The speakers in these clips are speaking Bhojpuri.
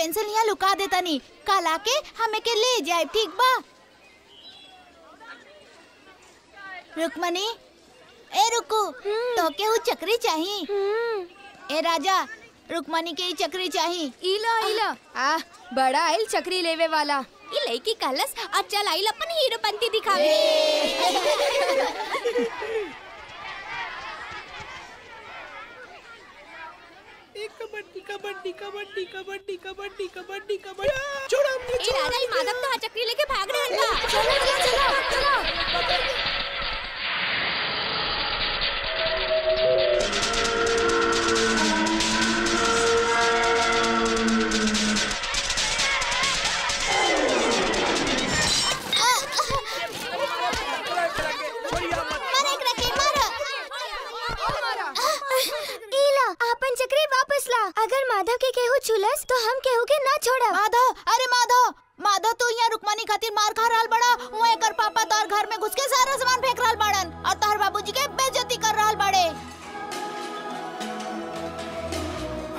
पेंसिल यहाँ लुका देता नहीं, कल आके हमें के ले जाए, ठीक बा? रुकमनी, ए रुकू, तो के वो चक्री चाहिए? ए राजा, रुकमनी के चक्री चाहिए। इला इला बड़ा आइल चक्री लेवे वाला। ई लड़की कलस और चल आइल अपन हीरोपंती दिखावे। कबड्डी कबड्डी कबड्डी कबड्डी कबड्डी कबड्डी कबड्डी छोड़ा हमने। ए राजा, ई माधव तो चक्री लेके भाग रहा था। चलो चलो चलो। चक्री वापस ला। अगर माधव के केहू छुलस तो हम केहू के ना छोड़ा। माधव, अरे माधव तू यहाँ रुकमनी खातिर मार खा रहल बड़ा। वो एकर पापा तोर घर में घुस के सारा सामान फेंक रहल बाड़न और तोहर बाबूजी के बेइज्जती कर रहल बाड़े।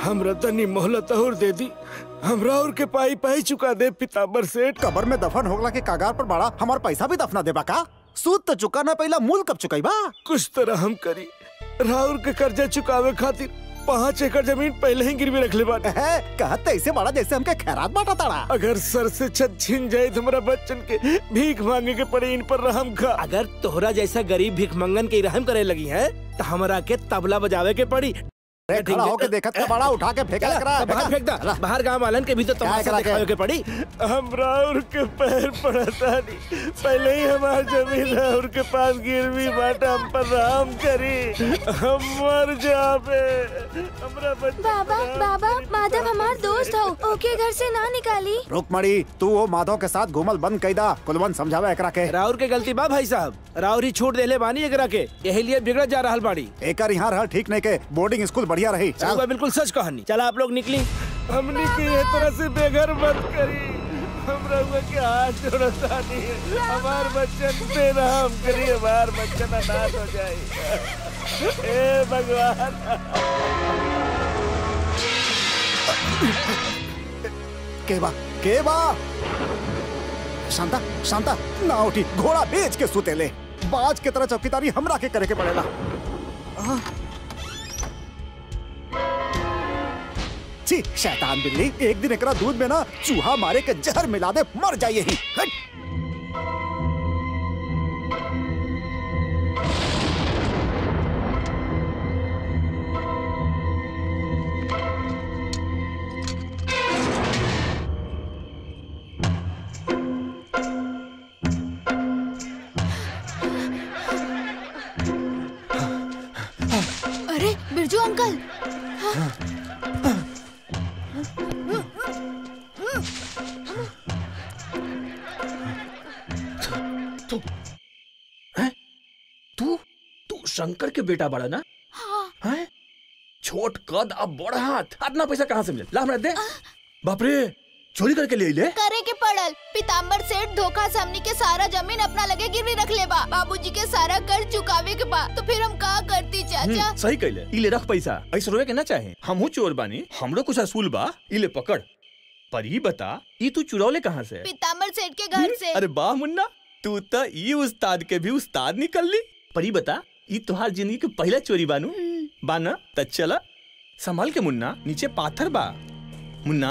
हमरा तनी मोहलत और दे दी, हमरा और के पाई पाई चुका दे पिताम्बर सेठ। कबर में दफन होगला के कागार पर बड़ा, हमार पैसा भी दफना देबा का? सूद तो चुका ना, पहला मूल कब चुकाईबा? कुछ तरह हम करी, राउर के कर्जा चुकावे खातिर 5 एकड़ जमीन पहले ही गिरवी रख ले बाटे है। कहत ऐसे बड़ा जैसे हमके खैरात बांटा ताड़ा। अगर सर से छत छीन जाए तो हमारा बच्चन के भीख मांगे के पड़े, इन पर रहम खा। अगर तोहरा जैसा गरीब भीख मंगन के रहम करे लगी है तो हमरा के तबला बजावे के पड़ी। खड़ा होके देखत का बड़ा उठा के फेंका करा। बाहर फेंक दा, बाहर गांव वालन के भी तो तमाशा दिखावे के पड़ी। हम राउर के पैर पड़ता नहीं, पहले ही हमार जमीन राउर के पास गिरवी बाटा, हम पर रहम करी, हम मर जाबे। हमरा बच्चा बाबा माधव हमार दोस्त हो, ओके घर से ना निकाली। रुकमणी, तू वो माधव के साथ घूमल बंद कई दा। कुलवन समझावे एकरा के। राउर के गलती बा भाई साहब, राउर ही छूट देले बानी एकरा के, यही लिए बिगड़ जा रहल बाड़ी। एकर यहाँ रहल ठीक नहीं के, बोर्डिंग स्कूल बढ़िया रही। चल बिल्कुल सच कहानी। चल आप लोग निकली। हमने की ये तरह से बेघर मत करी, हमरा हुआ के हाथ जोड़ता नहीं। हमार बच्चन पे रहम करी, हमार बच्चन अनाथ हो जाए। ए भगवान। केबा शांता शांता ना उठी, घोड़ा बेच के सुते ले। बाज के तरह चौकीदारी हमरा के करे के पड़ेला। छी शैतान बिल्ली, एक दिन एकरा दूध में ना चूहा मारे के जहर मिला दे, मर जाइए ही। अरे बिरजू अंकल। तू शंकर के बेटा बड़ा ना? हाँ। हैं? छोट कद अब बड़ा हाथ, इतना पैसा कहाँ से मिले? ला हमरा दे। बाप रे, चोरी करके ले ले? करे के पड़ल। पिताम्बर सेठ धोखा से हमनी के सारा जमीन अपना लगे गिरवी रख ले बा। बाबूजी के सारा कर्ज चुकावे के बा, तो फिर हम का करती चाचा? सही कहले। इले रख पैसा, ऐसे रोए के ना चाहे। हमहू चोर बानी, हमरो कुछ असूल बा। इले पकड़। पर ही बता, ये तू चुरौले कहाँ से? पिताम्बर सेठ के घर से। अरे वाह मुन्ना, तू तो ये उस्ताद के भी उस्ताद निकल ली। पर ही बता, ये तुहार जिंदगी के पहला चोरी बानू बाना? त चला संभाल के मुन्ना, नीचे पाथर बा। मुन्ना,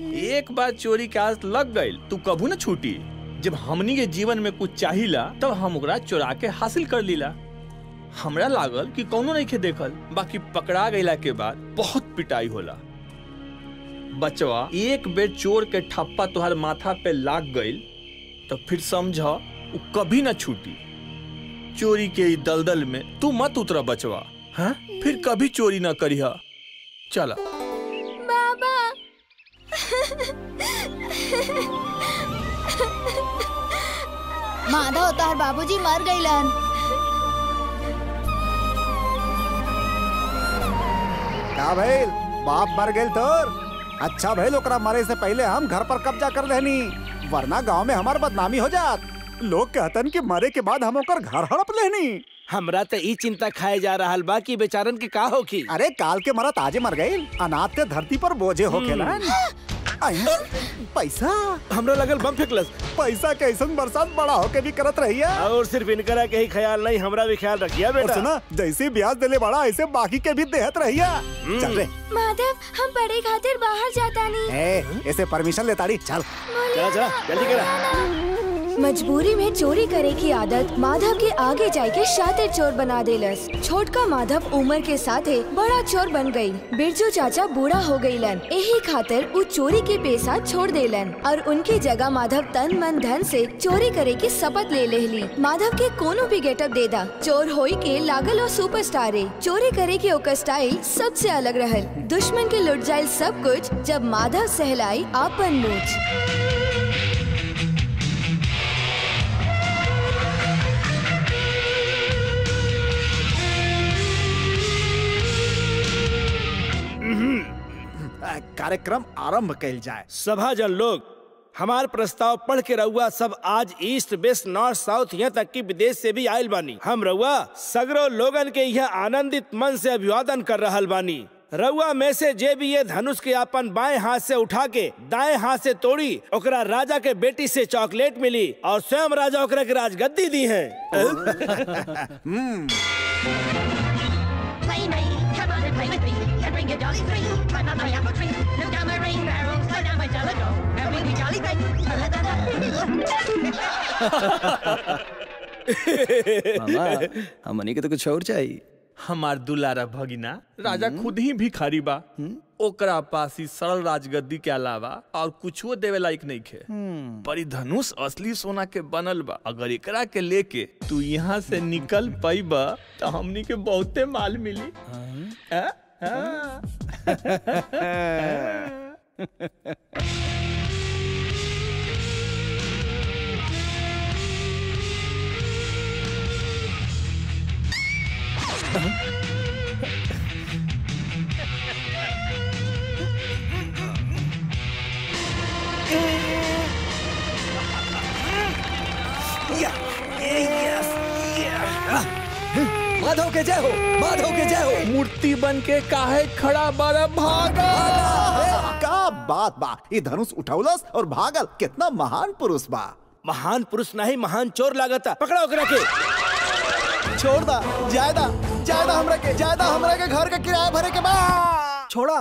एक बार चोरी के आदत लग गई तू कभू न छूटी। जब हमनी के जीवन में कुछ चाहिला तब हम ओकरा चोरा के हासिल कर लीला। हमरा लागल कि कौनो नहीं के देखल, बाकी पकड़ा गईला के बाद बहुत पिटाई होला। बचवा, एक बेर चोर के ठप्पा तुहार माथा पे लाग गईल तो फिर समझ वो कभी न छूटी। चोरी के ई दलदल में तू मत उतरा बचवा, हाँ? फिर कभी चोरी न करिहा। चला बाबा। माधव, तार बाबूजी मर गईलन। का भइल? बाप मर गइल तोर? अच्छा भइल ओकरा मरे से पहले हम घर पर कब्जा कर लेनी, वरना गांव में हमार बदनामी हो जात। लोग कहतन कि मरे के बाद हम ओकर घर हड़प लेनी। हमरा तो ई चिंता खाए जा रहा बा कि बेचारन के का होखी। अरे काल के मरत आजे मर गइल, अनाथ ते धरती पर बोझे होखेलन। पैसा हमरा लगल बम फेंकलस। पैसा कैसन बरसात बड़ा होके भी करत रहिया। और सिर्फ इनकरा के ही ख्याल नहीं, हमरा भी ख्याल रखिया और बेटा। सुना, जैसे ब्याज देले बड़ा ऐसे बाकी के भी देहत रहिया। चल रे। माधव, हम पढ़े खातिर बाहर जाता नहीं। ऐसे परमिशन लेताड़ी। चल चला जल्दी करा। मजबूरी में चोरी करे की आदत माधव के आगे जाके शातिर चोर बना देलस। छोटका माधव उम्र के साथे बड़ा चोर बन गई। बिरजू चाचा बूढ़ा हो गईलन, यही खातिर उ चोरी के पेशा छोड़ देलन और उनकी जगह माधव तन मन धन से चोरी करे की शपथ ले लेली। माधव के कोनो भी गेटअप दे दा, चोर होई के लागल और सुपरस्टार। चोरी करे के ओकर स्टाइल सबसे अलग रहल। दुश्मन के लुट जाए सब कुछ जब माधव सहलाई आपन मूछ। कार्यक्रम आरंभ कैल जाए। सभाजन लोग, हमार प्रस्ताव पढ़ के रउआ सब आज ईस्ट वेस्ट नॉर्थ साउथ यहाँ तक कि विदेश से भी आयल बानी। हम रउआ सगरो लोगन के यह आनंदित मन से अभिवादन कर रहल बानी। रउआ में से जे भी ये धनुष के अपन बाएं हाथ से उठा के दाएं हाथ से तोड़ी, ओकरा राजा के बेटी से चॉकलेट मिली और स्वयं राजा ओकरा के राजगद्दी दी है। मामा, हमनी के तो कुछ और चाहिए। हमार दुलारा भगिना राजा खुद ही भिखारी बा। ओकरा पास ही सरल राजगद्दी के अलावा और कुछो देवे लायक नहीं खे। पर धनुष असली सोना के बनल बा। अगर एकरा के लेके तू यहाँ से निकल पाइबा तो हमनी के बहुते माल मिली। माधव के जय हो, माधव के जय हो। मूर्ति बन के काहे खड़ा बड़ा भागा। का बात बा, ये धनुष उठौलस और भागल। कितना महान पुरुष बा। महान पुरुष नहीं, महान चोर लागता। पकड़ा ओकरा के। छोड़ दा, जायदा हमरा के घर का किराया भरे के बा। छोड़ा।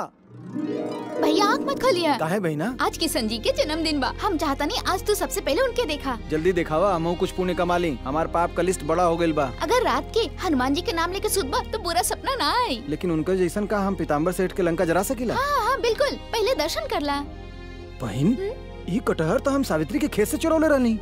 भैया आँख मत खोलिए। काहे बहिना? आज किशन जी के जन्मदिन बा। हम चाहता नहीं आज तू सबसे पहले उनके देखा। जल्दी दिखावा, हम कुछ पुण्य कमा ली। हमार पाप का लिस्ट बड़ा हो गइल बा। अगर रात के हनुमान जी के नाम लेके सुतबा तो बुरा सपना ना आई। लेकिन उनका जैसन का हम पीताम्बर सेठ के लंका जरा सकीला? हाँ बिल्कुल, पहले दर्शन कर ला। बहन, ये कटहर तो हम सावित्री के खेत से चुरौले रहनी।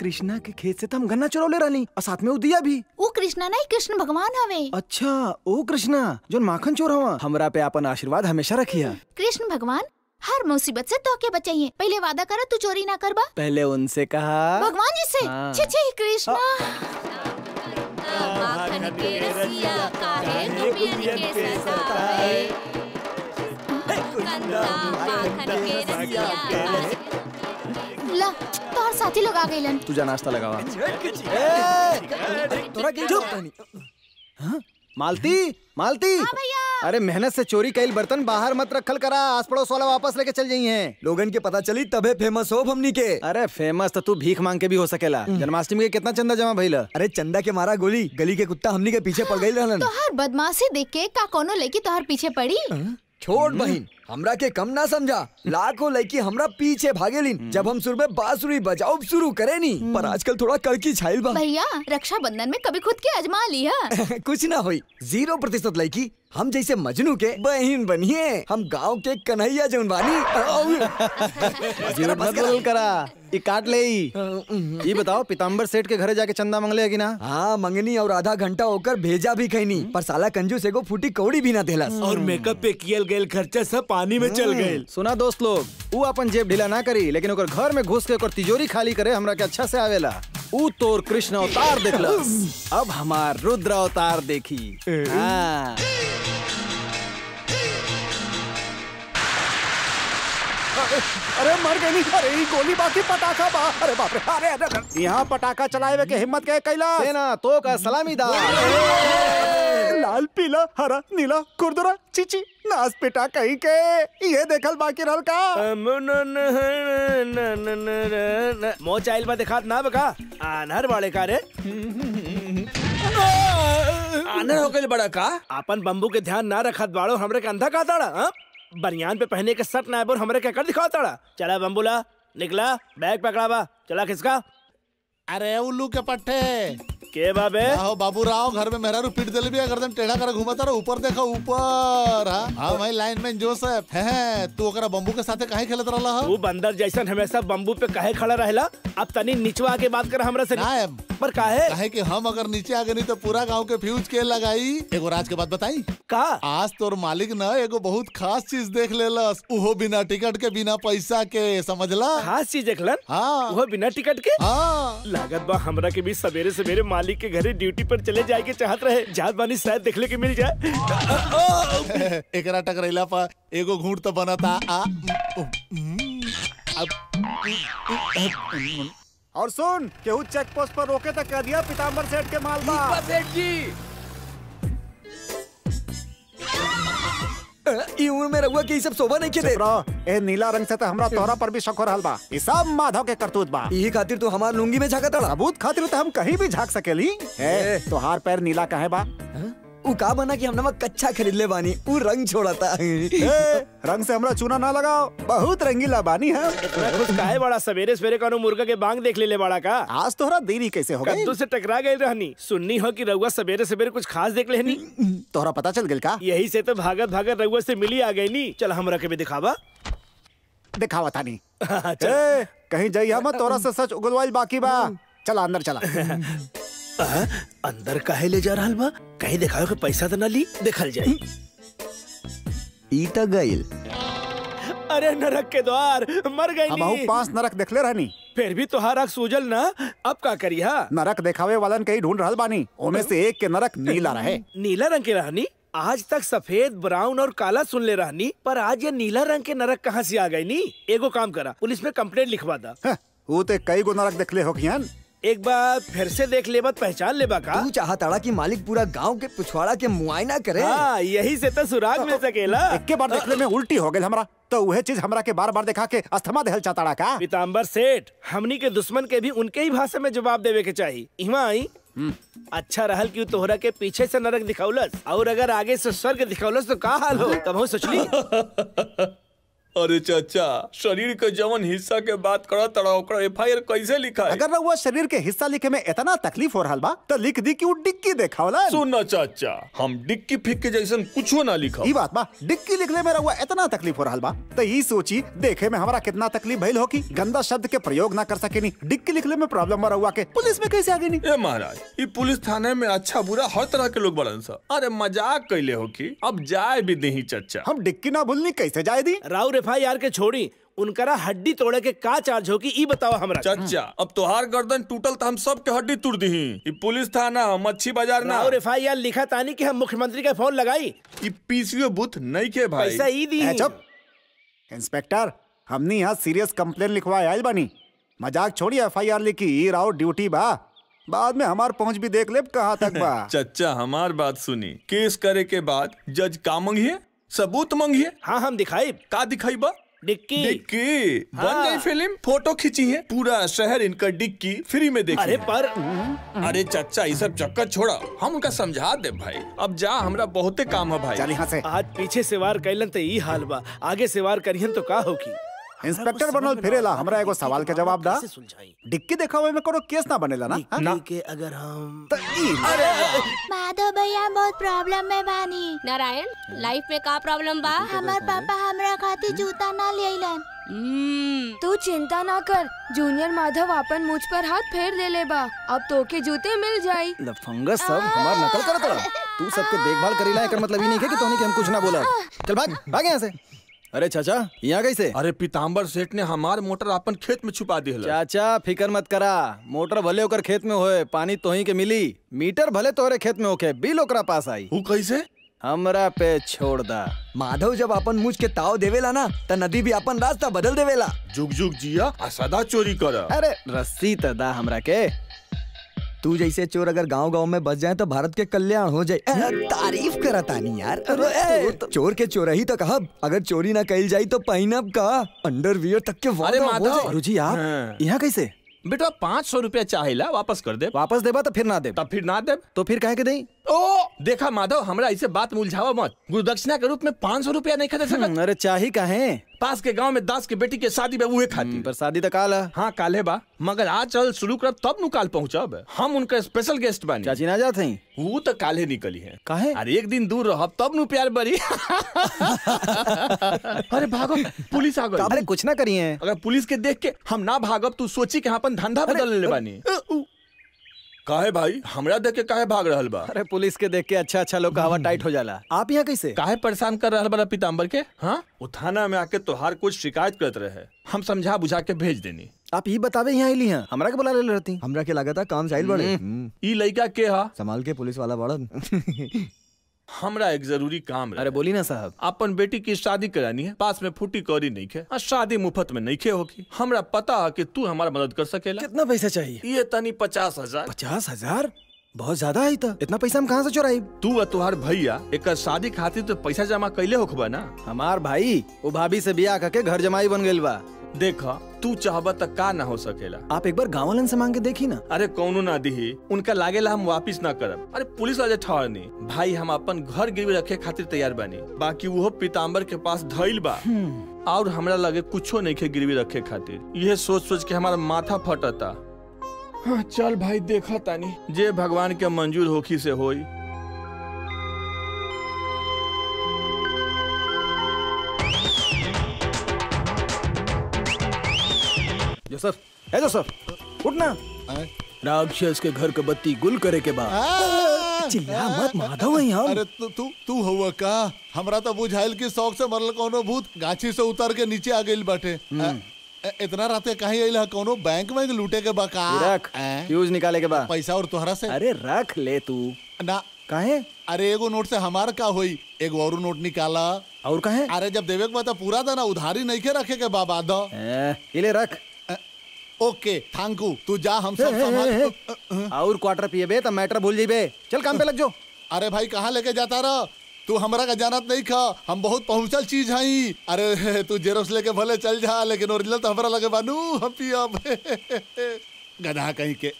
कृष्णा के खेत से तो हम गन्ना चुरौले रहनी और साथ में वो दिया भी। वो कृष्णा नहीं, कृष्ण भगवान हवे। अच्छा, ओ कृष्णा जो माखन चोर हवा। हमरा पे अपन आशीर्वाद हमेशा रखिया। कृष्ण भगवान हर मुसीबत से तोके बचाइए। पहले वादा करा तू चोरी ना करबा। पहले उनसे कहा, भगवान जी से। हाँ। छी छी कृष्णा। ला तोहर साथी लोग आ गइलन। तुझा नाश्ता लगावा। तोरा के हाँ? मालती हाँ भैया। अरे मेहनत से चोरी कईल बर्तन बाहर मत रखल करा। आस पड़ोस वाला वापस लेके चल जाई हैं। लोगन के पता चली तबे फेमस हो हमनी के। अरे फेमस तो तू भीख मांग के भी हो सकेला। जन्माष्टमी के कितना चंदा जमा भइला? अरे चंदा के मारा गोली गली के कुत्ता हमनी के पीछे पड़ गई रहलन। तोहर बदमाशी देख के का कोनो लड़की तोहर पीछे पड़ी? छोड़ बहिन, हमरा के कम ना समझा। लाखों लड़की हमरा पीछे भागेलिन जब हम सुर में बांसुरी बजाओ शुरू करे नी। पर आजकल थोड़ा कड़की छाइल बा। भैया रक्षाबंधन में कभी खुद के आजमा लिया। कुछ ना हुई। 0% लड़की हम जैसे मजनू के बहन बनिए। हम गांव के कन्हैया जौन बानी। झूठ मत बोल करा, ये काट ले। ये बताओ पीताम्बर सेठ के घरे जाके चंदा मांगले है कि ना? हाँ मंगनी और आधा घंटा होकर भेजा भी खैनी। पर साला कंजूस एगो फूटी कौड़ी भी ना देलस। और मेकअप पे कियल गयल खर्चा सब पानी में चल गए। सुना दोस्त लोग, वो अपन जेब ढीला ना करी, लेकिन ओकर घर में घुस के ओकर तिजोरी खाली करे हमरा के अच्छा से आवेला। ऊ तोर कृष्ण अवतार देखलस, अब हमार रुद्र अवतार देखी। हाँ। अरे मर गई। अरे ई गोली बाकी पटाखा बा। अरे बाप रे। अरे यहाँ पटाखा चलाए के हिम्मत के कैला? सेना तो का सलामी दा। लाल पीला हरा नीला कुरदुरा चीची नाच पिटा कहीं के ये देखल बाकी रहल का। मोच आइल बा देखात ना बका आनहर वाले का रे। आनर हो गइल बड़ा का। अपन बम्बू के ध्यान ना रखत बाड़ो हमरे के अंधा का ताड़ा। हाँ? बनियान पे पहने के शर्ट ना बोल हमरे के कर दिखाओ ताड़ा। चला बम्बूला निकला बैग पकड़ा बा चला खिसका। अरे उल्लू के पट्टे के बाबे आहो बाबू राव घर में मेहरारू पीट दिल भी गर्दन टेढ़ा कर घुमाता रहो ऊपर देखो ऊपर। हाँ भाई लाइनमैन जोसेफ है तू ओकरा बम्बू के साथे काहे खेलत रहला है? तू बंदर जैसन हमेशा बम्बू पे काहे खड़ा रहेला। अब तनी निचवा के बात कर हमरा से पर काहे काहे कि हम अगर नीचे आ गनी तो पूरा गांव के फ्यूज के लगाई। एगो राज के बात बताई का आज तोर मालिक न एगो बहुत खास चीज देख लेलस उहो बिना टिकट के बिना पैसा के समझला। खास चीज देखलन? हाँ वो बिना टिकट के। हाँ लागत बा हमरा के भी सवेरे सवेरे मालिक के घरे ड्यूटी पर चले जाए के चाहत रहे। जात बानी शायद देखले के मिल जाए। एकरा टकरैला पर एगो घूंट तो बनता। और सुन केहू चेक पोस्ट पर रोके तक कह दिया पीताम्बर सेठ के माल बा। सेठ जी ई उम्र में रहुआ के ई सब शोभा नहीं के दे। ए नीला रंग से तो हमरा तोहरा पर भी शक हो रहल बा। ई सब माधव के करतूत बा। ई खातिर तू हमार लुंगी में झाका तड़ा। सबूत खातिर तो हम कहीं भी झांक सकेली। तोहार पैर नीला काहे बा? उ का बना कि हम नमक कच्चा खरीद ले बानी उ रंग छोड़ता। रंग से हमरा चूना ना लगाओ बहुत रंगीला बानी है। कुछ काहे बड़ा सवेरे सवेरे कानो मुर्गा के बांग देख ले बड़ा का। आज तोहरा देरी कैसे हो गई? कद्दू से टकरा गई रहनी सुननी हो कि रउआ सवेरे सवेरे कुछ खास देख लेनी। तोहरा पता चल गेल का? यही से तो भागत भागत रउआ से मिली आ गई नी। चल हमरा के भी दिखावा। दिखावा तानी। कहीं जाई हम तोरा से सच उगलवाइल बाकी बा। चला अंदर चला। अंदर काहे ले जा रहल बा? कहीं दिखाओ कि पैसा तो ना ली देखल जाई। ई त गइल। अरे नरक के द्वार मर गई हम 5 नरक देखले रहनी। फिर भी तोहार आँख सूजल ना अब का करिया? नरक देखावे वालन कहीं ढूंढ रहल बानी। ओमे से एक के नरक नीला रहे। नीला रंग के रहनी? आज तक सफेद ब्राउन और काला सुन ले रहनी पर आज ये नीला रंग के नरक कहाँ से आ गई नी? एगो काम करा पुलिस में कंप्लेंट लिखवा दा। वो ते कई गो नरक देखले हो कियान। एक बार फिर से देख ले पहचान ले बा का? तू चाहताड़ा कि मालिक पूरा गांव के पिछवाड़ा के मुआयना करे। हाँ, यही से तो सुराग मिल सकेला। एक के बार देखले में उल्टी हो गई हमरा तो वह चीज हमरा के बार बार दिखा के अस्थमा देहल चाहताड़ा का? पीताम्बर सेठ हमनी के दुश्मन के भी उनके ही भाषा में जवाब देवे के चाहिए। इहाँ आई अच्छा रहल कि तोहरा के पीछे से नरक दिखौलस और अगर आगे से स्वर्ग दिखौलस तो का हाल हो तब सोचली। अरे चाचा शरीर के जवन हिस्सा के बात करा तड़ा ओकरा एफआईआर कैसे लिखा है? अगर वो शरीर के हिस्सा लिखे में इतना तकलीफ हो रहल बा तो लिख दी कि वो डिक्की देखावला। सुन चाचा हम डिक्की फिक के जैसन कुछो ना लिखा। ई बात बा डिक्की लिखले में रहुआ इतना तकलीफ हो रहल बा तो ई सोची देखे में हमारा कितना तकलीफ भइल हो कि गंदा शब्द के प्रयोग ना कर सकेनी। डिक्की लिखले में प्रॉब्लम बा रहुआ के पुलिस में कैसे आ गई? ए महाराज ये पुलिस थाने में अच्छा बुरा हर तरह के लोग बड़न सा। अरे मजाक कैले हो कि अब जाए भी नहीं चाचा। हम डिक्की ना भूलनी कैसे जाए दी? राउर एफआईआर के छोड़ी उनकरा हड्डी तोड़े के का चार्ज हो कि ई बताओ हमरा। चाचा अब तोहार गर्दन टूटल तो हम सब के हड्डी तोड़ दी। ये पुलिस थाना मच्छी बाजार ना। और एफआईआर लिखा तानी कि हम मुख्यमंत्री का फोन लगाई। ये पीसीओ बूथ नहीं के भाई पैसा ई दी। चुप इंस्पेक्टर हमनी यहाँ सीरियस कंप्लेन लिखवाए आयल बानी। मजाक छोड़ी एफआईआर लिखी ई राव ड्यूटी बा। बाद में हमार पहुंच भी देख ले कहाँ तक बा। चाचा हमार बात सुनी केस करे के बाद जज का मंगिए सबूत मंगिए। हाँ हम दिखाई का दिखाई बा? डिक्की डिक्की हाँ। बन गई फिल्म फोटो खींची है पूरा शहर इनका डिक्की फ्री में देखी। अरे पर अरे चाचा ये सब चक्कर छोड़ा हम उनका समझा दे भाई। अब जा हमरा बहुते काम है भाई। चल यहाँ से। आज पीछे से वार कैलन तो ई हाल बा आगे से वार करियन तो का होगी। इंस्पेक्टर बनल फिरेला हमरा एगो सवाल के जवाब दा। डिक्की देखावे में कोनो केस ना बनेला ना? ना के अगर हम माधव भैया बहुत प्रॉब्लम में बानी। नारायण लाइफ में का प्रॉब्लम बा? हमार पापा हमरा खातिर जूता ना ले आइलन। तू चिंता ना कर जूनियर माधव अपन मुझ पर हाथ फेर देले बा। अब तोके जूते मिल जाई। लफंगस सब हमार नकल करत रहा। तू सबके देखभाल करेला एकर मतलब ई नहीं है कि तोहनी के हम कुछ ना बोला। चल भाग यहाँ से। अरे चाचा यहाँ कैसे? अरे पीताम्बर सेठ ने हमार मोटर अपन खेत में छुपा दी है। चाचा फिकर मत करा मोटर भले होकर खेत में होए पानी तोही के मिली। मीटर भले तोहरे खेत में होके बिल ओकरा पास आई। वो कैसे? हमरा पे छोड़ दा। माधव जब अपन मुझ के ताव देवेला ना त नदी भी अपन रास्ता बदल देवेला। जुग जुग जिया आ सदा चोरी कर। अरे रस्सी त दा हमरा के। तू जैसे चोर अगर गांव गांव में बच जाए तो भारत के कल्याण हो जाए। तारीफ करा तानी यार। चोर के चोर ही तो कहा, अगर चोरी ना कही जाए तो पहिनब का अंडरवियर तक के। अरे माधव, गुरुजी आप यहाँ कैसे? बेटा 500 रुपया चाहेला, वापस कर दे। वापस देबा तो फिर ना दे। तब फिर ना दे तो फिर काहे के दई? ओ देखा माधव, हमरा ऐसे बात मुलझावा मत। गुरुदक्षिणा के रूप में 500 रुपया नहीं खा सकत। अरे चाही काहे? पास के गांव में दास के बेटी के शादी में उहे खाती। पर शादी तो काल है। हाँ काले बा, मगर आज चल शुरू करब तब नु काल पहुंचब। हम उनका स्पेशल गेस्ट बानी। चाची ना जात हई? वो तो काले निकली है। काहे? अरे एक दिन दूर रहब तब नु प्यार बड़ी। अरे भागो, पुलिस आ गई। अरे कुछ ना करिए। अगर पुलिस के देख के हम ना भागब, तू सोची के अपन धंधा बदल ले बानी। काहे भाई, हमरा देख के काहे भाग रहल बा? अरे पुलिस के देख के अच्छा अच्छा लोग का हवा टाइट हो जाला। आप यहाँ कैसे? काहे परेशान कर रहल बा पीताम्बर के? हाँ वो थाना में आके तोहार कुछ शिकायत करत रहे, हम समझा बुझा के भेज देनी। आप ये बतावे यहाँ आइली हैं, हमरा के बुला ले रहती। हमरा के लगा था काम साइल बड़े। ई लड़का के हा? संभाल के पुलिस वाला बड़ा। हमरा एक जरूरी काम रहे। अरे बोली ना साहब। अपन बेटी की शादी करानी है, पास में फूटी कौड़ी नहीं खे, शादी मुफ्त में नहीं खे होगी। हमरा पता है कि तू हमारा मदद कर सकेला। कितना पैसा चाहिए? ये तनी 50,000। 50,000? बहुत ज्यादा है। तो इतना पैसा हम कहाँ से चुराई? तू और तुहार भैया एक शादी खातिर तो पैसा जमा कैले होखबा ना? हमार भाई वो भाभी से बियाह करके घर जमाई बन गइल बा। देखा तू चाहबा तक का ना हो सकेला। आप एक बार गाँव वालन से मांग के देखी ना। अरे कौनो ना दी, उनका लागेला हम वापिस ना करब। अरे पुलिस वाले ठहरनी भाई, हम अपन घर गिरवी रखे खातिर तैयार बानी। बाकी वो पीताम्बर के पास धइल बा और हमरा लगे कुछो नहीं खे गिरवी रखे खातिर। यह सोच सोच के हमारा माथा फटता। हाँ, चल भाई देखा तानी जे भगवान के मंजूर होखी से होई। जोसेफ उठ ना। राक्षस के घर का बत्ती गुल करे के बाद चिल्ला मत माधव है हम। अरे तू हुआ का? हमरा तो बुझाइल की शौक से मरल कोनो भूत गाछी से उतर के नीचे आ गइल बाटे। इतना रात के कहीं आइल? कोनो बैंक में लूटे के बका? रख फ्यूज निकाले के बाद पैसा और तोहरा से। अरे रख ले तू ना। काहे? अरे एगो नोट से हमार का होई? एगो और नोट निकाला। और काहे? अरे जब देवे के बाद पूरा देना, उधारी नहीं के रखे के बाबा दो। इले रख। ओके थैंक यू, तू जा, हम सब संभाल। और क्वार्टर पिए तो मैटर भूल जाइबे। चल काम पे लग जाओ। अरे भाई कहाँ लेके जाता रहा? तू हमरा का जानत नहीं खा, हम बहुत पहुंचल चीज हई। अरे तू जेरोक्स लेके भले चल जा, लेकिन ओरिजिनल तो हमरा लगे बानू। हम पियब गधा कहीं के।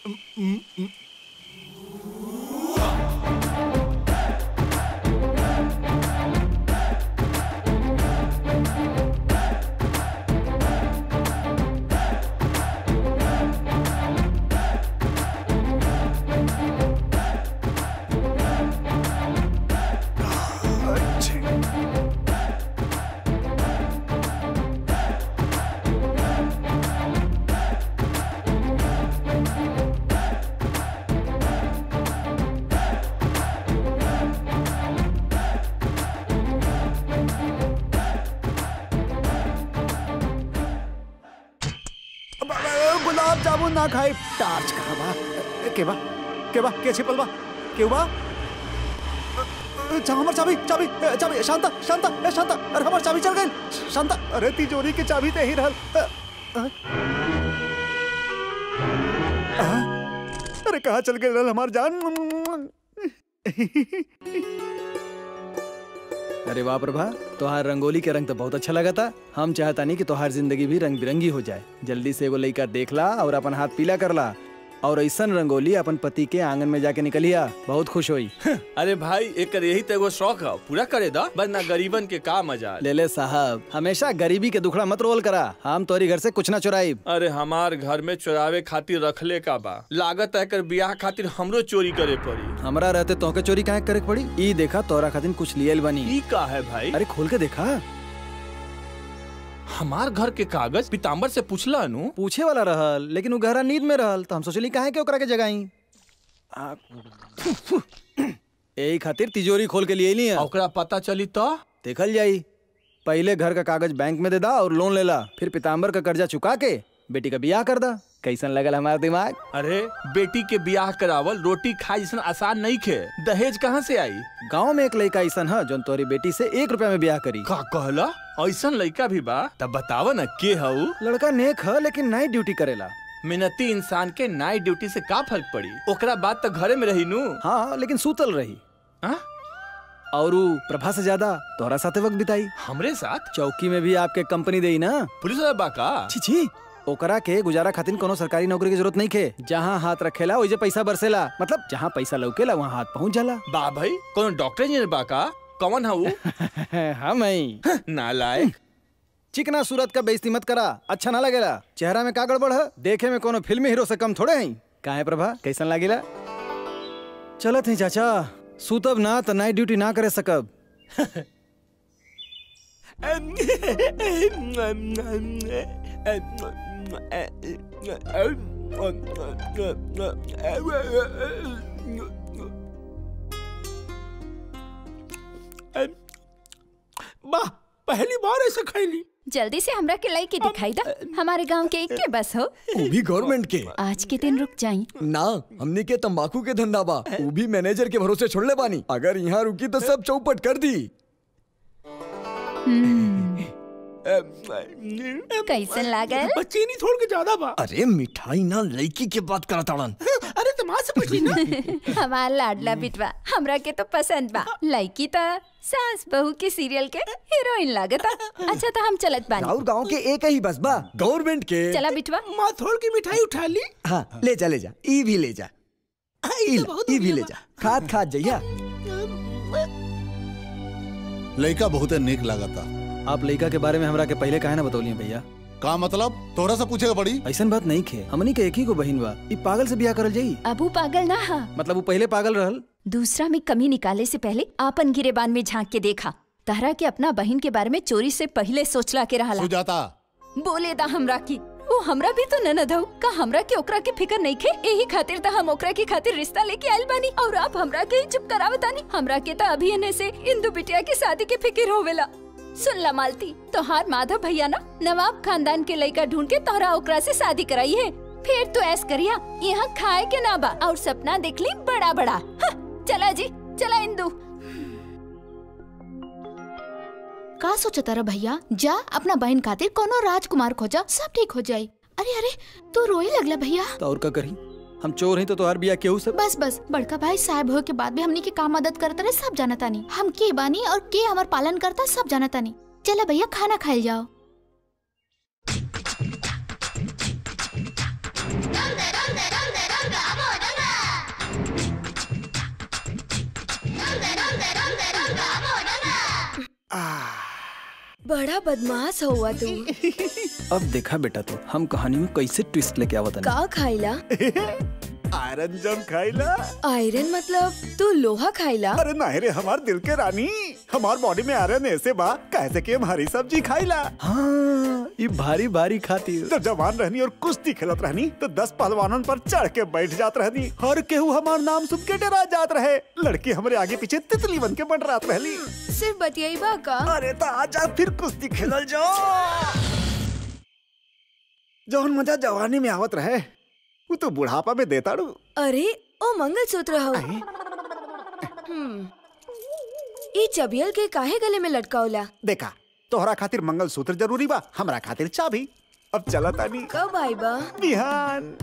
गुलाब जामुन ना खाए। टार्च कहाँ बा? केबा केबा के छिपल बा? केबा हमर चाबी चाबी चाबी। शांता शांता ए शांता, अरे हमर चाबी चल गई। शांता, अरे तिजोरी के चाबी ते ही रहल। अरे कहाँ चल गए हमार जान? अरे वाह प्रभा, तोहार रंगोली के रंग तो बहुत अच्छा लगा था। हम चाहता नहीं कि तोहार जिंदगी भी रंग बिरंगी हो जाए। जल्दी से एगो लड़का देखला और अपन हाथ पीला करला और ऐसा रंगोली अपन पति के आंगन में जाके निकलिया, बहुत खुश होई। अरे भाई एक यही तो एगो शौक है, पूरा करे दा, वरना गरीबन के का मजा। ले साहब, हमेशा गरीबी के दुखड़ा मत रोल करा। हम तोरी घर से कुछ ना चुराई। अरे हमार घर में चुरावे खातिर रखले का बा, लागत है कर ब्याह खातिर हमरो चोरी करे पड़ी। हमरा रहते तोहके चोरी काहे करे पड़ी? ई देखा तोरा खातिर कुछ लियल बनी। ई का है भाई? अरे खोल के देखा। हमार घर के कागज पीताम्बर से पूछला नु? पूछे वाला रहल, लेकिन वो गहरा नींद में रहल, तो हम सोचली काहे के ओकरा के जगाई। यही खातिर तिजोरी खोल के लिए नहीं है। ओकरा पता चली तो देखल जाई। पहले घर का कागज बैंक में दे दा और लोन लेला, फिर पीताम्बर का कर्जा चुका के बेटी का ब्याह कर दा। कैसन लगल हमारा दिमाग? अरे बेटी के ब्याह करावल रोटी खाई जैसन आसान नहीं खे। दहेज कहाँ से आई? गांव में एक लड़का ऐसा है जो तोरी बेटी से 1 रुपया में ब्याह करी। का कहला? ऐसा लड़का भी बा? तब बतावा न के हऊ? लड़का नेक है लेकिन नाइट ड्यूटी करेला। मेहनती इंसान के नाइट ड्यूटी से का फर्क पड़ी? ओकरा बाद तो घरे में रही नू। हाँ लेकिन सूतल रही। हाँ? और ऊ प्रभा से ज्यादा तोहरा साथे वक्त बिताई। हमरे साथ? चौकी में भी आपके कंपनी देई ना। पुलिस वाला बाका? छी ओकरा के गुजारा खातिर कोनो सरकारी नौकरी की जरूरत नहीं खे। जहाँ हाथ रखेला वही पैसा बरसेला, मतलब जहाँ पैसा लौकेला वहाँ हाथ पहुँच जाला। बा भाई कोनो डॉक्टर इंजीनियर बाका? कौन है वो? हम ही नालायक। चिकना सूरत का बेइज्जती मत करा, अच्छा ना लगेला। चेहरा में का गड़बड़ है? देखे में कोनो फिल्मी हीरो से कम थोड़े हैं। काहे प्रभा कैसन लागेला? चलत है चाचा, सूतब ना तो नाइट ड्यूटी ना करे सकब। वाह, पहली बार ऐसा खैली। जल्दी से हमरा के लड़की दिखाई दा। हमारे गांव के एक के बस हो। वो भी गवर्नमेंट के। आज के दिन रुक जाई ना, हमने के तंबाकू के धंधा बा, वो भी मैनेजर के भरोसे छोड़ ले बानी। अगर यहाँ रुकी तो सब चौपट कर दी। कैसन लागल? चीनी थोड़ के ज्यादा बा। अरे मिठाई ना, लड़की के बात करता ताड़न। अरे तुम्हारे से पूछ ली ना। हमार लाडला बिटवा हमरा के तो पसंद बा। लड़की तो सास बहू के सीरियल के हीरोइन लागता। अच्छा तो हम चलत बानी। और गांव के एक ही बस बा, गवर्नमेंट के। चला बिटवा। माँ थोड़ की मिठाई उठा ली। हाँ ले जा ले जा, ई भी ले जा, ई भी ले जा, खाद खाद जइया। लड़का बहुत नेक लागता। आप लड़का के बारे में हमरा के पहले काहे ना बतौलिए भैया? का मतलब? तोहरा से पूछेगा पड़ी? ऐसन बात नहीं खे, हमनी के एक ही को बहिन बा। ई पागल से बियाह करल जाई? अबू पागल ना हा। मतलब वो पहले पागल रहल? दूसरा में कमी निकाले से पहले आपन गिरेबान में झांक के देखा। तहरा के अपना बहन के बारे में चोरी से पहले सोचला के रहला। सुजाता बोले दा हमरा की, वो हमरा भी तो ननद हो। का हमरा के ओकरा के फिकर नहीं खे? यही खातिर तो हम ओकरा की खातिर रिश्ता लेके आइल बानी। और आप हमरा के ही चुप करावतानी। हमरा के तो अभी एने से इंदु बिटिया की शादी के फिक्र होवेला। सुन ला मालती, तोहार माधव भैया ना नवाब खानदान के लड़का ढूंढ के तोहरा ओकरा से शादी कराई है। फिर तो ऐस करिया, यहाँ खाए के ना बा और सपना देख ली बड़ा बड़ा। हाँ, चला जी चला इंदु। का सोचता रहा भैया? जा अपना बहन खातिर कोनो राजकुमार खोजा, सब ठीक हो जाये। अरे अरे तू रोए लगला भैया। तो और का करी? हम चोर हैं तो तोहार बिया केहू से? बस बस, बड़का भाई साहब हो के बाद भी हमनी के काम मदद करता रहे, सब जाना तानी। हम के बानी और के हमार पालन करता सब जाना तानी। चला भैया खाना खाए जाओ। बड़ा बदमाश हुआ तू। अब देखा बेटा, तो हम कहानी में कैसे ट्विस्ट लेके आवत का खाइला? आयरन जम खाइला। आयरन मतलब तू लोहा खाइला? अरे नहीं रे हमार दिल के रानी, हमार बॉडी में आयरन ऐसे बा कैसे कि हम हरी सब्जी खाइला। हाँ, ये भारी भारी खाती। तो जवान रहनी और कुश्ती खेलत रहनी तो 10 पहलवानों पर चढ़ के बैठ जात रहनी। हर केहू हमार नाम सुन के डरा जात रहे। लड़की हमारे आगे पीछे तितली बन के मंडरात रहली। सिर्फ बतियाईबा का? अरे तो आजा फिर कुश्ती खेलल जाओ। जौन मजा जवानी में आवत रहे वो तो बुढ़ापा में देता रू। अरे ओ मंगलसूत्र हो। ये चबियल के काहे गले में लटकावला? देखा, तोहरा खातिर मंगलसूत्र जरूरी बा, हमरा खातिर चाबी। अब चला तानी। कब आईबा? बिहान।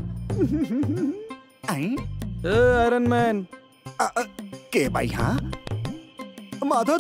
आयरन मैन के भाई? हाँ माधव,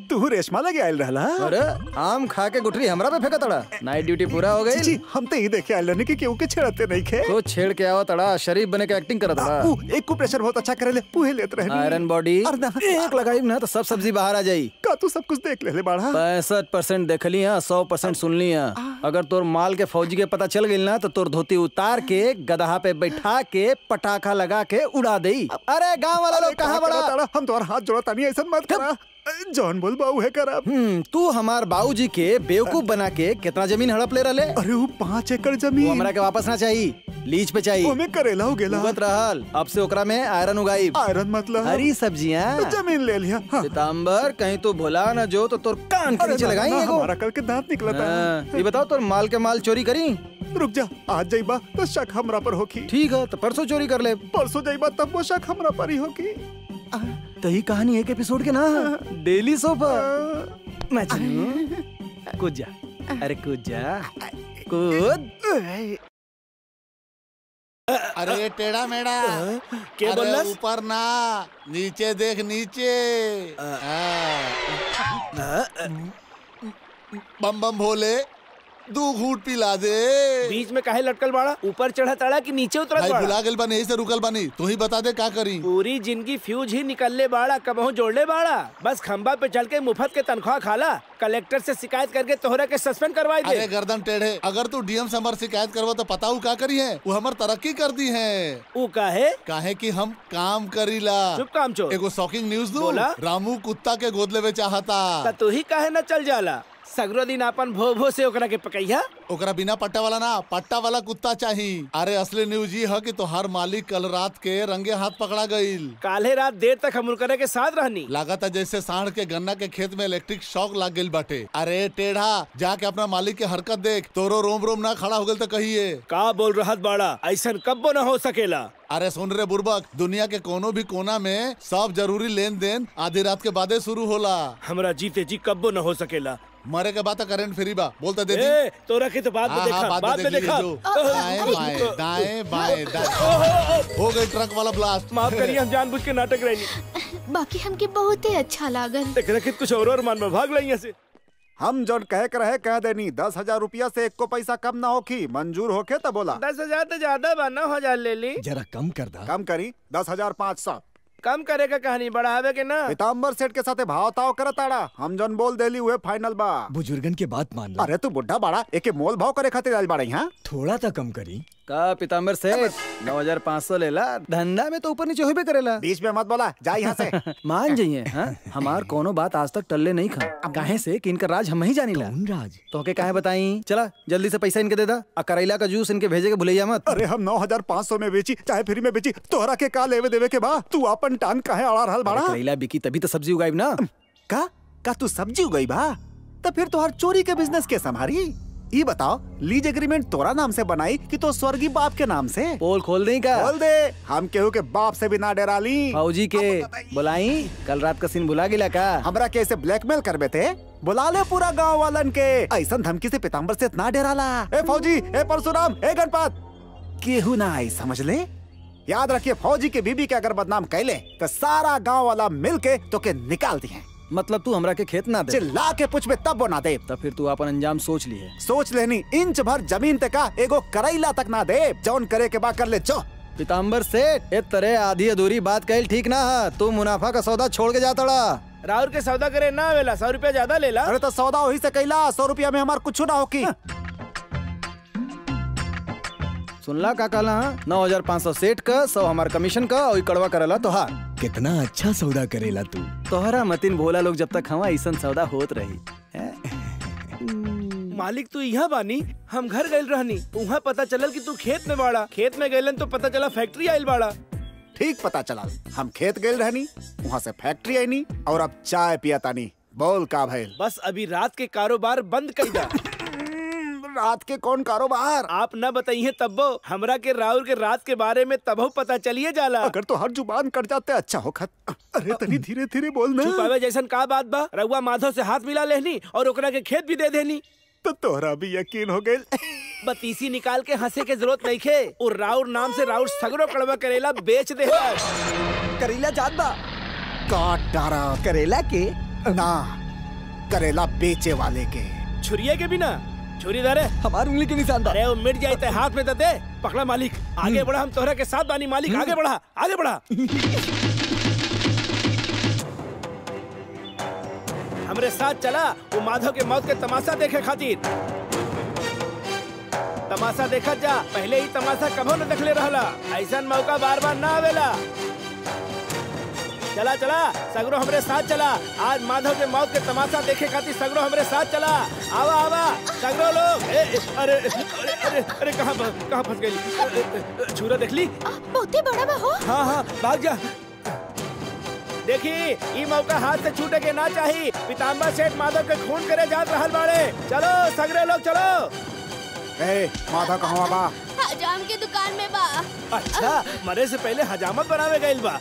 तू रेशमा लगे आयल रहला? अरे आम खा के गुठरी हमरा पे फेंका तड़ा। नाइट ड्यूटी पूरा हो गई। जी हम तो ही देखे आयल रहने की केहू के छेड़ते नहीं खे। तो छेड़ के आवा तड़ा, शरीफ बने के एक्टिंग करत तड़ा। एक को प्रेशर बहुत अच्छा करे ले, उहे लेत रहनी। आयरन बॉडी एक लगाई ना तो सब सब्जी बाहर आ जाई। का तू सब कुछ देख ले बाड़ा? 65% देख ली, 100% सुन ली। अगर तोर माल के फौजी के पता चल गई ना तो तोर धोती उतार के गदहा पे बैठा के पटाखा लगा के उड़ा दे। अरे गाँव वाला लोग कहाँ बड़ा? हम तुम्हारा हाथ जोड़ा तानी, ऐसा मत करा। जॉन बोल बाबू है कर। तू हमार बाबूजी के बेवकूफ बना के कितना जमीन हड़प ले रहे? अरे वो 5 एकड़ जमीन हमरा के वापस ना चाहिए, लीज पे चाहिए। ओमे करेला हो गेला। उगत रहल, अब से ओकरा में आयरन उगाई। आयरन मतलब हरी सब्जियां। जमीन ले लिया। सितंबर कहीं तो भुला न जो तो तोर कान के नीचे लगाई। हमारा कल के दांत निकला था। ये बताओ, तोर माल के माल चोरी करी? रुक जा, आज जाइबा तो शक हमरा पर होगी। ठीक है, तो परसों चोरी कर ले। परसों जाइबा तब वो शक हमरा पर ही होगी। तो ही कहानी एक एपिसोड के ना डेली शो पर। मजनू कूद जा, अरे कूद जा, कूद। अरे टेढ़ा मेढ़ा के बोलस? ऊपर ना, नीचे देख नीचे। बम बम भोले, 2 घूंट पिला दे। बीच में काहे लटकल बाड़ा? ऊपर चढ़ा तड़ा कि नीचे उतरत भाई बाड़ा? भुला गेल बनी, यही से रुकल बनी। तू ही बता दे का करी। पूरी जिंदगी फ्यूज ही निकलने बाड़ा, कबहू जोड़ले बाड़ा। बस खंबा पे चढ़ के मुफ्त के तनख्वाह खाला। कलेक्टर से शिकायत करके तोहरा के सस्पेंड करवाई दे। अरे गर्दन टेढ़े, अगर तू डीएम से हमार शिकायत करवा तो पता हूँ का करी है? वो हमार तरक्की कर दी है। वो काहे? काहे कि हम काम करीला। चुप काम चोर। एगो शॉकिंग न्यूज दूं? बोला? रामू कुत्ता के गोद लेवे चाहता। तू ही काहे न चल जाला? सगरो दिन अपन भो भो से ओकरा के पकैया। ओकरा बिना पट्टा वाला ना, पट्टा वाला कुत्ता चाहिए। अरे असली न्यूज ये है कि तोहार मालिक कल रात के रंगे हाथ पकड़ा गईल। काले रात देर तक हम उनकरे के साथ रहनी। लागत है जैसे सांड के गन्ना के खेत में इलेक्ट्रिक शॉक लाग गईल बाटे। अरे टेढ़ा, जाके अपना मालिक के हरकत देख। तोरो रोम रोम ना खड़ा हो गईल तो कहिए। का बोल रहत बाड़ा? ऐसन कब्बो न हो सकेला। अरे सुन रे बुर्बक, दुनिया के कोनो भी कोना में सब जरूरी लेन देन आधी रात के बादे शुरू होला। हमरा जीते जी कब्बो न हो सकेला। मरे के बाद करंट फ्री बा, बोलता दे दी। तोरा के तो बाद में देखा, बाद में देखा। दाएं बाएं दाएं बाएं दाएं। हो गई ट्रक वाला ब्लास्ट। माफ करिए, हम जानबूझ के नाटक रही। बाकी हमके बहुत ही अच्छा लागल। देख कुछ और मान में भाग लई से। हम जौन कहे कर रहे कह देनी। 10,000 रुपया से 1 को पैसा कम ना होखी। मंजूर होके तो बोला। 10,000 तो ज्यादा बा, 9,000 ले ली। जरा कम कर दा। कम करी 10,500। कम करेगा कहानी बढ़ावे के ना। पीताम्बर सेठ के साथे भाव ताव करताड़ा। हम जौन बोल देली हुए फाइनल बा। बुजुर्गन के बात मान लो। अरे तू बुढ़ा बाड़ा, एके मोल भाव करे खातिर आइल बाड़ा यहाँ। थोड़ा तो कम करी। का पीताम्बर सेठ 9,500 लेला? धंधा में तो ऊपर नीचे होबे करेला। बीच में मत बोला, जा यहाँ से। मान जाइए। हाँ? हमार कोनो बात आज तक टल्ले नहीं खा। काहे से कि इनका राज हम ही जानी ला। राज तो के काहे बताई? चला जल्दी से पैसा इनके दे दा। करेला का जूस इनके भेजे के भूलिया मत। अरे हम 9,500 में बेची चाहे फ्री में बेची, तोहरा के का लेवे देवे के बा? तू अपन टांग काहे अड़ा रहल बाड़ा? करेला बिकी तभी तो सब्जी उगाई ना। का तू सब्जी उगाई बा? तो फिर तोहर चोरी के बिजनेस के संभारी? ये बताओ, लीज एग्रीमेंट तोरा नाम से बनाई कि तो स्वर्गीय बाप के नाम से? पोल खोल दें का? खोल दे। हम केहू के बाप से भी ना डरा ली। फौजी के बुलाई? कल रात का सीन भुला गिला का? हमरा कैसे ब्लैकमेल करबे थे? बुला ले पूरा गांव वालन के। ऐसा धमकी से पीताम्बर से ना डराला। ए फौजी, ए परशुराम, ए गणपत, केहू ना आई, समझ ले। याद रखिए, फौजी के बीबी के अगर बदनाम कैले तो सारा गांव वाला मिल के तो के निकाल दिए। मतलब तू हमरा के खेत ना दे? चिल्ला के पूछ तब वो ना दे। तो फिर तू अपन अंजाम सोच लिए। सोच लेनी, इंच भर जमीन तक का एगो करैला तक ना दे। जौन करे के बा कर ले। चो पीताम्बर सेठ, ए तरह आधी अधूरी बात कहल ठीक ना है। तू मुनाफा का सौदा छोड़ के जातड़ा। राउर के सौदा करे ना वेला, 100 रुपया ज्यादा लेला। अरे तो सौदा वही से कैला, 100 रुपया में हमार कुछ ना होकी। सुनला का कहला? 9,500 सेठ का, 100 हमार कमीशन का और कड़वा करेला तोहार। कितना अच्छा सौदा करेला तू। तोहरा मतिन भोला लोग जब तक हवा ऐसा सौदा होत रही। मालिक तू यहाँ बानी? हम घर गए रहनी, वहाँ पता चलल कि तू खेत में बाड़ा। खेत में गए तो पता चला फैक्ट्री आयल बाड़ा। ठीक पता चला, हम खेत गए रहनी, वहाँ से फैक्ट्री आईनी और अब चाय पिया तानी। बोल का भैल? बस अभी रात के कारोबार बंद कर दा। रात के कौन कारोबार? आप न बताइए तब्बो, हमरा के राउर के रात के बारे में तबो पता चलिए जाला। अगर तो हर जुबान कट जाते अच्छा हो खत। अरे तनी धीरे धीरे बोलना। छुपावे जैसन का बात बा? रउआ माधव से हाथ मिला लेनी और ओकरा के खेत भी दे देनी। तो तोहरा भी यकीन हो गए। बतीसी निकाल के हंसे के जरूरत नहीं खे। और राउर नाम से राउर सगरो कड़वा करेला बेच दे। करेला जात बा? काट डारा करेला के ना, करेला बेचे वाले के। छुरिये के बिना छुरी धरे हमार उंगली के निशान था। अरे वो मिट जाए तो हाथ में तो दे। पकड़ा मालिक, आगे बढ़ा। हम तोहरा के साथ बानी मालिक, आगे बढ़ा, आगे बढ़ा। हमरे साथ चला वो माधव के मौत के तमाशा देखे खातिर। तमाशा देखा जा, पहले ही तमाशा कभो न देखले रहला। ऐसा मौका बार बार ना आवेला। चला चला सगरो हमरे साथ चला। आज माधव के मौत के तमाशा देखे खातिर सगरो हमरे साथ चला। आवा आवा सगरो लोग। अरे अरे अरे अरे कहाँ फंस गई? छुरा देख ली? बहुत ही बड़ा बा हो। हाँ हाँ भाग जा। देखी ये मौका हाथ से छूटे के ना चाहिए। पीताम्बर सेठ माधव के खून करे जात रहल बाड़े। चलो सगरे लोग चलो। माधव कहाँ बा? हजाम के दुकान में बा। अच्छा, मरे से पहले हजामत बनावे गइल बा।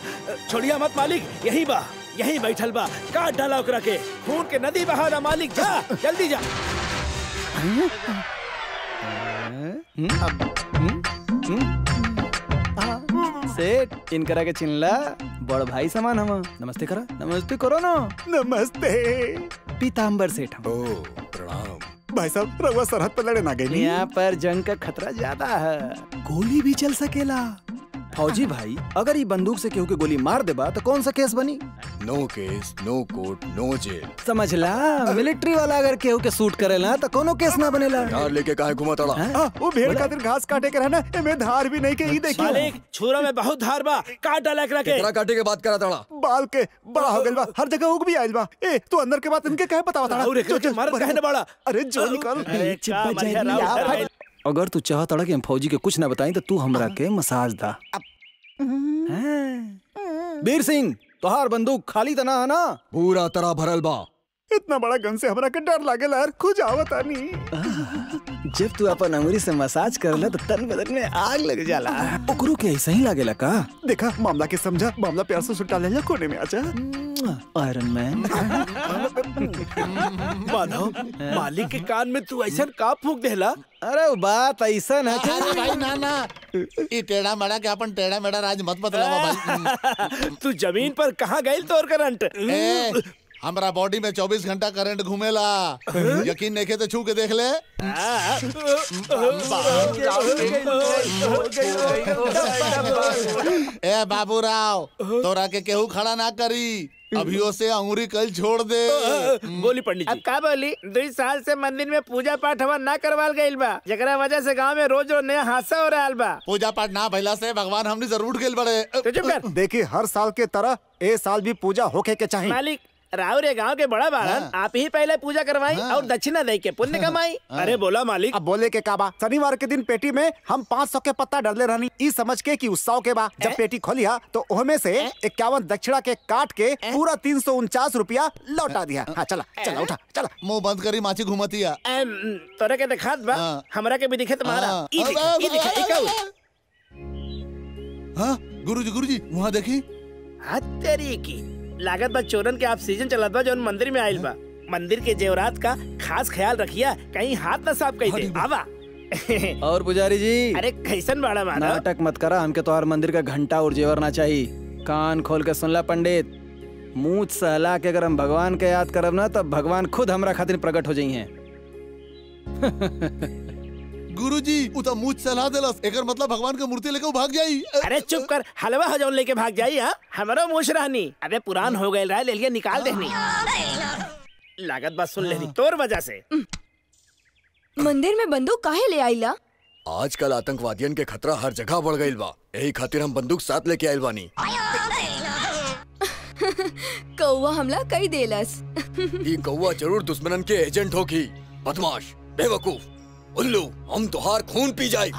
छोड़िया मत मालिक, यही बा, यही बैठल बा। काट डाला ओकरा के, खून के नदी बहा दा मालिक। जा जल्दी जा। सेठ इनकरा के चिनला बड़ भाई समान हम। नमस्ते करा, नमस्ते करो ना। नमस्ते। पीताम्बर सेठ हम। प्रणाम। भाई साहब रउआ सरहद पर लड़े ना गए। यहाँ पर जंग का खतरा ज्यादा है, गोली भी चल सकेला। फौजी भाई अगर ये बंदूक से केहू के गोली मार देबा तो कौन सा केस बनी? नो केस, नो कोर्ट, नो जेल। समझला, मिलिट्री वाला अगर केहू के सूट करेला तो कोनो केस ना बनेला। यार लेके काहे घुमाता रहा? वो भेड़ खातिर घास काटे के रहना, एमे धार भी नहीं के ई देखियो। मालिक छुरा में बहुत धार बा, काट डाला एकरा के। केकरा काटे के बात करा ताड़ा? बाल के बड़ा हो गइल बा, हर जगह उग भी आइल बा। ए तू अंदर के बात इनके काहे बतावा ताड़ा? और एकरा के मारत काहे न बड़ा? अरे जो निकल। अगर तू चाहत कि हम फौजी के कुछ ना बताई तो तू हमरा के मसाज दा। वीर सिंह तोहार बंदूक खाली तना है ना? पूरा तरह भरल बा। इतना बड़ा गन से हमरा के डर लागेला यार, खुद आवता नहीं। जब तू अपन अंगुरी से मसाज करला तो तन बदन में आग लग जाला। ओकरो के ऐसा ही लागेला का? देखा मामला के समझा, मामला प्यार से सुटा ले, कोने में आजा। Iron man. माधव मालिक के कान में तू ऐसा का फूंक देला? अरे बात ऐसा है। अरे भाई ना ये टेढ़ा मेढ़ा के अपन टेढ़ा मेढ़ा राज मत बतलावा भाई। तू जमीन पर कहाँ गइल तोर करंट? हमरा बॉडी में 24 घंटा करंट घूमेला। यकीन नहीं के तो छू के देख ले। ए बाबूराव तोरा के केहू खड़ा ना करी, अभियो से अंगुरी कल छोड़ दे। बोली पंडित जी। अब का बोली? 2 साल से मंदिर में पूजा पाठ हवा ना करवाल गइल बा, जकरा वजह से गांव में रोज रोज नया हादसा हो रहल बा। पूजा पाठ ना भइला से भगवान हमनी जरूर उठ गइल बड़े। तो चुप कर। देखिए हर साल के तरह ए साल भी पूजा होके के चाहिए। मालिक राव रे गांव के बड़ा बाड़न, आप ही पहले पूजा करवाई और दक्षिणा दे के पुण्य कमाई। अरे बोला मालिक। अब बोले के काबा, शनिवार के दिन पेटी में हम 500 के पत्ता डरले रहनी, ई समझ के कि उत्सव के बा। जब पेटी खोलिया तो ओहमे से 51 दक्षिणा के काट के पूरा 349 रुपया लौटा दिया। हाँ चला चला उठा चला। मुंह बंद करी माची घुमतिया। तोरे के दिखात बा, हमरा के भी दिखे तुम्हारा। ई दिखा हाँ गुरुजी वहाँ देखी। हाँ तेरी की लागत बा चोरन के आप सीजन चलत बा जौन मंदिर में आइल बा। मंदिर के जेवरात का खास ख्याल रखिया, कहीं हाथ न साफ कई दे। आवा। और पुजारी जी। अरे कैसन बाड़ा माना? नाटक मत करा, हमके तोहार मंदिर का घंटा और जेवर ना चाहिए। कान खोल के सुनला पंडित, मुँह सहला के अगर हम भगवान के याद करब ना तब भगवान खुद हमरा खातिर प्रकट हो जाई हैं। गुरुजी उ तो मुझ सलाह देलस, एकर मतलब भगवान के मूर्ति लेके भाग जाई। अरे चुप कर, हलवा हजौन लेके भाग जाई। हाँ हमारा मुश रहनी। अबे पुरान हो गए रहा, ले लिया निकाल देनी। लागत बात सुन लेनी तोर वजह से। मंदिर में बंदूक काहे ले आइला? आजकल आतंकवादियन के खतरा हर जगह बढ़ गइल बा, यही खातिर हम बंदूक साथ लेके आइल बानी। कौवा हमला कई देलस। ये कौवा जरूर दुश्मनन के एजेंट होगी। बदमाश, बेवकूफ, उल्लू, हम तोहार खून पी जाए।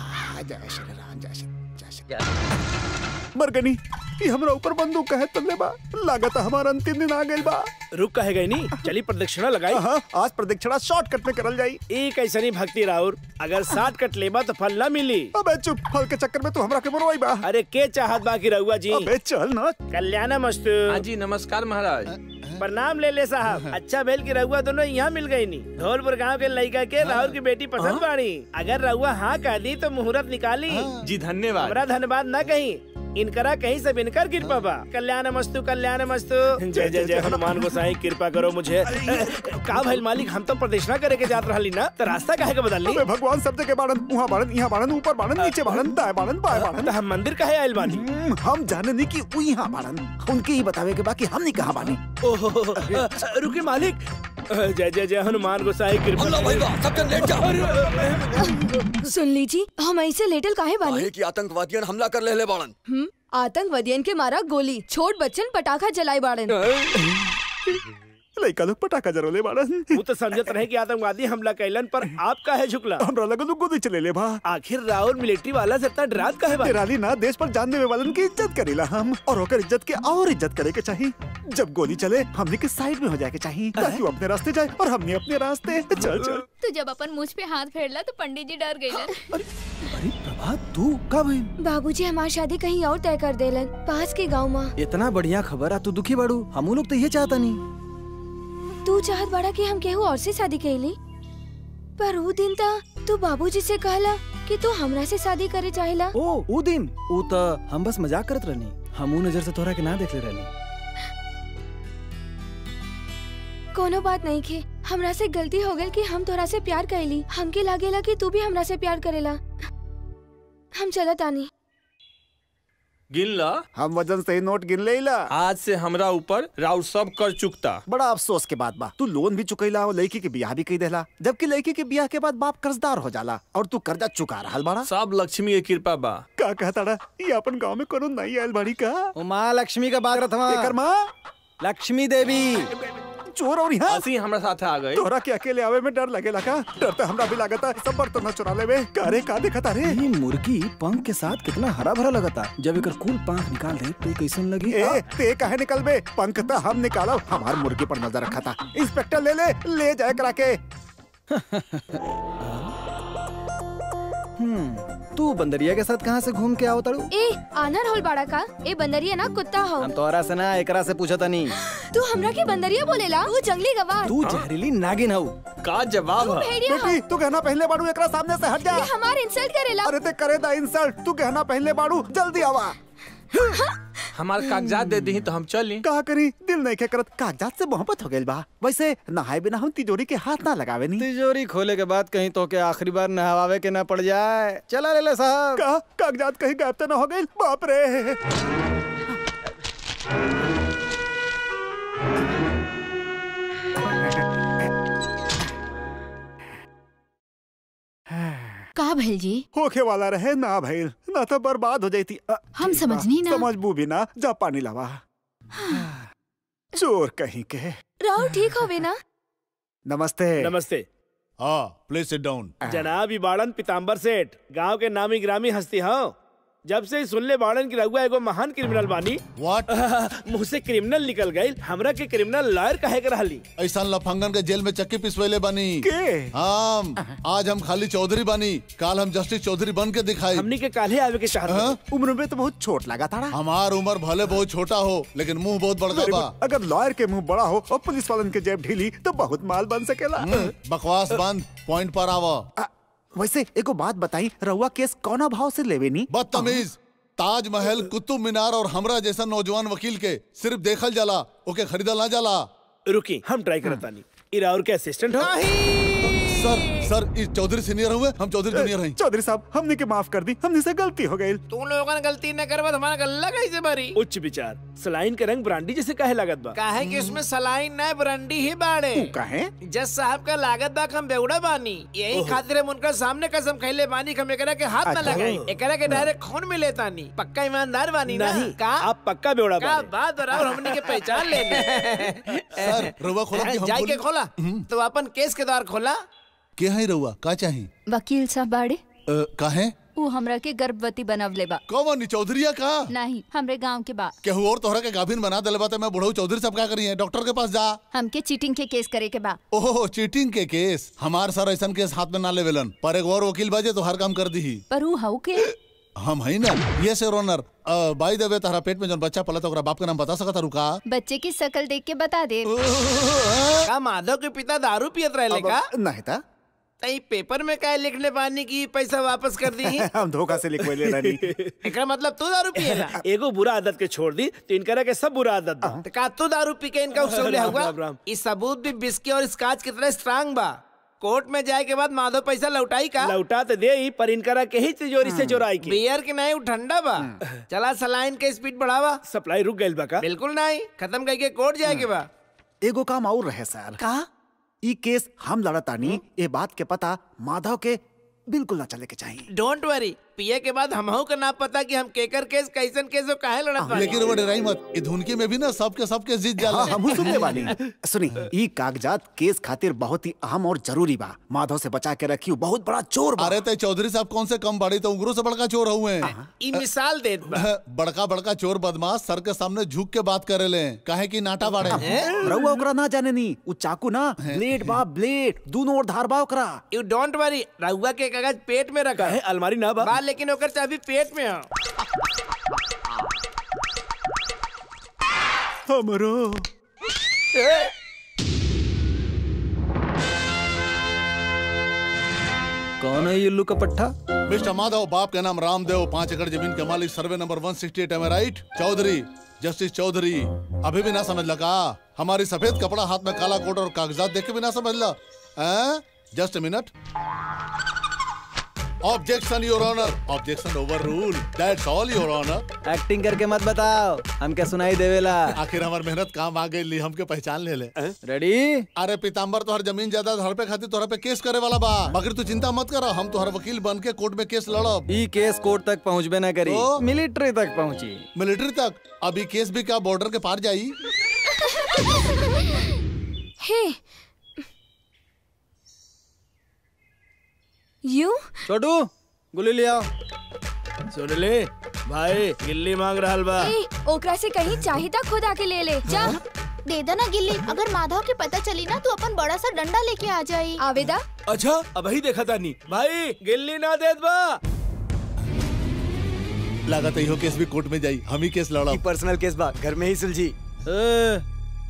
मरगनी ये हमरा ऊपर बंदूक कहे तल्ले बा, लागत हमारा अंतिम दिन आ गइल बा। रुक कहे गई नी, चली प्रदक्षिणा लगाई। हाँ आज प्रदक्षिणा शॉर्टकट में करल जाई। एक ऐसा नहीं भक्ति राउर, अगर शॉर्टकट लेबा तो फल ना मिली। अबे चुप, फल के चक्कर में तू हमरा के मरवाई बा। अरे के चाहत बाकी रहुआ जी। अबे चल ना। कल्याणमस्तु। हाँ जी नमस्कार महाराज। प्रणाम ले साहब। अच्छा भेल की रहुआ दोनों यहाँ मिल गई नी। धौलपुर गांव के लड़का के राहुल की बेटी पसंद बाड़ी। अगर रहुआ हाँ कह दी तो मुहूर्त निकाली। जी धन्यवाद। हमरा धन्यवाद न कहीं, इनकरा कहीं से बिनकर कृपा बा। कल्याणमस्तु कल्याणमस्तु। जय जय जय हनुमान गोसाई, कृपा करो मुझे। का भइल मालिक, हम तो प्रदक्षिणा करे के जात रहली ना, तो रास्ता काहे के बदल ली? अबे भगवान सब जगह बाड़न, उहाँ बाड़न, यहाँ बाड़न, ऊपर बाड़न, नीचे बाड़न, दाएं बाड़न, बाएं बाड़न। तो हम मंदिर काहे आइल बानी? हम जाने नहीं कि उ यहाँ बाड़न, उनके ही बतावे के बाकी हम नहीं कहाँ बानी। ओहो रुकी मालिक। जय जय जय हनुमान गोसाई, कृपा। सुन लीजी, हम ऐसे लेटल काहे बानी? कि आतंकवादियन हमला कर ले बाड़न। आतंकवादियन के मारा गोली, छोट बच्चन पटाखा जलाई बाड़न। लइका लोग पटाखा जरोले बाड़न। वो तो समझत रहे कि आतंकवादी हमला कैलन, पर आप काहे झुकला? हमरा लगल गोदी चले ले बा। आखिर राहुल मिलिट्री वाला से इतना डरात काहे बा? डराली ना, देश पर जान देवे वालन की इज्जत करेला हम, और होकर इज्जत के और इज्जत करे के चाहिए। जब गोली चले हमने के साइड में हो जाए के चाहिए, ताकि वो अपने रास्ते जाए और हमने अपने रास्ते। चल चल। तू जब अपन मुझ पे हाथ फेरला तो पंडित जी डर गए। अरे प्रभात तू कब आई? बाबूजी हमारी शादी कहीं और तय कर देलन, पास के गाँव में। इतना बढ़िया खबर है, तू दुखी बाड़ू? हम लोग तो ये चाहता नहीं। तू चाहत बड़ा कि हम केहू और से शादी कैली, पर वो दिन ता तू बाबूजी से कहला कि तू हमरा से शादी करे चाहेला। ओ दिन ऊ त हम बस मजाक करत रहनी, हम ऊ नजर से तोहरा के ना देखले रहनी। कोनो बात नहीं खे, हमरा से गलती हो गई कि हम तोरा से प्यार कैली। हमके लागेला कि तू भी हमरा से प्यार करेला। हम चलत आनी। गिन ला। हम वजन से ही नोट गिन लेला। आज से हमरा ऊपर राउर सब कर चुकता। बड़ा अफसोस के बात बा, तू लोन भी चुकैला और लड़की के ब्याह भी कई देला, जबकि लड़की के ब्याह के बाद बाप कर्जदार हो जाला और तू कर्जा चुका रहल बाड़ा। सब लक्ष्मी की कृपा बा। का कहता रहा ये अपन गांव में कोनो नई आयल बाड़ी का? ओ माँ लक्ष्मी का बाग रथवा। एकर माँ लक्ष्मी देवी। चोर और यहाँ असी हमरा साथ आ गए। तोहरा के अकेले आवे में डर लगेला का? डर तो हमरा भी लागता, सब बर्तन न चुरा लेवे। कारे का देखता रे? ये मुर्गी पंख के साथ कितना हरा भरा लगता। जब एकर कुल पंख निकाल दे तो कैसन लगी? ते काहे निकलबे? पंख तो हम निकालो, हमार मुर्गी पर नजर रखा था। इंस्पेक्टर ले जाए करा के। तू बंदरिया के साथ कहाँ से घूम के आओ तड़ू? ए आनर होल बाड़ा का? ए बंदरिया ना कुत्ता हो। हम तोहरा से ना एकरा से पूछता नहीं। तू हमरा के बंदरिया बोलेला? तू जंगली गवार। तू जहरीली नागिन हो। का जवाब है? बेटी तू गहना पहनले बाड़ू, एकरा सामने से हट जा। ये हमार इंसल्ट करेला। अरे ते करे दा इंसल्ट। तू गहना पहनले बाड़ू, जल्दी आवा। हमार कागजात दे दी तो हम चली। का करी, दिल नहीं के करत। कागजात से मोहब्बत हो गइल बा। वैसे नहाए बिना हम तिजोरी के हाथ ना लगावे नी। तिजोरी खोले के बाद कहीं तो के आखिरी बार नहवावे के ना पड़ जाए। चला ले साहब। का कागजात कहीं गायब तो ना हो गइल? बाप रे। का भैल जी? होखे वाला रहे ना भइल, ना तो बर्बाद हो जाती। हम समझनी ना। समझबू भी ना, जा पानी लावा। चोर कहीं के। राहुल ठीक होवे ना? नमस्ते। नमस्ते। हाँ, प्लीज सिट डाउन। जनाब इबाड़न पीताम्बर सेठ, गांव के नामी ग्रामी हस्ती हो। जब से सुनले बाड़न की रहुआ एगो महान क्रिमिनल बानी। व्हाट? मुँह से क्रिमिनल निकल गई, हमरा के क्रिमिनल लॉयर कहे के रहली। ऐसा लफंगन के जेल में चक्की पिसवेले बानी के? आज हम खाली चौधरी बानी, काल हम जस्टिस चौधरी बन के दिखाई। हमनी के काले आवे के चाहत। उम्र में तो बहुत छोट लगा था। हमार उम्र भले बहुत छोटा हो, लेकिन मुंह बहुत बड़ा बा। अगर लॉयर के मुंह बड़ा हो और पुलिस वालन के जेब ढीली तो बहुत माल बन सकेला। बकवास बंद, पॉइंट पर आवा। वैसे एगो बात बताई, रहुआ केस कौना भाव से लेवे नी? बदतमीज। ताजमहल, कुतुब मीनार और हमरा जैसा नौजवान वकील के सिर्फ देखल जाला, ओके खरीदल ना जाला। रुकी, हम ट्राई करता नहीं। इरा और के असिस्टेंट हो? सर इस चौधरी सीनियर हुए, हम चौधरी जूनियर हैं। चौधरी साहब हमने के माफ कर दी, हमने से गलती हो गई। तुम लोगों ने गलती न करवा, हमारा गल्ला कैसे भरी? उच्च विचार। सलाइन के रंग ब्रांडी जैसे काहे लागत बा? काहे कि उसमें सलाइन न ब्रांडी ही बाड़े। काहे? जज साहब का लागत बा हम बेवड़ा बानी, यही खातिर हम उनका सामने कसम खैले बानी हम एकरा के हाथ न लगाई, एकरा के डायरेक्ट खून में लेता नहीं। पक्का ईमानदार बानी ना? नहीं, का आप पक्का बेवड़ा का बात बराबर हमनी के पहचान ले ले। सर रउआ खोला कि हम जाके खोली? खोला तो अपन केस के द्वार खोला। के है रउआ? का चाही? वकील साहब बाड़े। काहे? वो हमरा के गर्भवती बनवले बा। कौन चौधरिया का? नहीं, हमरे गांव के बा। केहू और तोहरा के गाभिन बना देले बा, मैं बुढ़ऊ चौधरी साहब का करी है? डॉक्टर के पास जा। हमके चीटिंग के केस करे के बा। ओहो, चीटिंग के केस? हमार सर ऐसा केस हाथ में ना लेवेलन, पर एक और वकील बाजे तो हर काम कर दी। पर वो हऊ के? हम है ना। ये सर ऑनर, बाय द वे तारा पेट में जन बच्चा पला तो ओकरा बाप का नाम बता सकता रुका? बच्चे की शक्ल देख के बता दे। का माधव के पिता दारू पियत रहे का? नहीं था। तई पेपर में काय लिखले बानी की पैसा वापस कर दी? हम धोखा से लिखवाइले रानी। एकरा मतलब तू दारू पिएला? एगो बुरा आदत के छोड़ दी तो इनकरा के सब बुरा आदत बा। तो का तू दारू पी के इनका उसूले हुआ? इस सबूत भी बिस्की और स्काच कितना स्ट्रांग बा। कोर्ट में जाए के बाद माधव पैसा लौटाई का? लौटा तो दे ही, पर इनकरा के ही तिजोरी से चोराई की। बियर के नहीं, ठंडा बा। चला सलाइन के स्पीड बढ़ावा। सप्लाई रुक गइल बा का? बिल्कुल नहीं, खत्म करके कोर्ट जाए के बा। एगो काम और रहे सर। का? ई केस हम लड़तानी, ये बात के पता माधव के बिल्कुल ना चले के चाहिए। डोंट वरी, पिए के बाद हमहू का ना पता कि हम केकर केस कैसन केस काहे लड़त बानी। लेकिन वो डराई मत, ई धुनकी में भी ना सब केस जीत जाला। हाँ, हम सुनने वाली। सुनी, ई कागजात केस खातिर बहुत ही अहम और जरूरी बा। माधव से बचा के रखियो, बहुत बड़ा चोर बा। अरे ते चौधरी साहब कौन से कम बाड़ी, तो उग्रों से बड़का चोर हुए। ई मिसाल देत बा। बड़का बड़का चोर बदमाश सर के सामने झुक के बात करे ले, काहे की नाटा बाड़े। रउआ ओकरा ना जाने नी, उ चाकू ना ब्लेड बा, ब्लेड दोनों ओर धार बा ओकरा। यू डोंट वरी, रउआ के कागज पेट में रखा है, अलमारी ना बा, लेकिन ओकर चाबी पेट में है। हमरो कौन है ये उल्लू का पट्टा? मिस्टर माधव, बाप का नाम रामदेव, 5 एकड़ जमीन के मालिक, सर्वे नंबर 168, एम आई राइट? चौधरी, जस्टिस चौधरी। अभी भी ना समझ लगा? हमारी सफेद कपड़ा, हाथ में काला कोट और कागजात देख के भी ना समझ ला? Just a minute. Objection your honour, objection overruled, that's all your honour. Acting करके मत बताओ, हम क्या सुनाई देवेला। आखिर हमार मेहनत काम आ गई, हमके पहचान ले ले। रेडी? अरे पीताम्बर, तोहर जमीन जायदाद हड़पे खातिर तोहरा पे केस करे वाला बा, मगर तू चिंता मत कर, हम तोहर वकील बन के कोर्ट में केस लड़ब। ई केस कोर्ट तक पहुँचबे न करी, मिलिट्री तक पहुँची। मिलिट्री तक? अभी केस भी क्या बॉर्डर के पार जाई? हे यू छोटू, गुल्ली ले आओ। सुन ले भाई, गिल्ली मांग रहल बा। ओकरा से कहीं चाहिए खुद आके ले ले जा। दे दे ना गिल्ली, अगर माधव के पता चली ना तो अपन बड़ा सा डंडा लेके आ जाई। आवेदा। अच्छा, अब ही देखा तानी भाई, गिल्ली ना देत बा। लागत इहो केस भी कोर्ट में जाई, हम ही केस लड़ब। पर्सनल केस बा, घर में ही सुलझी।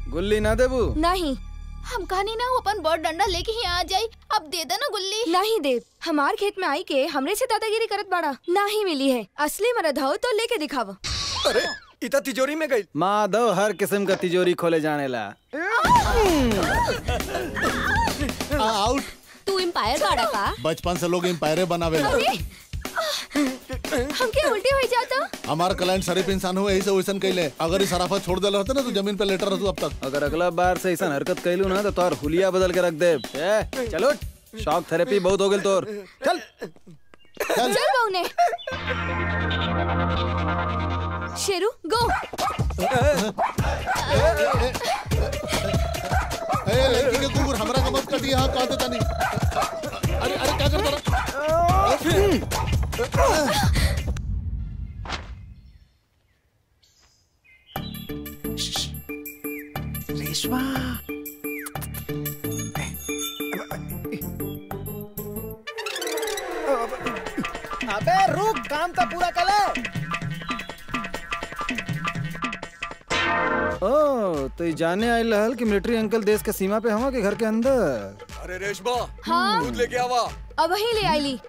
गुल्ली ना देबू? नहीं, हम कहानी ना अपन बड़ डंडा लेके ही आ जाई। अब दे देना गुल्ली। नहीं देव, हमार खेत में आई के हमरे से दादागिरी करत बाड़ा। नहीं मिली है, असली मरद हो तो लेके दिखावा। अरे इतना तिजोरी में गई। माधव हर किस्म का तिजोरी खोले जाने ला। आउट। तू एम्पायर बाड़ा का? बचपन से लोग एम्पायर बनावे। हमके उल्टी हो जाता। हमार क्लाइंट शरीफ इंसान हुए, ऐसे वैसन कैले। अगर इस शराफत छोड़ देले होते ना तो जमीन पे लेटर रहतू अब तक। अगर अगला बार से ऐसा हरकत कैलू ना तो तोर हुलिया बदल के रख दे। चलो, शॉक थेरेपी बहुत हो गई तोर। चल चल बौने। शेरू गो। लड़की के कुकुर हमरा का मत कटिए, हाँ कहते तानी। अरे अरे क्या करता रहा? रेशमा, अबे रुक, काम तो पूरा कर ले। ओ, तो ये जाने आए लहल कि मिलिट्री अंकल देश के सीमा पे हवा के घर के अंदर। अरे रेशमा, हाँ? दूध लेके आवा। अब वही ले आईली।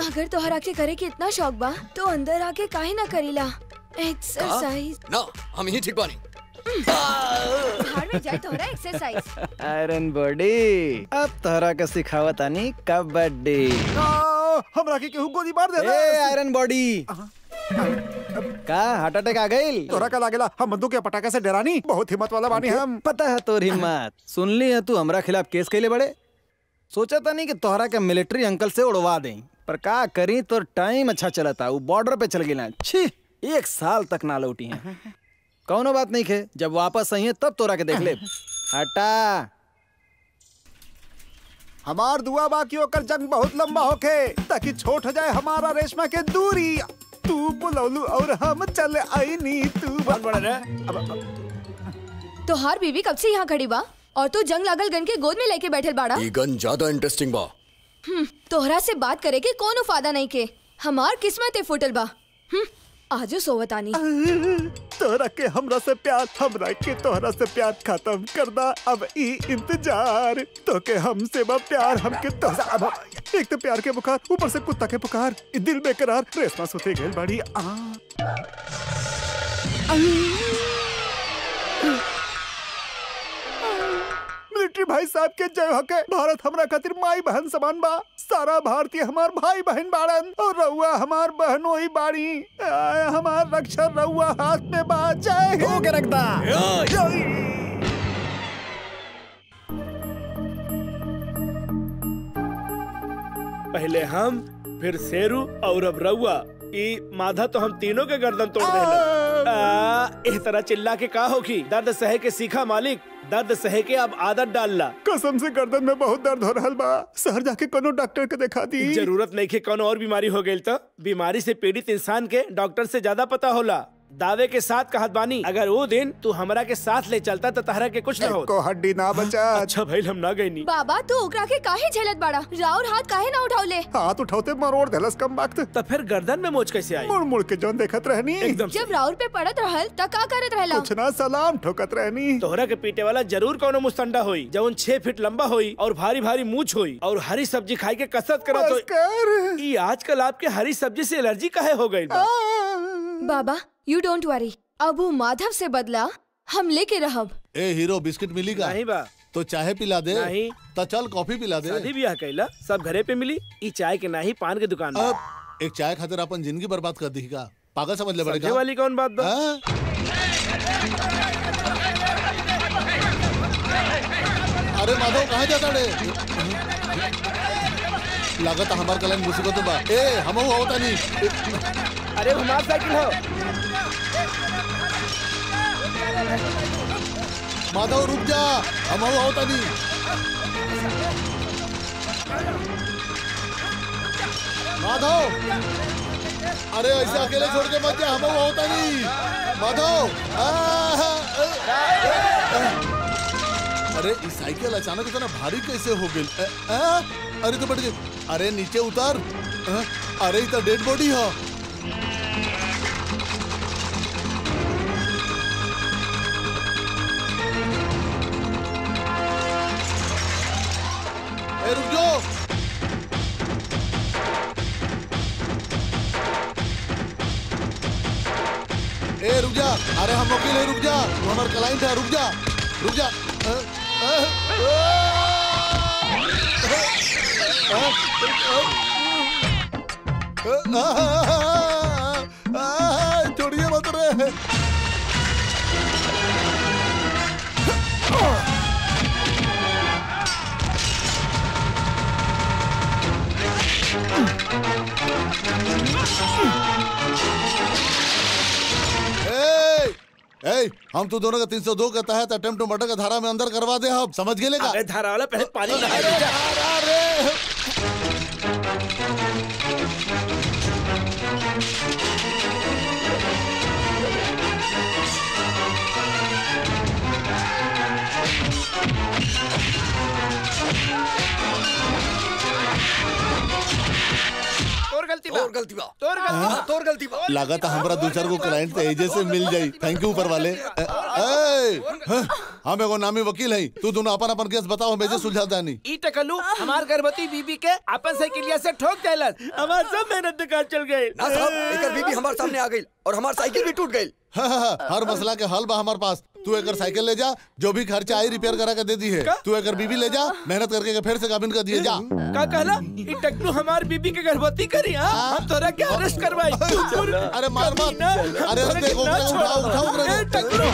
अगर तोहरा के करे के इतना शौक बा तो अंदर आके काहे ना करीला एक्सरसाइज। ना, हम ही ठीक बानी। बाहर में जाए तोहरा एक्सरसाइज। आयरन बॉडी, अब तोहरा के सिखावत आनी कबड्डी। हमरा के केहू गोली मार दे। आयरन बॉडी का हार्ट अटैक आ गई? तोरा का लागेला हम बंदूक के पटाखे से डरानी? बहुत हिम्मत वाला बानी हम। पता है तोर हिम्मत। सुन ली है तू हमरा खिलाफ केस कैले बड़े। सोचा था नहीं कि तोहरा के मिलिट्री अंकल से उड़वा दें, पर का करी तो टाइम अच्छा चलता, वो बॉर्डर पे चल गई। छी, 1 साल तक ना लौटी है। कौनो बात नहीं खे, जब वापस आई है तब तोरा के देख ले। हटा। हमार दुआ बाकी होकर जंग बहुत लंबा होके, ताकि छोट हो जाए हमारा रेशमा के दूरी। तू बुलौलू और हम चल आई नी। तू बड़ा रे। तोहार बीवी कब से यहाँ खड़ी बा और तू जंग लागल गन के गोद में लेके बैठल बाड़ा? ये गन ज्यादा इंटरेस्टिंग बा। तोहरा से बात करे के कोनो फायदा नहीं के। हमार किस्मत फुटल बा। आजो सोवतानी। तोरा के हमरा से प्यार, हमरा के तोहरा से प्यार खत्म कर दा। अब ई इंतजार तो के हमसे बा प्यार, हमके तोहरा। अब एक तो प्यार के बुखार, ऊपर से कुत्ता के पुकार, ई दिल बेकरार। रेशमा सुते गेल बाड़ी। मिलिट्री भाई साहब के जय होके। भारत हमरा खातिर माई बहन समान बा। सारा भारतीय हमार भाई बहन बाड़न और रउआ हमार बहनों ही बाड़ी। हमार रक्षा रउआ हाथ में बा। जय हो के रखता। पहले हम, फिर शेरू और अब रउआ। ई माधा तो हम तीनों के गर्दन तोड़ देला। इस तरह चिल्ला के का होगी? दर्द सहे के सीखा मालिक, दर्द सहे के अब आदत डालला। कसम से गर्दन में बहुत दर्द हो रहा बा। शहर जाके कोनो डॉक्टर के दिखा दी। जरूरत नहीं के कोनो और बीमारी हो गई तो बीमारी से पीड़ित इंसान के डॉक्टर से ज्यादा पता होला। दावे के साथ कहत बानी अगर वो दिन तू हमरा के साथ ले चलता तो तहरा के कुछ न हो। को हड्डी ना बचा। अच्छा भाई हम ना गई नी। बाबा तू ओकरा के काहे झेलत बाड़ा? राउर हाथ काहे ना उठावले? हाथ उठाते मरोड़ देलस कम वक्त। तो फिर गर्दन में मोच कैसे आई? मुड़ मुड़ के जौन देखत रहनी। एकदम जब राउर पे पड़त रहल त का करत रहला? कुछ ना सलाम ठोकत रहनी। तोहरा के पीटे वाला जरूर कोनो मुस्तंडा होई जौन 6 फीट लंबा होई और भारी भारी मूछ होई और हरी सब्जी खाई के कसरत करत होई। ई आजकल आपके हरी सब्जी से एलर्जी काहे हो गई? बाबा यू डोंट वरी, अब वो माधव से बदला हम लेके रहब। ए हीरो बिस्किट मिली का? नहीं बा। तो चाय पिला दे। नहीं। तो चल कॉफी पिला दे। शादी ब्याह कैला सब घरे पे मिली। ई चाय के नहीं पान के दुकान में। अब एक चाय खातिर अपन जिंदगी बर्बाद कर दी का? पागल समझ ले बड़े वाली कौन बात बा? अरे माधव कहाँ जाता रे? लागत हमार कलन मुसीबत बा। ए हम होता नहीं। अरे हमार साइकिल हो। माधव रुक जा, हम होता नहीं। माधव अरे ऐसे अकेले छोड़ के मत जा, हम होता नहीं। माधव अरे इस साइकिल अचानक इतना भारी कैसे हो गई? अरे तो बढ़ गई। अरे नीचे उतार। अरे इतना डेड बॉडी है। ए रुक जाओ। ए रुक जा। अरे हम वकील है, रुक जा। तू हमारा क्लाइंट है, रुक जा रुक जा। छोड़िए मत रे। हम तो दोनों का 302 का तहत अटेम्प्ट टू मर्डर का धारा में अंदर करवा दे। हम समझ गए लेगा? अरे धारा वाला पहले पानी तोर गलती बा। लागत हमारा 2-4 को क्लाइंट एजे से मिल जाई। थैंक यू ऊपर वाले। हम एगो नामी वकील है। तू दोनों अपन अपन केस बताओ, हम एजे सुलझा दानी। ई टकलू हमार गर्भवती बीबी के अपन साइकिलिया से ठोक देलस। हमार सब मेहनत बेकार चल गई। ना साहब, एकर बीबी हमारे सामने आ गई और हमार साइकिल भी टूट गई। हर मसला के हल बा हमारे पास। तू एकर साइकिल ले जा, जो भी खर्चा आई रिपेयर करा के दे दी है। तू एकर बीबी ले जा, मेहनत करके फिर से काबिन कर दिए जा। का कहला? ई टकलू हमार बीबी के गर्भवती करी। हम तोरा के अरेस्ट करवाई। अरे मार मत। अरे देखो उठाओ टकलू।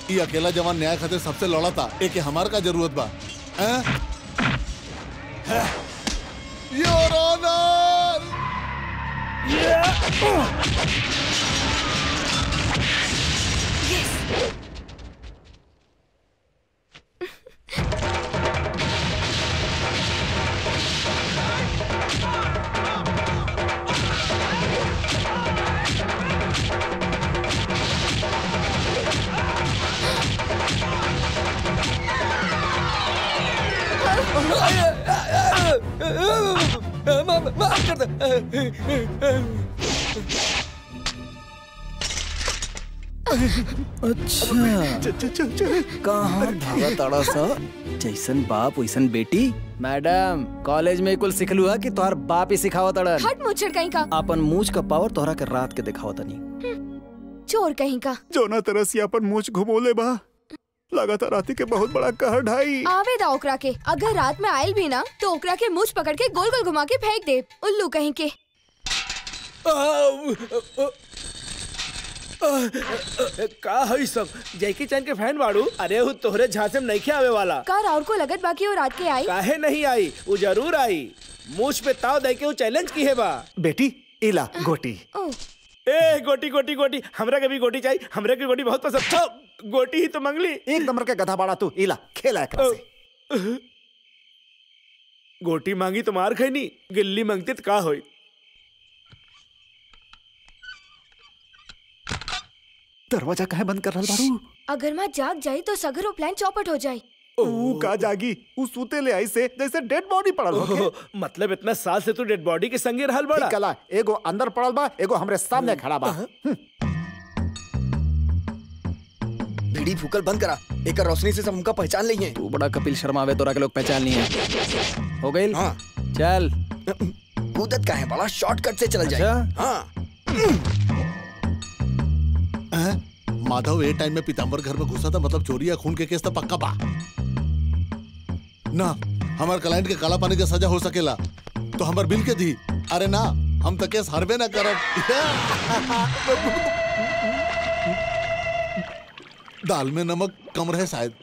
ये अकेला जवान न्याय खातिर सबसे लड़ा था। एक हमार का जरूरत बा। Your honour. माफ कर दे। अच्छा कहाँ भागा ताड़ा सा? जैसन बाप वैसन बेटी। मैडम कॉलेज में कुल सिखलू है कि तोहर बाप ही सिखावा तड़न। हट मुच्छर कहीं का। अपन मूछ का पावर तोहरा के रात के दिखावा तनी। चोर कहीं का। जोना तरसिया अपन मूछ घुमोले बा। लगातार राती के बहुत बड़ा कहर ढाई। आवे दा ओकरा के। अगर रात में आयल भी ना तो ओकरा के मूछ पकड़ के गोल गोल घुमा के फेंक दे। उल्लू कहीं के। का है सब? जैकी चैन के फैन बाड़ू? अरे वो तोहरे झांसे में नहीं आवे वाला। का राउर को लगत बाकी वो रात के आई? काहे नहीं आई? वो जरूर आई। मूछ पे ताव दे के वो चैलेंज की है बा। बेटी इला गोटी। ए गोटी गोटी गोटी, हमरा के भी गोटी चाहिए, हमरा की गोटी बहुत पसंद। छो, गोटी ही तो मंगली। एक नंबर के गधा बाड़ा तू, इला खेला एकरा से। गोटी मांगी तो मार खैनी, गिल्ली मांगती तो का होई। दरवाजा काहे बंद कर रहल बारू? अगर माँ जाग जाई तो सगरो प्लान चौपट हो जाए। ऊ का जागी, ऊ सूते ले आई से जैसे डेड बॉडी पड़ल होके। मतलब इतना साल से तू डेड बॉडी के संगे रहल बड़ा। कला एगो अंदर पड़ल बा, एगो हमरे सामने खड़ा बा। बीड़ी फूकल बंद करा, एक रोशनी से सब हमका पहचान नहीं है। तू बड़ा कपिल शर्मा वे, तोरा के लोग पहचान नहीं है। हो गई? हाँ चल। कूदत का है बड़ा, शॉर्टकट से चल जाए। हाँ माधव ए टाइम में पीताम्बर घर में घुसा था, मतलब चोरी या खून के केस तो पक्का बा ना। हमार क्लाइंट के काला पानी के सजा हो सकेला तो हमार बिल के दी। अरे ना, हम तो केस हरबे ना करब। दाल में नमक कम रहे शायद।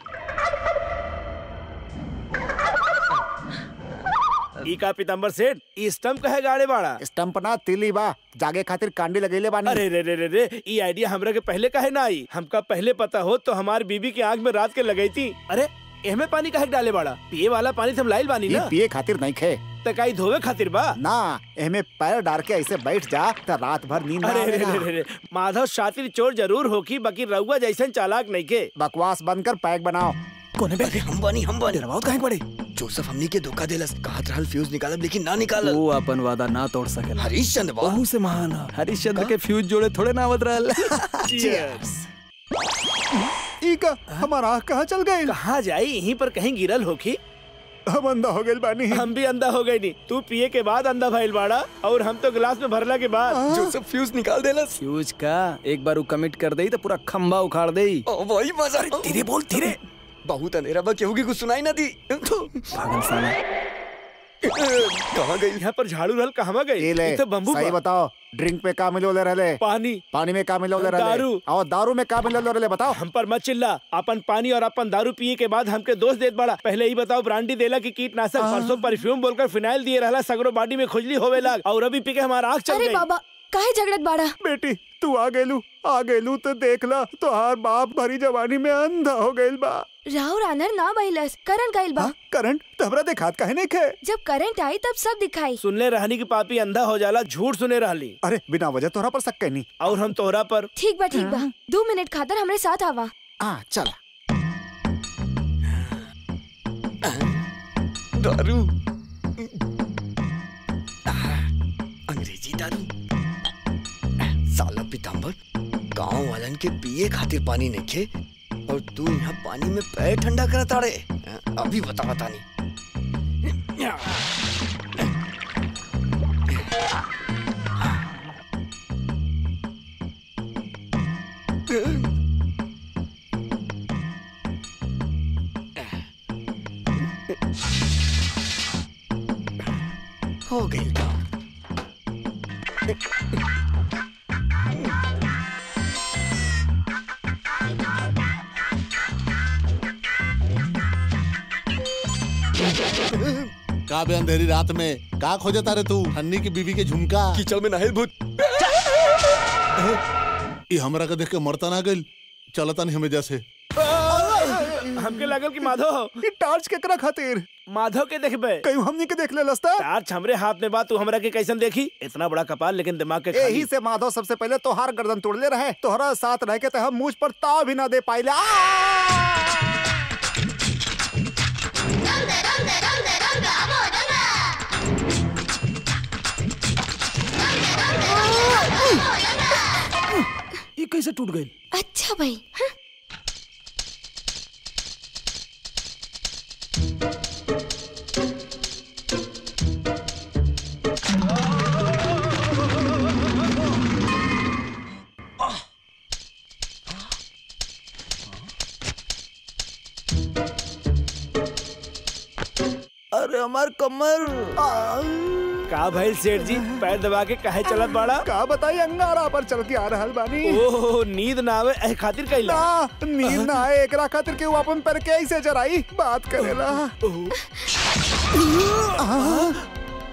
ई का पीताम्बर सेठ, ई स्टंप कहे गाड़े बाड़ा? स्टंप ना, तिली बा, जागे खातिर कांडी लगेले बानी। अरे रे रे रे रे, ई आइडिया हमरा के पहले काहे ना आई? हमका पहले पता हो तो हमारी बीबी की आंख में रात के लगई थी। अरे एहमे पानी काहे डाले बाड़ा? पिए वाला पानी हम लाइल बानी ना। पिए खातिर नहीं खे, तकाई धोवे खातिर बा ना। एहमे पैर डाल के ऐसे बैठ जा तो रात भर नींद ना अरे रे आवेला। रे रे, माधव शातिर चोर जरूर होकी, बाकी रउआ जैसन चालाक नहीं के। बकवास बंद कर, पैक बनाओ। कोने पे? हम बानी डरवाओ काहे पड़े? जोसेफ हमनी के धोखा देलस, कहत रहल फ्यूज निकालब लेकिन ना निकालल। वो अपन वादा ना तोड़ सकेला। हरिश्चंद्र बा ओहू से महान है। हरिश्चंद्र के फ्यूज जोड़े थोड़े ना आवत रहल। Cheers। इका हमारा आँख कहाँ चल गई? कहाँ जाई, यहीं पर कहीं गिरल होकी। हम अंधा हो गए बानी। हम भी अंधा हो गए नी। तू पिए के बाद अंधा भइल बाड़ा और हम तो गिलास में भरला के बाद। जोसेफ फ्यूज निकाल देलस। फ्यूज का एक बार कमिट कर दई तो पूरा खंबा उखाड़ दई। वही मजा। धीरे बोल, धीरे। बहुत अंधेरा बा, केहू की कुछ सुनाई ना दी। पागल साला कहाँ गई? यहाँ पर झाड़ू रहल कहाँ गई? ले, तो बम्बू सही बताओ, ड्रिंक पे का मिलो ले रहले? पानी। पानी में का मिलो ले रहले? दारू। और दारू में का मिलो ले रहले बताओ? हम पर मत चिल्ला। अपन पानी और अपन दारू पिए के बाद हमके दोस्त देत बड़ा। पहले ही बताओ, ब्रांडी देला की कीटनाशक, परसों परफ्यूम बोलकर फिनाइल दिए रहला, सगरो बॉडी में खुजली होवे लाग और अभी पी के हमारा आँख चल गई। अरे बाबा, काहे झगड़त बाड़ा? बेटी तू आ गेलू तो देख ला, तोहार बाप भरी जवानी में अंधा हो गइल बा। राव रानर ना बैलस, करंट गइल बा। करंट तो हमरा देखात काहे नहीं खे? जब करंट आई तब सब दिखाई। सुनले रहनी की पापी अंधा हो जाला, झूठ सुने रहली। अरे बिना वजह तोहरा पर शक कैनी। और हम तोहरा पर। ठीक बा 2 मिनट खातर हमरे साथ आवा। चल। दारू, अंग्रेजी दारू। साला पीताम्बर, गांव वालन के पिए खातिर पानी नहीं खे और तू यहाँ पानी में पैर ठंडा करता रे। अभी बता नहीं। हो गई काम। का बे अंधेरी रात में का खोजता रे तू? हन्नी की बीवी के झुमका। कीचड़ में नहाइल भूत। ये हमरा का देख के मरता ना गइल, चलता नहीं हमें जैसे। हमके लागल कि माधव ये टार्च केकरा खातिर? माधव के देखबे। कहीं हमनी के देख ले लस्ता? टार्च हमरे हाथ में बा, तू हमरा के कैसन देखी? इतना बड़ा कपाल लेकिन दिमाग के खाली। यही से माधव सबसे पहले तोहार गर्दन तोड़ले रहे। तोहरा साथ रह के हम मुझ पर ताव भी ना दे पाइले। ये कैसे टूट गई? अच्छा भाई। अरे हमार कमर। का भाई सेठ जी, पैर दबा के काहे चलत बाड़ा? का बताई, अंगारा पर चल के आ रहल बानी। ओह, नींद ना आवे एह खातिर कैला? ना, नींद ना आए एकरा खातिर के अपन पैर के ऐसे जराई बात करेला।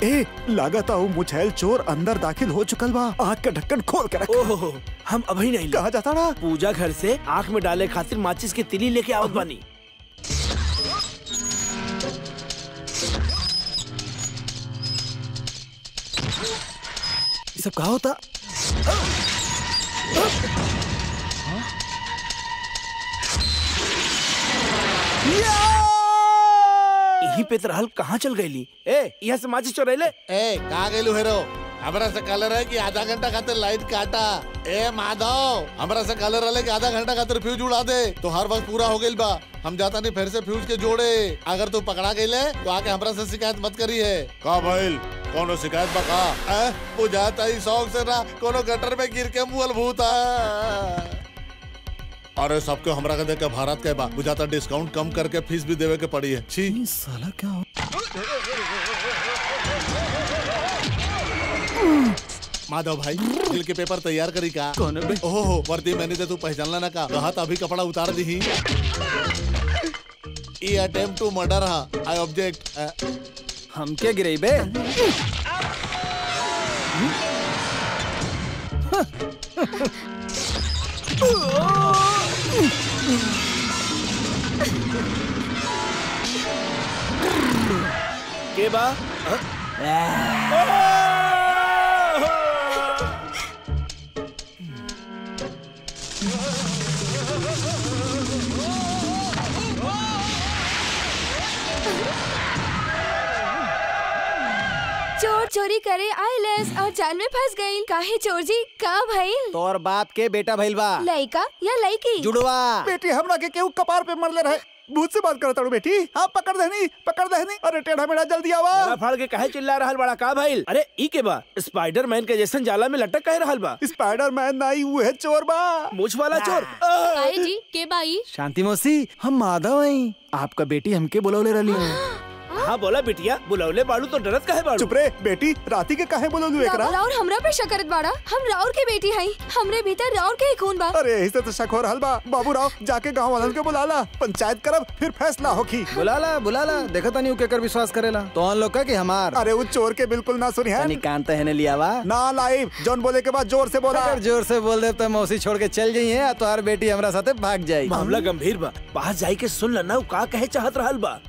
ए लागत हूँ मुछैल चोर अंदर दाखिल हो चुकल बा। आँख का ढक्कन खोल के रख। ओहो हम अभी नहीं कहाँ जाता रहा? पूजा घर से आँख में डाले खातिर माचिस की तिली लेके आवत बानी। ये सब कहाँ होता? यही पे तरहल कहाँ चल गई? ए यहाँ से माचिस चोरैले। ए कहाँ गेलू हेरो? हमरा से कलर है कि आधा घंटा खातिर लाइट काटा। ए माधव हमरा से कलर रहे कि आधा घंटा खातिर फ्यूज उड़ा दे। तो हर वक्त पूरा हो गइल बा। हम जाता नहीं फिर से फ्यूज के जोड़े। अगर तू पकड़ा गइले तो आके हमरा से शिकायत मत करी है। का भइल? कोनो शिकायत बा का? बुझाता ही शौक से ना कोनो गटर में गिर के मुअल भूता। अरे सबके हमरा के देख के भारत के बा। बुझाता डिस्काउंट कम करके फीस भी देवे के पड़ी है। छी साला क्या हो? माधव भाई दिल के पेपर तैयार करी का? कौन है? ओहो वर्दी मैंने दे तू पहचानला ना का? कहा था अभी कपड़ा उतार दी ही। ये अटेम्प्ट टू मर्डर हा। I object. हम क्या गिरे बे? के बा? चोर चोरी करे आइलस और जाल में फंस गई। काहे चोर जी का भइल? तोर बाप के बेटा भइल बा। लइका या लइकी? जुड़वा। बेटी हमरा के केहू कपार पे मरले रहे। भूत से बात करता हूँ बेटी। हाँ पकड़ दहनी। अरे टेढ़ा मेढ़ा जल्दी आवा। मेरा फाड़ के काहे चिल्ला रहल बड़ा का भइल? अरे ई के बा? स्पाइडरमैन के जैसन जाला में लटक कहे रहल बा? स्पाइडरमैन नहीं वो है चोर बा। मूछ वाला चोर। आए जी के बाई? शांति मौसी हम माधव हैं। आपका बेटी हमके बुलौले रही। हाँ बोला बिटिया बुलौले बाड़ू तो डरत काहे बाड़ू? चुप रे बेटी। राती के काहे बोललू एकरा? राउर हमरा पे शक करत बाड़ा। हम राउर के बेटी हई। हमरे भीतर राउर के ही खून बा। अरे यही से तो शक हो रहल बा। बाबू राव जाके गांव वालन के बुलाला। पंचायत करब फिर फैसला होखी। बुलाला देखो तनी उ केकर विश्वास करेला। तो लोग का कि हमार। अरे वो चोर के बिल्कुल ना सुनी है। तनी कान तहने लियावा ना लाइव। जॉन बोले के बाद जोर से बोला। अगर जोर से बोल दे तो मौसी छोड़ के चल जाई है। तो हर बेटी हमरा साथे भाग जाई। मामला गंभीर बा। बाहर जाई के सुन लेना का कहे चाहत रहल बा।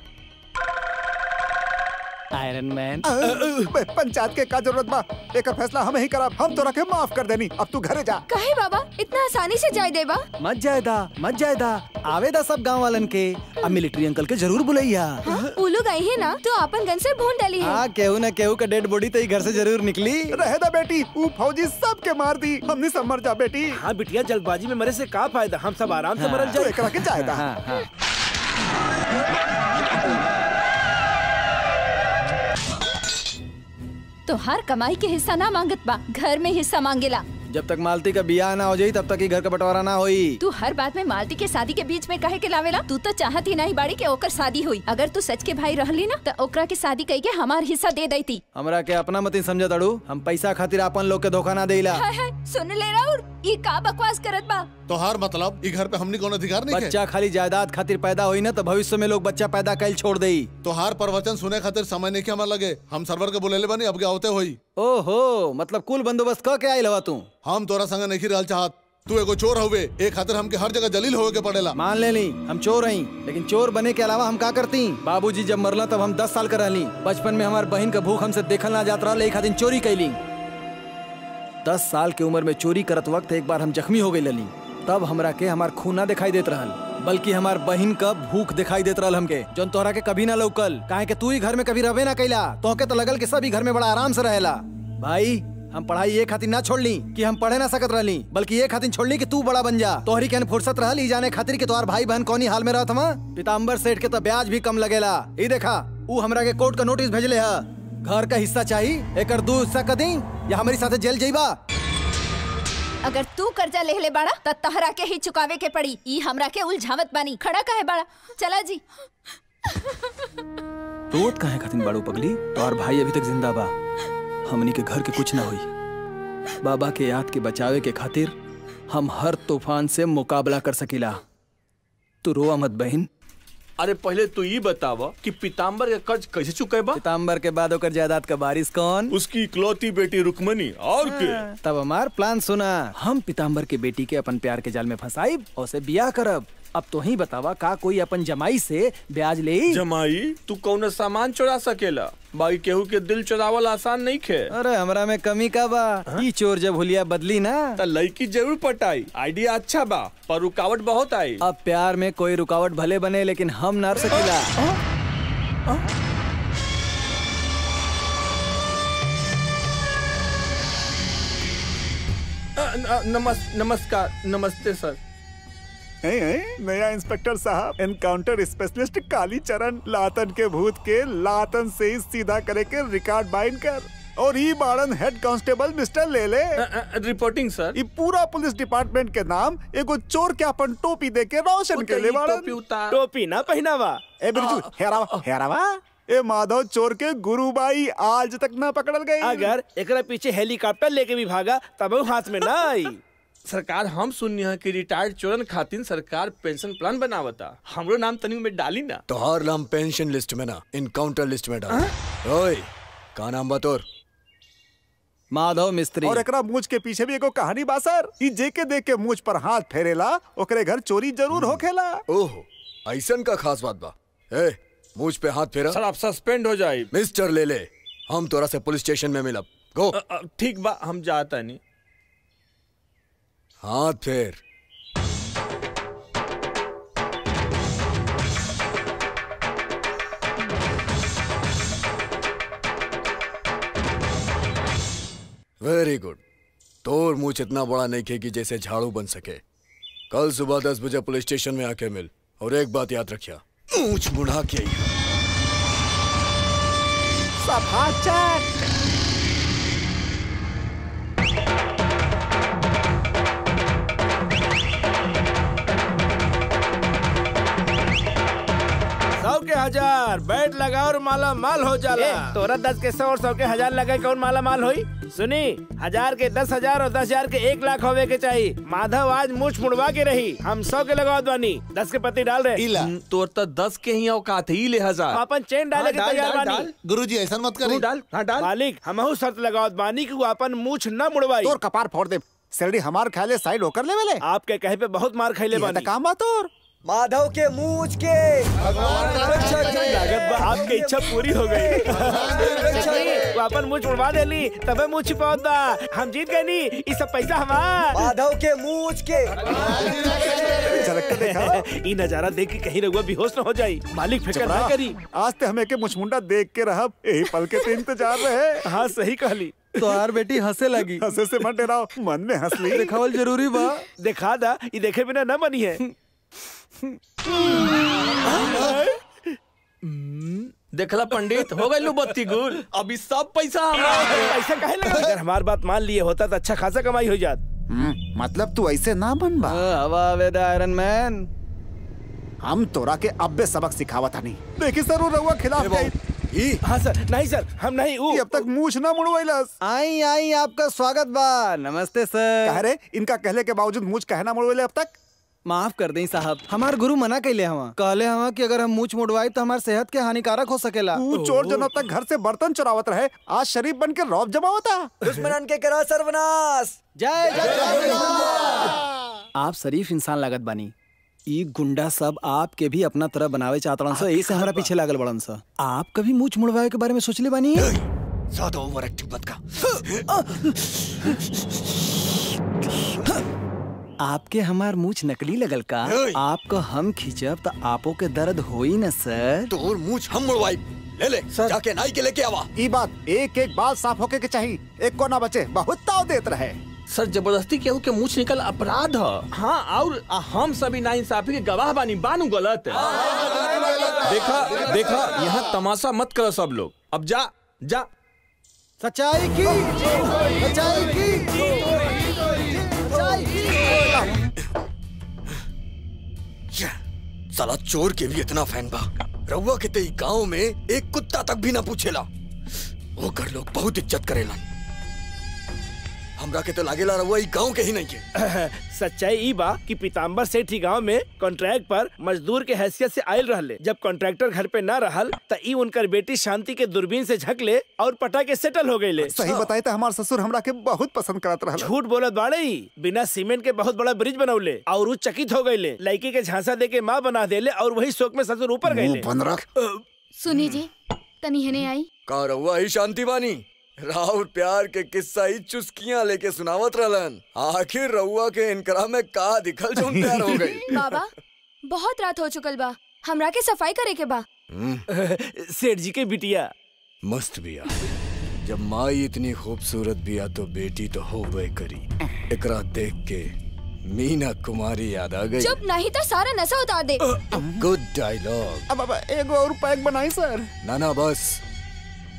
Iron man. पंचायत के का जरूरत बा? एक फैसला हम ही करब। हम तोरा के माफ कर देनी। अब तू घरे जा। काहे बाबा इतना आसानी से जाय देबा? मत जायदा आवेदा सब गांव वालन के। अब मिलिट्री अंकल के जरूर बुलैया। उ लोग आई है ना तो अपन गन से भून डाली है। हाँ केहू न केहू का डेड बॉडी तो घर से जरूर निकली। रहे दा बेटी। उ फौजी सब के मार दी। हमनी सब मर जा बेटी। हाँ बिटिया जल्दबाजी में मरे से का फायदा? हम सब आराम से मरल जाए। एकरा के जायदा। तो हर कमाई के हिस्सा ना मांगत बा, घर में हिस्सा मांगेला। जब तक मालती का बियाह ना हो जाई तब तक ही घर का बंटवारा ना होई। तू हर बात में मालती के शादी के बीच में कहे के लावेला? तू तो चाहती नहीं बाड़ी के ओकर शादी हुई। अगर तू सच के भाई रहली ना तो ओकरा के शादी कई के हमार हिस्सा दे देती। हमरा के अपना मती समझ तड़ू। हम पैसा खातिर अपन लोग के धोखा ना देला। सुन ले राउर ये का बकवास करत बा? तो हर मतलब ई घर पे हमनी कोनो अधिकार नहीं है। बच्चा खाली जायदाद खातिर पैदा होई ना तो भविष्य में लोग बच्चा पैदा कैल छोड़ देई। तो हर प्रवचन सुने खातिर समय नहीं के हमार लगे। हम सर्वर के बुलेले बनी अब क्या होते होई। ओहो मतलब कुल बंदोबस्त क के आइल हवा तू। हम तोरा संग नहीं रहल चाहत। तू एगो चोर हुए एक खातिर हमके हर जगह जलील होवे के पड़ेला। मान लेनी हम चोर हई लेकिन चोर बने के अलावा हम का करती? बाबूजी जब मरला तब हम 10 साल का रहली। बचपन में हमार बहन का भूख हमसे देखल ना जात रहा। एक खातिर चोरी कैली। 10 साल के उम्र में चोरी करत वक्त एक बार हम जख्मी हो गई लली। तब हमरा के हमार खून ना दिखाई देत रहल बल्कि हमार बहन का भूख दिखाई देत रहल हमके। जौन तोहरा के कभी ना लौकल। काहे के तू ही घर में कभी रहबे ना कैला। तोहके तो लगल के सभी घर में बड़ा आराम से रहेला। भाई हम पढ़ाई ये खातिर ना छोड़ली कि हम पढ़े ना सकत रहली बल्कि ये खातिर छोड़ली कि तू बड़ा बन जा। तोहरी के फुर्सत रहल ई जाने खातिर कि तोहार भाई बहन कौनी हाल में रहत हवा। पीताम्बर सेठ के तो ब्याज भी कम लगेला। ई देखा ऊ हमरा के कोर्ट का नोटिस भेजले है। घर का हिस्सा चाहिए एकर 2 हिस्सा कर दी या हमारी साथे जेल जाइबा। अगर तू कर्जा ले ले बाड़ा त तहरा के ही चुकावे के पड़ी। ई हमरा के उलझावत बानी। खड़ा काहे बाड़ा? चला जी। रोत काहे खातिर बाड़ू पगली? तोहार भाई अभी तक जिंदा बा। हमनी के घर के कुछ ना हुई। बाबा के याद के बचावे के खातिर हम हर तूफान से मुकाबला कर सकीला। तू रोआ मत बहन। अरे पहले तू ये बताव कि पीताम्बर का कर्ज कैसे चुकेबा? पीताम्बर के बाद ओकर जायदाद का वारिस कौन? उसकी इकलौती बेटी रुक्मणी। और के? तब हमार प्लान सुना, हम पीताम्बर के बेटी के अपन प्यार के जाल में फंसाइब और उसे बियाह करब। अब तो ही बतावा का कोई अपन जमाई से ब्याज ले? जमाई? तू कौन सामान चुरा सकेला? बाकी केहू के दिल चुरावल आसान नहीं खे। अरे हमरा में कमी का बा? ई चोर जब हुलिया बदली ना तो लड़की जरूर पटाई। आइडिया अच्छा बा पर रुकावट बहुत आई। अब प्यार में कोई रुकावट भले बने लेकिन हम ना सकेला। नमस्कार। नमस्ते सर। नया इंस्पेक्टर साहब, एनकाउंटर स्पेशलिस्ट काली चरण लातन के भूत के लातन से ही सीधा करे के रिकॉर्ड बाइंड कर। और ई बाड़न हेड कांस्टेबल मिस्टर लेले। रिपोर्टिंग सर। ई पूरा पुलिस डिपार्टमेंट के नाम एगो चोर के अपन टोपी दे के रोशन के ले बाड़न। टोपी ना पहनावा। ए बिरजू हेरावा ए माधव चोर के गुरुबाई आज तक ना पकड़ल गई। अगर एकरा पीछे हेलीकॉप्टर लेके भी भागा तब हाथ में ना आई। सरकार हम सुननी है कि रिटायर्ड चोरन खातिर सरकार पेंशन प्लान बनावता। हमरो नाम तनी में डाली ना। तोहार नाम पेंशन लिस्ट में ना इनकाउंटर लिस्ट में डाल। ओए का नाम बा तोर? माधव मिस्त्री। और एकरा मूछ के पीछे भी एगो कहानी बा सर। ई जेके देख के मूछ पर हाथ फेरेला ओकरे घर चोरी जरूर होखेला। ओहो ऐसन का खास बात बा। ए मूछ पे हाथ फेरा। सर आप सस्पेंड हो जाए। मिस्टर ले हम तोरा से पुलिस स्टेशन में मिलब। गो। ठीक बा हम जाता नहीं। हाथ फेर। Very good. तोर मुंह इतना बड़ा नहीं खे कि जैसे झाड़ू बन सके। कल सुबह 10 बजे पुलिस स्टेशन में आके मिल। और एक बात याद रखिया, मूंछ मुड़ा के आई। सफा चट। के 1000 बैठ लगा और माला माल हो जाला। तोरा 10 के 100 और 100 के 1000 लगा कौन माला माल होई? सुनी 1000 के 10,000 और 10,000 के 1 लाख होवे के चाहिए। माधव आज मूछ मुड़वा के रही। हम 100 के लगावत बानी। 10 के पत्ती डाल रहे। तोर तो 10 के ही औकात ही ले 1000। अपन चेन डाले के तैयार बानी। गुरुजी ऐसा मत करी। डाल। हाँ डाल। मालिक हमहू शर्त लगावत बानी कि वो अपन मूछ न मुड़वाई। तोर कपार फोड़ दे। सैलरी हमार ख्याले साइड होकर ले वेले। आपके कहे पे बहुत मार खैले बानी। काम बा तोर। माधव के मूछ के लागत बा आपकी इच्छा पूरी हो गई। वो अपन मुँह छुड़वा देली तबे मुँह छिपावत बा। हम जीत गए नी। ये सब पैसा हमार। माधव के मूछ के ये नजारा देख के कहीं रहुआ बेहोश न हो जाई। मालिक फिक्र ना करी। आज ते हमें के मुछमुंडा देख के रहब। यही पल के ते इंतजार रहे। हाँ सही कहली। तो यार बेटी हंसे लगी। हंसे से मत डराओ, मन में हंस ली। दिखावल जरूरी बा। दिखा दा, ये देखे बिना न बनी है। देखला पंडित हो गई बत्ती गुल। अभी सब पैसा हमारा। पैसा काहे लगा? अगर हमार बात मान लिए होता तो अच्छा खासा कमाई हो जात। मतलब तू ऐसे ना बन बा। हवा वेद आयरन मैन। हम तोरा के अब्बे सबक सिखावत हनी। देखी सर वो रहुआ खिलाफ गई। हाँ सर। नहीं सर हम नहीं। अब तक मूछ ना मुड़वैलस। आई आपका स्वागत बा। नमस्ते सर। कह रे इनका कहले के बावजूद मूछ कहना मुड़वैले अब तक। माफ कर दें साहब, हमार गुरु मना कैले हवा। कहले हवा कि अगर हम मूछ मुड़वाई तो हमार सेहत के हानिकारक हो सकेला। तू चोर जन अब तक घर से बर्तन चुरावत रहे, आज शरीफ बन के रौब जमावता। दुश्मनन के करा सर्वनाश। जय जय। आप शरीफ इंसान लागत बानी। ई गुंडा सब आपके भी अपना तरह बनावे चाहतड़न स, यही से हमारा पीछे लागल बड़न स। आप कभी मूछ मुड़वाए के बारे में सोचले बानी? ज्यादा ओवर एक्टिंग मत कर। आपके हमार मूछ नकली लगल का? आपको हम खींचब तो आपो के दर्द होई न सर। तोर मूछ हम मुड़वाई। ले जाके नाई के लेके आवा। ई बात एक एक बाल साफ होके के चाहिए। एक को ना बचे, बहुत ताव देत रहे। सर जबरदस्ती केहू के मूछ निकल अपराध है। हाँ और हम सभी नाइंसाफी के गवाह बानी। बानू गलत है। देखा यहाँ तमाशा मत करो सब लोग। अब जा। सच्चाई की साला चोर के भी इतना फैन बा। रउआ के ते गांव में एक कुत्ता तक भी ना पूछेला। वो कर लोग बहुत इज्जत करेला। हमरा के तो लागेला रहुआ ई गांव के ही नहीं के। सच्चाई ई बा कि पीताम्बर सेठ ही गांव में कॉन्ट्रैक्ट पर मजदूर के हैसियत से आयल रहले। जब कॉन्ट्रैक्टर घर पे न रहल त ई उनकर बेटी शांति के दूरबीन से झक ले और पटा के सेटल हो गईले। सही बताई तो हमार ससुर हमरा के बहुत पसंद करत रहल। झूठ बोलत बाड़े ई। बिना सीमेंट के बहुत बड़ा ब्रिज बनौले और उ चकित हो गईले। लड़की के झांसा दे के माँ बना देले और वही शौक में ससुर ऊपर गईले। सुनी जी तनी हने आई। का रहुआ ही शांति बानी? राहुल प्यार के किस्सा ही चुस्कियां लेके सुनावत रहलन। आखिर रहुआ के इनकरा में का दिखल जो प्यार हो गई। बाबा बहुत रात हो चुकल बा, हमरा के सफाई करे के बा। सेठ जी के बिटिया मस्त बिया। जब माई इतनी खूबसूरत बिया तो बेटी तो होबे करी। एकरा देख के मीना कुमारी याद आ गई। चुप नहीं तो सारा नशा उतार दे। Good dialogue. अब एगो और पैक बनाई सर। ना बस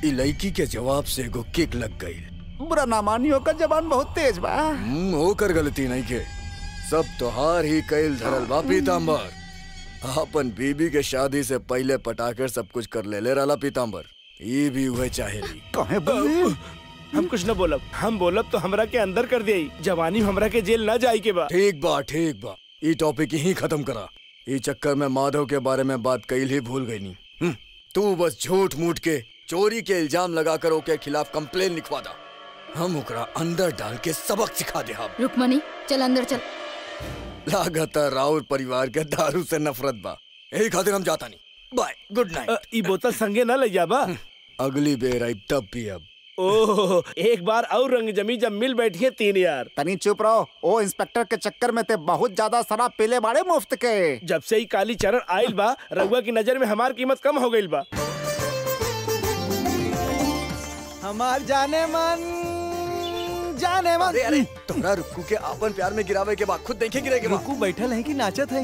ई लड़की के जवाब से एगो किक लग गई। बुरा ना मानियो का जबान बहुत तेज बा। होकर गलती नहीं के सब तोहार ही कैल धरल बा पीताम्बर। अपन बीबी के शादी से पहले पटाकर सब कुछ कर ले रहला पीताम्बर। ये भी हुए चाहेली। कहे बोले हम कुछ न बोलब। हम बोलब तो हमरा के अंदर कर दे। जवानी हमरा के जेल न जाई के बा। ठीक बा ई टॉपिक ही खत्म करा। ई चक्कर में माधव के बारे में बात कईल ही भूल गई नी। तू बस झूठ मूठ के चोरी के इल्जाम लगाकर ओके खिलाफ कंप्लेन लिखवा दा। हम ओकरा अंदर डाल के सबक सिखा दे। हम रुक्मणी चल अंदर चल। लागत राउर परिवार के दारू से नफरत बा, यही खातिर हम जाता नहीं। Bye good night. ई बोतल संगे न ले जाबा। अगली बेर आई तब भी। अब ओह एक बार और रंग जमी जब मिल बैठिए तीन यार। तनी चुप रहो। ओ इंस्पेक्टर के चक्कर में ते बहुत ज्यादा शराब पीले बाड़े मुफ्त के। जब से ही काली चरण आयल बा रघुआ की नजर में हमार कीमत कम हो गई बा। हमार जाने मन अरे तोरा रुक्कू के अपन प्यार में गिरावे के बाद खुद देखे गिरे के बाद। रुक्कू बैठल है कि नाचत है?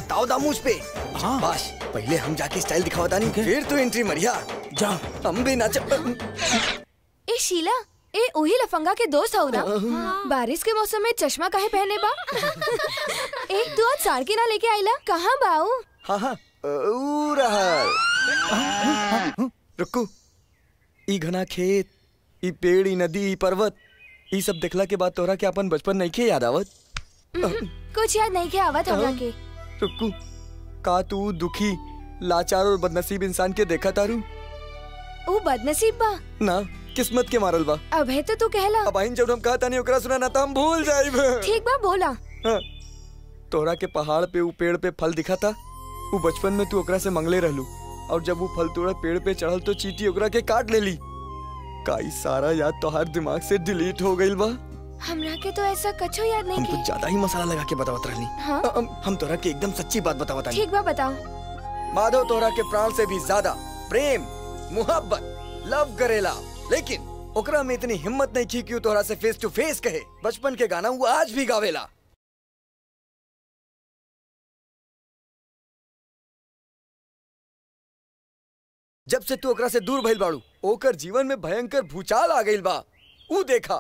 ताओ दा मुझ पे। हाँ। बस पहले हम जाके स्टाइल दिखावता नहीं फिर तू एंट्री मरिया। जा हम भी नाच। ए शीला ए ओही लफंगा के दोस्त हो ना। बारिश के मौसम में चश्मा काहे पहने बा? एक तू आज साड़की ना लेके आइला कहाँ बाऊ? हाँ रुक्कू ई घना खेत ई पेड़ ई नदी ई पर्वत ई सब देखला के बाद तोरा के अपन बचपन नहीं के याद आवत? कुछ याद नहीं के आवत हमरा के। रुक्कू का तू दुखी लाचार और बदनसीब इंसान के देखा तारू? वो बदनसीब बा ना किस्मत के मारल बा। अब है तो तू कहला। अब आइन जब हम कहता नहीं ओकरा सुना ना तो हम भूल जाइब। ठीक बा बोला। हाँ। तोरा के पहाड़ पे वो पेड़ पे फल दिखा था। वो बचपन में तू ओकरा से मंगले रहलू और जब वो फल तोड़ा पेड़ पे चढ़ल तो चींटी ओकरा के काट ले ली। काई सारा याद तोहार दिमाग से डिलीट हो गइल बा। हमरा के तो ऐसा कछो याद नहीं हम के। कुछ ज्यादा ही मसाला लगा के बतावत रहली। हाँ? हम तोरा के एकदम सच्ची बात बतावत ठीक बा बताओ। माधव तोरा के प्राण से भी ज्यादा प्रेम मोहब्बत लव करेला, लेकिन ओकरा में इतनी हिम्मत नहीं थी कि तोरा से फेस टू फेस कहे। बचपन के गाना वो आज भी गावेला। जब से तू ओकरा से दूर भइल बाड़ू ओकर जीवन में भयंकर भूचाल आ गइल बा। ऊ देखा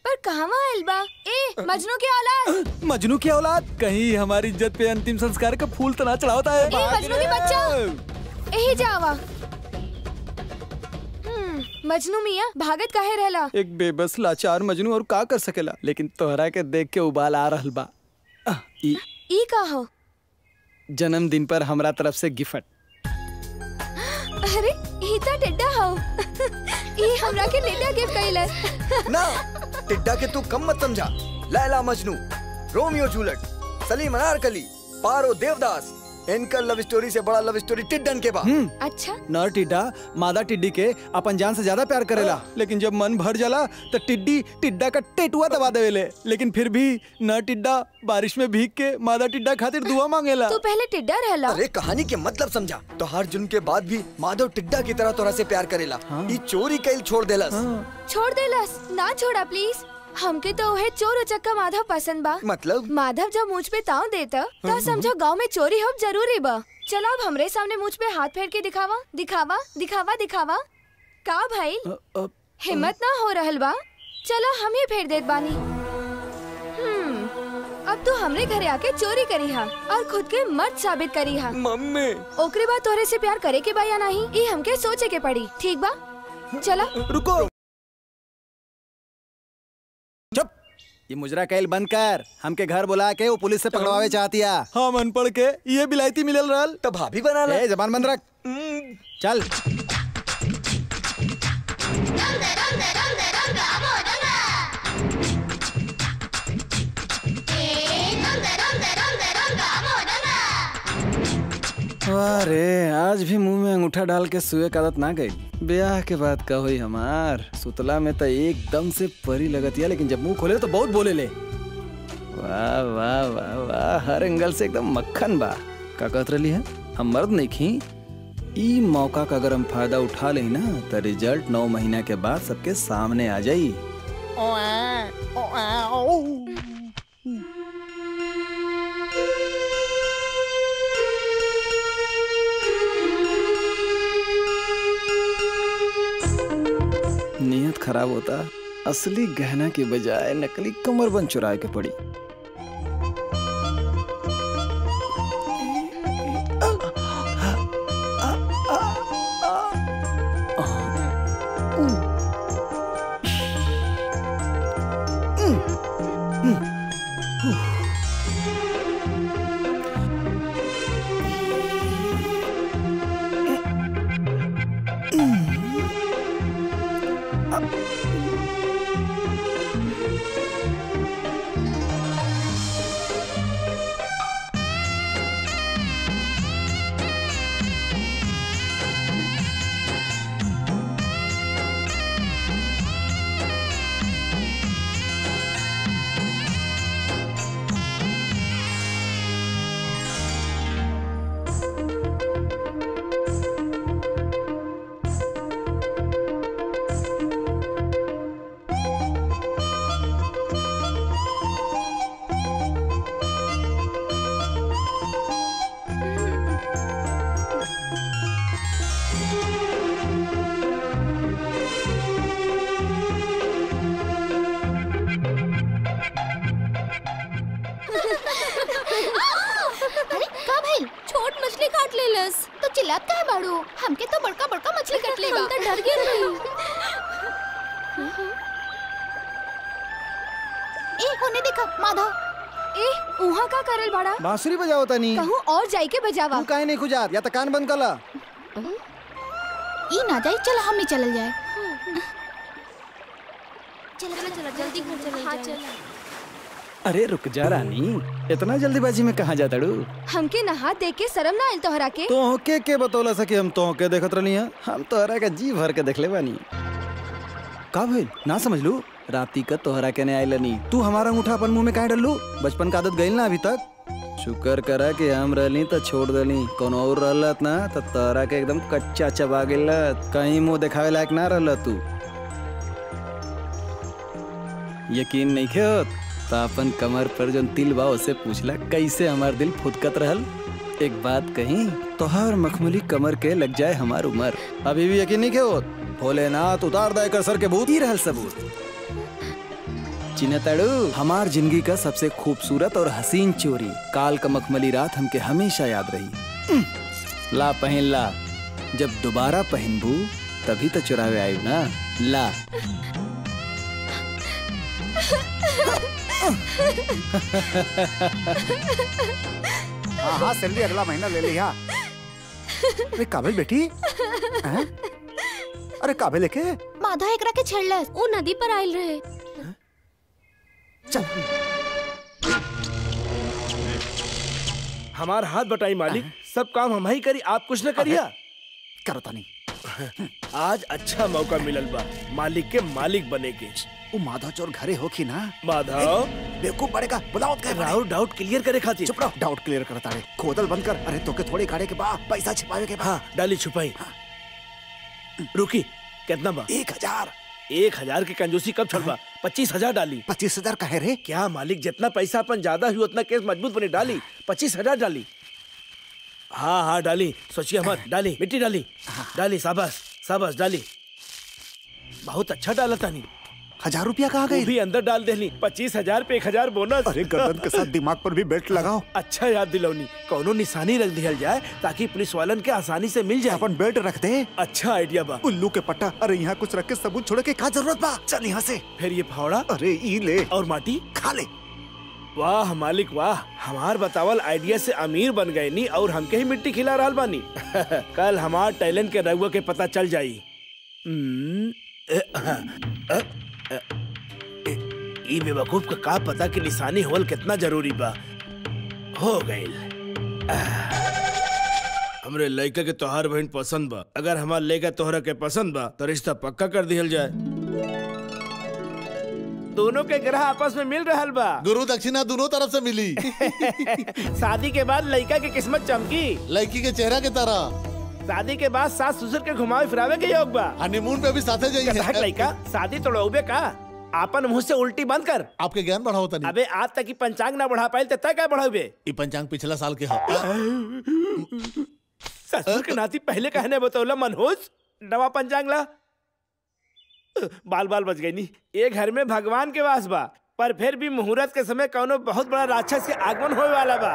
पर कहवा आइल बा? ए मजनू की औलाद। मजनू की औलाद कहीं हमारी इज्जत पे अंतिम संस्कार का फूल तना चढ़ाता है। ए मजनू की बच्चा यही जावा। मजनू मियाँ भागत काहे रहला? एक बेबस लाचार मजनू और का कर सकेला, लेकिन तोहरा के देख के उबाल आ रहल बा। ई का हो? जन्मदिन पर हमरा तरफ से गिफ्ट। अरे ई तो टिड्डा हो। ई हमरा के टिड्डा गिफ्ट कइलस। ना टिड्डा के तू कम मत समझा। लैला मजनू, रोमियो जूलियट, सलीम अनारकली, पारो देवदास, इनका लव स्टोरी से बड़ा लव स्टोरी टिड्डन के बा। अच्छा नर टिड्डा मादा टिड्डी के अपन जान से ज्यादा प्यार करेला, लेकिन जब मन भर जाला तो टिड्डी टिड्डा का टेटुआ दबा देवेले। लेकिन फिर भी नर टिड्डा बारिश में भीग के मादा टिड्डा खातिर दुआ मांगेला। तू पहले टिड्डा रहला। अरे कहानी के मतलब समझा। तो हर जुल्म के बाद भी माधव टिड्डा की तरह तोरा से प्यार करेला। ई चोरी कैल छोड़ देलस। छोड़ देलस? ना छोड़ा प्लीज। हमके तो ओहे चोर उचक्का माधव पसंद बा। मतलब माधव जब मुझ पे ताव देता तो समझो गांव में चोरी हो जरूरी बा। चलो अब हमरे सामने मुझ पे हाथ फेर के दिखावा दिखावा दिखावा दिखावा। का भाई हिम्मत ना हो रहल बा? चलो हम ही फेर देत बानी। अब तो हमरे घरे आके चोरी करी हा और खुद के मर्द साबित करी हा। मम्मी ओकरे बाद तोहरे से प्यार करे के बा या नहीं ये हमके सोचे के पड़ी। ठीक बा चला। रुको ये मुजरा कैल बंद कर। हमके घर बुला के वो पुलिस से पकड़वावे चाहतिया। हम अनपढ़ के ये बिलायती मिलल रहल तो भाभी बना ले। जबान बंद रख। चल अरे आज भी मुंह में अंगूठा डाल के सुए का आदत ना गई। ब्याह के बाद का हुई हमार। सुतला में तो एकदम से परी लगतिया, लेकिन जब मुंह खोले तो बहुत बोले ले। वाह वाह वाह वाह, हर एंगल से एकदम मक्खन बा। का कहत रही है? हम मर्द नहीं खी। ई मौका का अगर हम फायदा उठा ले ना तो रिजल्ट 9 महीना के बाद सबके सामने आ जाई। नियत खराब होता, असली गहना के बजाय नकली कमरबंद चुराए के पड़ी। तो चिल्लात काहे बाड़ू? हमके तो बड़का बड़का मछली कट लेगा। हम तो डर गए रही। ए होने देखा माधव। ए उहा का करल बाड़ा? बांसुरी बजाओ तनी। कहूं और जाई के बजावा। तू काहे नहीं खुजात? या तो कान बंद कला। ई ना जाई, चल हम ही चल जाए। चल जल्दी घर चल। हाँ चल। अरे रुक जा रानी, इतना जल्दीबाजी में कहाँ जाता डू? हमके नहा देख के शर्म ना आइल तोहरा के? तो के बतौला सके हम तो के देखत रहनी है। हम तोहरा का जी भर के देखले बानी। का भइल ना समझ लू? राती का तोहरा के ने आइलनी। तू हमारा अंगूठा अपन मुंह में काहे डललू? बचपन का आदत गइल ना अभी तक? शुक्र करा कि हम रहली तो छोड़ देली। कौन और रहलत ना तो तोहरा के एकदम कच्चा चबा गेलत। कहीं मुंह दिखावे लायक ना रहलत तू। यकीन नहीं होत तो अपन कमर पर जो तिल बा उसे पूछला कैसे हमार दिल फुदकत रहल। एक बात कहीं, तोहार मखमली कमर के लग जाए हमार उमर। अभी भी यकीन नहीं होत? भोलेनाथ उतार दे कर सर के भूत ही रहल सबूत। चिन्हताड़ू हमार जिंदगी का सबसे खूबसूरत और हसीन चोरी। काल का मखमली रात हमके हमेशा याद रही। ला पहन ला, जब दोबारा पहनबू तभी तो चुरावे आयु ना। ला हाँ हाँ सैलरी अगला महीना ले लिया। अरे काबिल बेटी, अरे काबिल लेके माधा एकरा के छेड़लस। वो नदी पर आयल रहे। चल हमार हाथ बटाई मालिक, सब काम हम ही करी, आप कुछ न करिया। करता नहीं। आज अच्छा मौका मिलल बा मालिक के मालिक बने के। वो माधव चोर घरे हो की ना? माधव बेवकूफ पड़ेगा, बुलाओ के राउट डाउट क्लियर करे खातिर। चुप रहो, डाउट क्लियर करता है। खोदल बंद कर। अरे तो के थोड़ी गाड़े के बाद पैसा छिपावे के बाद। हाँ डाली छुपाई। रुकी, कितना बा? 1000। 1000 की कंजूसी कब छोड़बा? 25,000 डाली। 25,000 का है रे? क्या मालिक, जितना पैसा अपन ज्यादा हुई उतना केस मजबूत बने। डाली 25,000 डाली। हाँ हाँ डाली, सोचिए मत। डाली मिट्टी डाली। डाली शाबाश शाबाश डाली। बहुत अच्छा डाला तानी। 1000 रुपया कहाँ वो गए? भी अंदर डाल देली। 25,000 पे 1,000 बोनस। अरे गर्दन के साथ दिमाग पर भी बेल्ट लगाओ। अच्छा याद दिलौनी, कौनो निशानी रख दिया जाए ताकि पुलिस वालन के आसानी से मिल जाए। अपन बेल्ट रख दे। अच्छा आइडिया बा। उल्लू के पट्टा। अरे यहाँ कुछ रख के सबूत छोड़े के क्या जरूरत बा? चल यहाँ से। फिर ये फावड़ा। अरे ई ले। और माटी खा ले। वाह मालिक वाह, हमार बतावल आइडिया से अमीर बन गए नी और हमके ही मिट्टी खिला रहल बानी। कल हमार टैलेंट के रउआ के पता चल जाई। ई बेवकूफ का पता कि निशानी होल कितना जरूरी बा। हो गइल। हमरे लड़का के तोहार बहन पसंद बा। अगर हमार लड़का तोहरा के पसंद बा तो रिश्ता पक्का कर दिहल जाए। दोनों के ग्रह आपस में मिल रहल बा। गुरु दक्षिणा दोनों तरफ से मिली। शादी के बाद लड़का के किस्मत चमकी लड़की के चेहरा के तरह। शादी के बाद सास ससुर के घुमावे फिरावे के योग बा। हनीमून पे भी साथे जाइए। लड़का शादी तोड़ोबे का? आपन मुंह से उल्टी बंद कर। आपके ज्ञान बढ़ाओ तनी। अबे आज तक की पंचांग ना बढ़ा पाइल तय क्या बढ़ावे? ये पंचांग पिछला साल के है। ससुर के नाती पहले कहने बतौला मनहूस नवा पंचांग ला। बाल बाल बच गई नी। ये घर में भगवान के वास बा, पर फिर भी मुहूर्त के समय कौनो बहुत बड़ा राक्षस के आगमन होने वाला बा।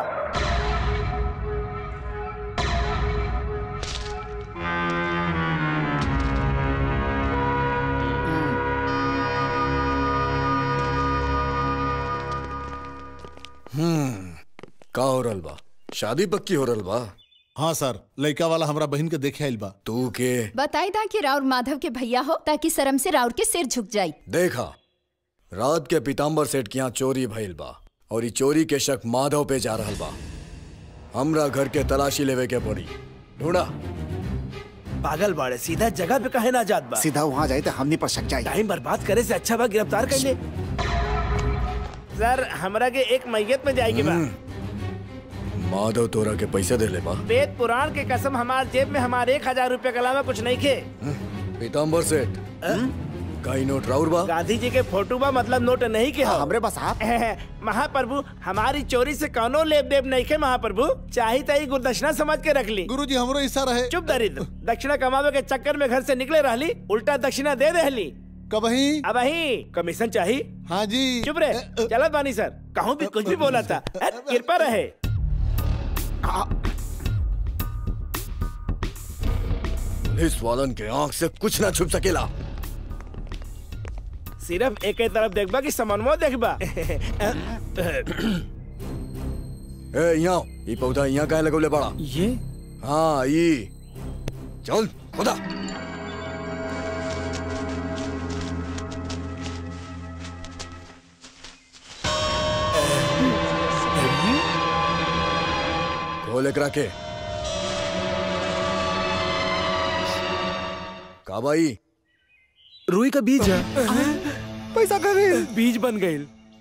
का हो रहल बा? शादी पक्की हो रहल बा? हाँ सर, लड़का वाला हमरा बहन के देखे आइल बा। तू के बताई था कि राउर माधव के भैया हो ताकि शर्म से राउर के सिर झुक जाई। देखा, रात के पीताम्बर सेठ के यहाँ चोरी भइल बा और ई चोरी के शक माधव पे जा रहल बा। हमरा घर के तलाशी लेवे के पड़ी। ढूंढा। पागल बाड़े, सीधा जगह पे कहे ना जात बा। सीधा वहाँ जाए तो हमनी पर शक जाए। टाइम बर्बाद करे से अच्छा बा गिरफ्तार कर ले। सर हमरा के एक मैयत में जाएगी बा। माधव तोरा के पैसे दे ले बा? वेद पुराण के कसम हमार जेब में हमारे 1,000 रुपए के अलावा कुछ नहीं खे। पीताम्बर सेठ कई नोट राउर बा? गांधी जी के फोटो बा, मतलब नोट नहीं के। हमरे बस आप महाप्रभु हमारी चोरी से कौनो लेब देब नहीं के। महाप्रभु चाहे तई गुरदक्षिणा समझ के रख ली। गुरुजी हमरो हिस्सा रहे। चुप दरिद्र, दक्षिणा कमावे के चक्कर में घर से निकले रहली, उल्टा दक्षिणा दे देहली। कबही अब कमीशन चाहिए। हाँ जी। चुप रहे। चलत बानी सर, कहूँ भी कुछ भी बोला था। कृपा रहे। पुलिस वालन के आंख से कुछ ना छुप सकेला। सिर्फ एक तरफ देखबा कि समन्वय देखबा। ए यहाँ ये पौधा यहाँ काहे लगौले बड़ा? ये हाँ ये चल खुदा। खोले करा के का भाई? रुई का बीज है। पैसा का गए? बीज बन गए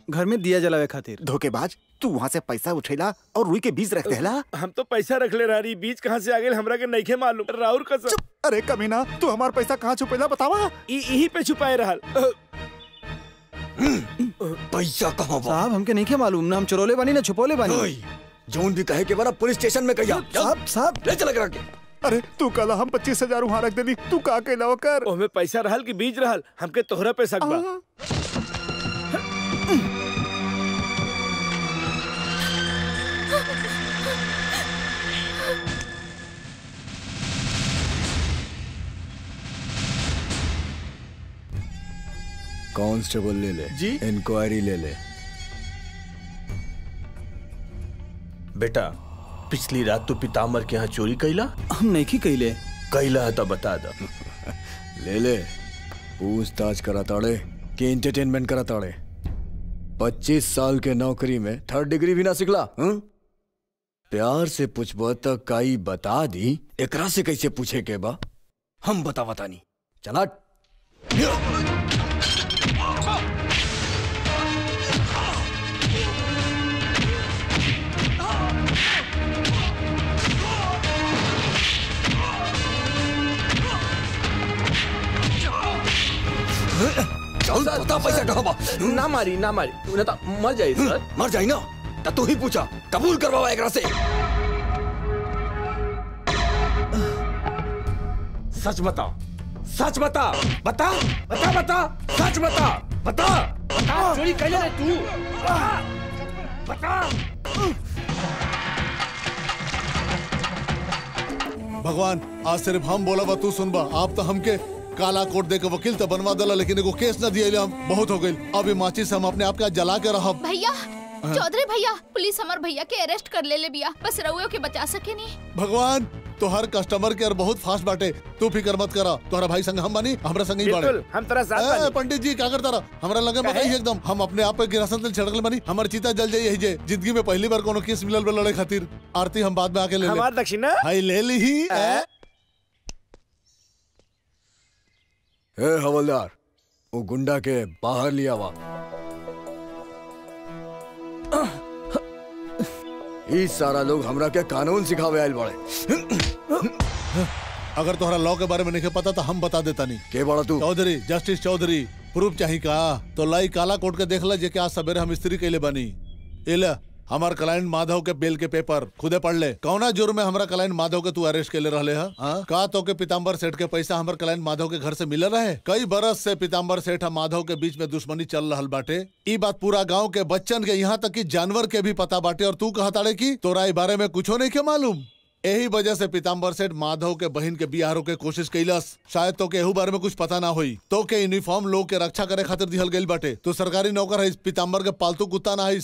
घर में दिया जलावे खातिर। धोखेबाज, तू वहाँ से पैसा उठेला और रुई के बीज रख देला। हम तो पैसा रख ले रही, बीज कहाँ से आ गए हमरा के नहीं मालूम। राउर कसम। अरे कमीना, तू हमार पैसा कहाँ छुपेला बतावा? यही पे छुपाए रहल। पैसा कहाँ बा? साहब हमके नहीं के मालूम ना, हम चोरोले बानी ना छुपोले बानी। जोन भी कहे के बारा पुलिस स्टेशन में कहिया। साहब ले चला करा के। अरे तू कल हम 25,000 वहाँ रख देली, तू का के लाओ कर? ओमे पैसा रहल कि बीज रहल, हमके तोहरा पे शक बा। कांस्टेबल ले ले जी। इंक्वायरी ले ले। बेटा पिछली रात तो पीताम्बर के यहाँ चोरी कैला? हम नहीं की कैले। कैला है तो बता दो। ले ले। पूछताछ करा ताड़े कि एंटरटेनमेंट करा ताड़े। 25 साल के नौकरी में 3rd डिग्री भी ना सिखला? प्यार से पूछबो तो काई बता दी, एकरा से कैसे पूछे के बा? हम बतावता नहीं। चला। चल बता पैसा कहाँ बा? ना मारी ना मारी, ना तो मर जाए सर। मर जाई ना तो तू ही पूछा, कबूल करवावा एकरा से। सच बता, सच बता, बता बता बता, सच बता, बता बता चोरी कैले रे तू बता। भगवान आज सिर्फ हम बोला बा तू सुनबा। आप तो हमके काला कोट दे के वकील तो बनवा दला, लेकिन एगो केस न दिए हम बहुत हो गई। अब माचिस हम अपने आप के जला के रहब। भैया चौधरी भैया, पुलिस हमार भैया के अरेस्ट कर ले बिया, बस रउआ के बचा सके नहीं। भगवान तो हर कस्टमर केयर बहुत फास्ट बाटे, तू फिकर मत करा। तोहरा भाई संग हम बानी, हमरा संग ही बाड़े। हम तेरा साथ बानी। पंडित जी का करता रहा, हमरा लगे बताइए एकदम। हम अपने आप पे गिरासन तेल छिड़कल बानी, हमार चिता जल जाई यही जे। जिंदगी में पहली बार कोनो केस मिलल बा लड़े खातिर। आरती हम बाद में आके ले ले। हमार दक्षिणा हाय ले ली ही। ए हवलदार, वो गुंडा के बाहर लिया वा। ई सारा लोग हमरा के कानून सिखावे आयल बड़े। अगर तोहरा लॉ के बारे में नहीं पता तो हम बता देता नहीं। के बड़ा तू? चौधरी, जस्टिस चौधरी। प्रूफ चाहिए का तो लाई काला कोट के देखला जे के आज सवेरे हम स्त्री कैले बनी। एला हमार क्लाइंट माधव के बेल के पेपर खुदे पढ़ ले। कौना जुर्म में हमारा क्लाइंट माधव के तू अरेस्ट के ले रहले है? का तो के पीताम्बर सेठ के पैसा हमार क्लाइंट माधव के घर से मिल रहे? कई बरस से पीताम्बर सेठ और माधव के बीच में दुश्मनी चल रहल बाटे। ई बात पूरा गांव के बच्चन के, यहाँ तक कि जानवर के भी पता बाटे। और तू कहताड़े की तोरा ई बारे में कुछो नहीं के मालूम। यही वजह से पीताम्बर सेठ माधव के बहन के बियाह रोके कोशिश कैलस। शायद तो के एहू बारे में कुछ पता ना होई। तो के यूनिफॉर्म लोग के रक्षा करे खातिर दिहल गइल बाटे। तू सरकारी नौकर है, पीताम्बर के पालतू कुत्ता ना है।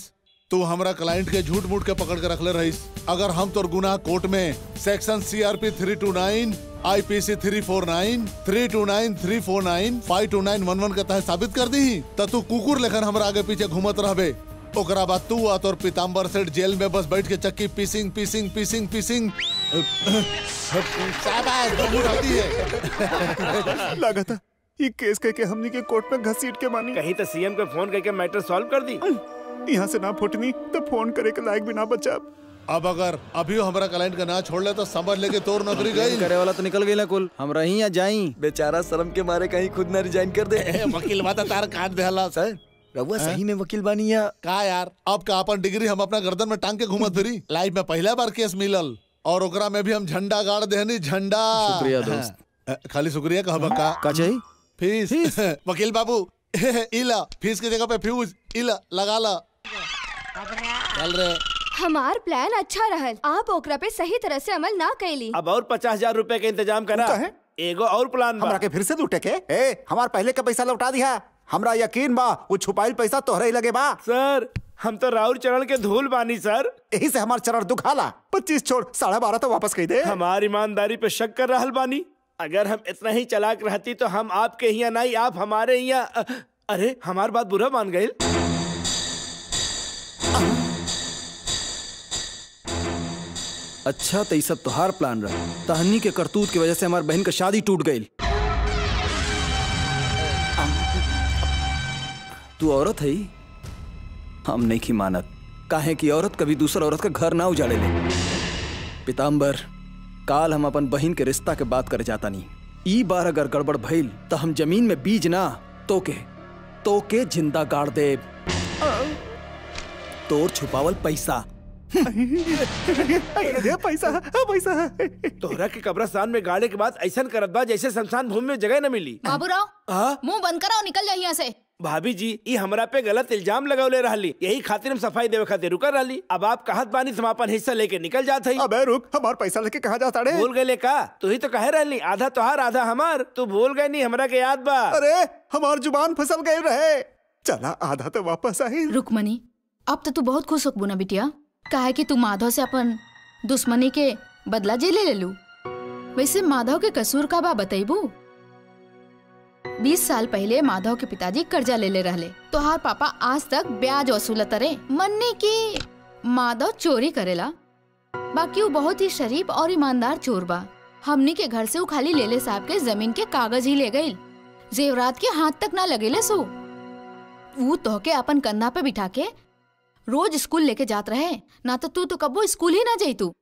तू हमरा क्लाइंट के झूठ मूठ के पकड़ के रखले रहीस। अगर हम तोर गुनाह कोर्ट में सेक्शन CRP 329, IPC 349, 329, 349, 52911 के तहत साबित कर दी तो तू कुकुर लेखन हमरा आगे पीछे घूमत रहबे। ओकरा बाद तू आ तोर पीताम्बर सेठ जेल में बस बैठ के चक्की पीसिंग पीसिंग पीसिंग पीसिंग। लागता ये केस के हमनी के कोर्ट में घसीट के मानी। कहीं तो CM को फोन करके मैटर सॉल्व कर दी। यहाँ से ना फुटनी तो फोन करे के लायक भी ना बचा। अब अगर अभी हमारा क्लाइंट का ना छोड़ ले तो समझ ले के तोर नौकरी गई। करे वाला तो निकल गई ना कुल। हम रही या जाई बेचारा शर्म के मारे कहीं खुद ना रिजाइन कर दे। वकील बात तार काट देला। सर रउआ सही में वकील बानी या का यार? अब का अपन डिग्री हम अपना गर्दन में टांग के घूमत फिरी। लाइफ में पहला बार केस मिलल और ओकरा में भी हम झंडा गाड़ देहनी। झंडा। शुक्रिया दोस्त। खाली शुक्रिया कहबा का चाहिए? फीस। वकील बाबू इला फीस की जगह पे फ्यूज इला लगा ला। चल रे। हमार प्लान अच्छा रहल, आप ओकरा पे सही तरह से अमल ना कैली। अब और 50,000 रुपए के इंतजाम करा। एगो और प्लान बा। हमरा के फिर से लूटे के? हमार पहले का पैसा लौटा दिया। हमरा यकीन बा वो छुपाइल पैसा तोहरे ही लगे बा। सर हम तो राउर चरण के धूल बानी सर। यही से हमार चरण दुखाला। 25 छोड़ 12.5 तो वापस कही दे। हमारी ईमानदारी पे शक कर रहल बानी। अगर हम इतना ही चालाक रहती तो हम आपके यहाँ नहीं, आप हमारे यहाँ। अरे हमार बात बुरा मान गए। अच्छा तो ये सब तोहार प्लान रहा। तहनी के करतूत की वजह से हमार बहन का शादी टूट गई। तू औरत है, हम नहीं की मानत। काहे कि औरत कभी दूसरा औरत का घर ना उजाड़े ले। पीताम्बर, काल हम अपन बहन के रिश्ता के बात करे जाता नहीं। ई बार अगर गड़बड़ भइल तो हम जमीन में बीज ना तो के जिंदा गाड़ दे। तोर छुपावल पैसा पैसा तोहरा के कब्रिस्तान में गाड़े के बाद ऐसा करत बा जैसे शमशान भूमि में जगह न मिली। बाबूराव मुंह बंद करा और निकल जाइए यहाँ से। भाभी जी ये हमरा पे गलत इल्जाम लगौले रहली, यही खातिर हम सफाई देवे खातिर रुका रहली। अब आप कहत बानी तुम अपन हिस्सा लेके निकल जात हई। अबे रुक, हमार पैसा लेके कहाँ जाता रे? भूल गए का? तू ही तो कहे रहली आधा तोहार आधा हमार। तू भूल गए नहीं, हमरा के याद बा। अरे हमार जुबान फिसल गए रहे। चला आधा तो वापस आई। रुकमनी अब तो तू बहुत खुश होकबू ना बिटिया, काहे कि तू माधव से अपन दुश्मनी के बदला जे ले लू। वैसे माधव के कसूर का बा बताइबू? 20 साल पहले माधव के पिताजी कर्जा ले रहले। तोहार पापा आज तक ब्याज वसूलत रहे। मन्ने की माधव चोरी करेला, बाकी वो बहुत ही शरीफ और ईमानदार चोर बा। हमनी के घर से वो खाली लेले साहब के जमीन के कागज ही ले गई, जेवरात के हाथ तक ना लगेले। सो वो तोहके अपन कंधा पे बिठा के रोज स्कूल लेके जात रहे, ना तो तू तो कब्बो स्कूल ही ना जाई। तू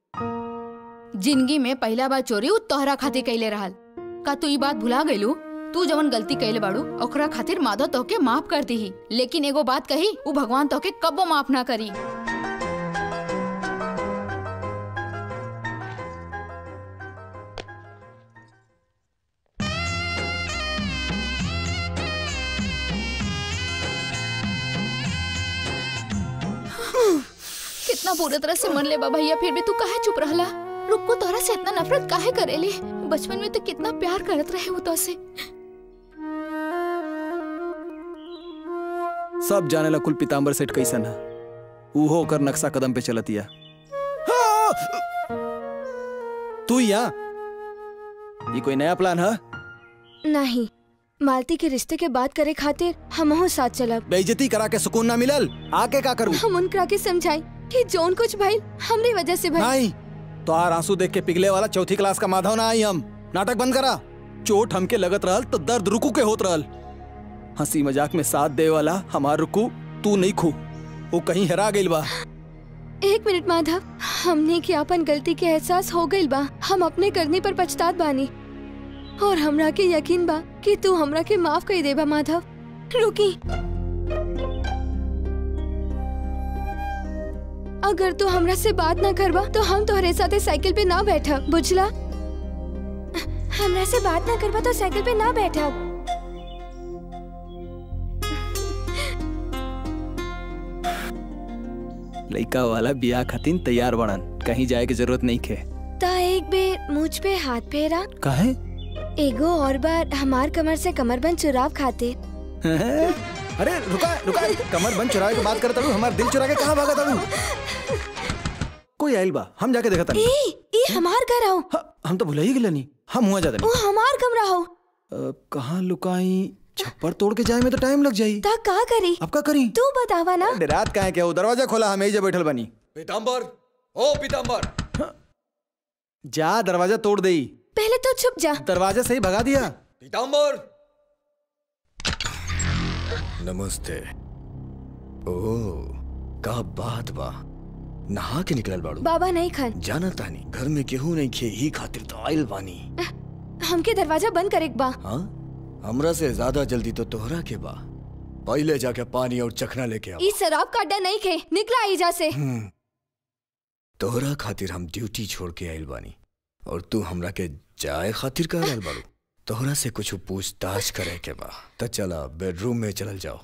जिंदगी में पहला बार चोरी उ तोहरा खातिर कैले रहल। का तू ई बात भुला गइलू? तू जवन गलती कैले बाड़ू ओकरा खातिर माधव तोहके माफ कर दी, लेकिन एगो बात कही, वो भगवान तोहके कब्बो माफ ना करी। इतना पूरी तरह से मन ले बा भैया, फिर भी तू काहे चुप रहला? रुक्को तोहरा से इतना नफरत काहे करेली? बचपन में तो कितना प्यार करत रहे वो तो से। सब जाने ला कुल पीताम्बर सेठ कैसन है, उहो होकर नक्शा कदम पे चलतिया। तू यहाँ ये कोई नया प्लान है? नहीं, मालती के रिश्ते के बात करे खातिर हमहू साथ चलब। बेइज्जती करा के सुकून ना मिलल, आके का करूं? हम उनकरा के समझाई कि जोन कुछ भइल हमरी वजह से भइल। नहीं, तो आंसू देख के पिघले वाला चौथी क्लास का माधव ना आई। हम नाटक बंद करा। चोट हमके लगत रहल तो दर्द रुकू के होत रहल। हंसी मजाक में साथ दे वाला हमार रुकू तू नहीं खू, वो कहीं हेरा गइल बा। एक मिनट माधव, हमने की अपन गलती के एहसास हो गइल बा। हम अपने करने पर पछतात बानी और हमरा के यकीन बा कि तू हमरा के माफ कर देबा। माधव रुकी, अगर तू हमरा से बात ना करबा तो हम तोहरे साथे साइकिल पे ना बैठब, बुझला? हमरा से बात ना करबा तो साइकिल पे ना बैठब। लइका वाला बियाह खातिर तैयार बनन, कहीं जाए की जरूरत नहीं खे। ता एक बेर मुझ पे हाथ फेरा। काहे? एगो और बार हमार कमर से कमरबंद चुराव खाते। अरे रुका रुका, कमरबंद चुरावे की बात करता हूँ, हमार दिल चुरा के कहाँ भागा था? कोई आइल बा, हम जाके देखता नहीं। ए हमार घर आओ। हम तो भुला ही गए नहीं, हम हुआ जाते नहीं। हमार कमरा हो। कहाँ लुकाई? छप्पर तोड़ के जाए में तो टाइम लग जाई। ता का करी? अब का करी? तू बतावा ना। रात का है क्या? वो दरवाजा खोला, हम यही बैठल बनी। पीताम्बर, ओ पीताम्बर, जा दरवाजा तोड़ दे। पहले तो छुप जा। दरवाजा सही भगा दिया। पीताम्बर, नमस्ते। ओ का बात बा, नहा के निकलल बाड़ू? बाबा नहीं खन जाना तानी घर में केहू नहीं खे, ही खातिर तो आइल बानी। हमके दरवाजा बंद करे बा। हाँ, हमरा से ज्यादा जल्दी तो तोहरा के बा। पहले जाके पानी और चखना लेके आओ। इस शराब का अड्डा नहीं खे, निकला एजा से। तोहरा खातिर हम ड्यूटी छोड़ के आइल बानी और तू हमरा के जाए खातिर कह रहल बाड़ू। तोहरा से कुछ पूछताछ करे के बा, तो चला बेडरूम में चलल जाओ।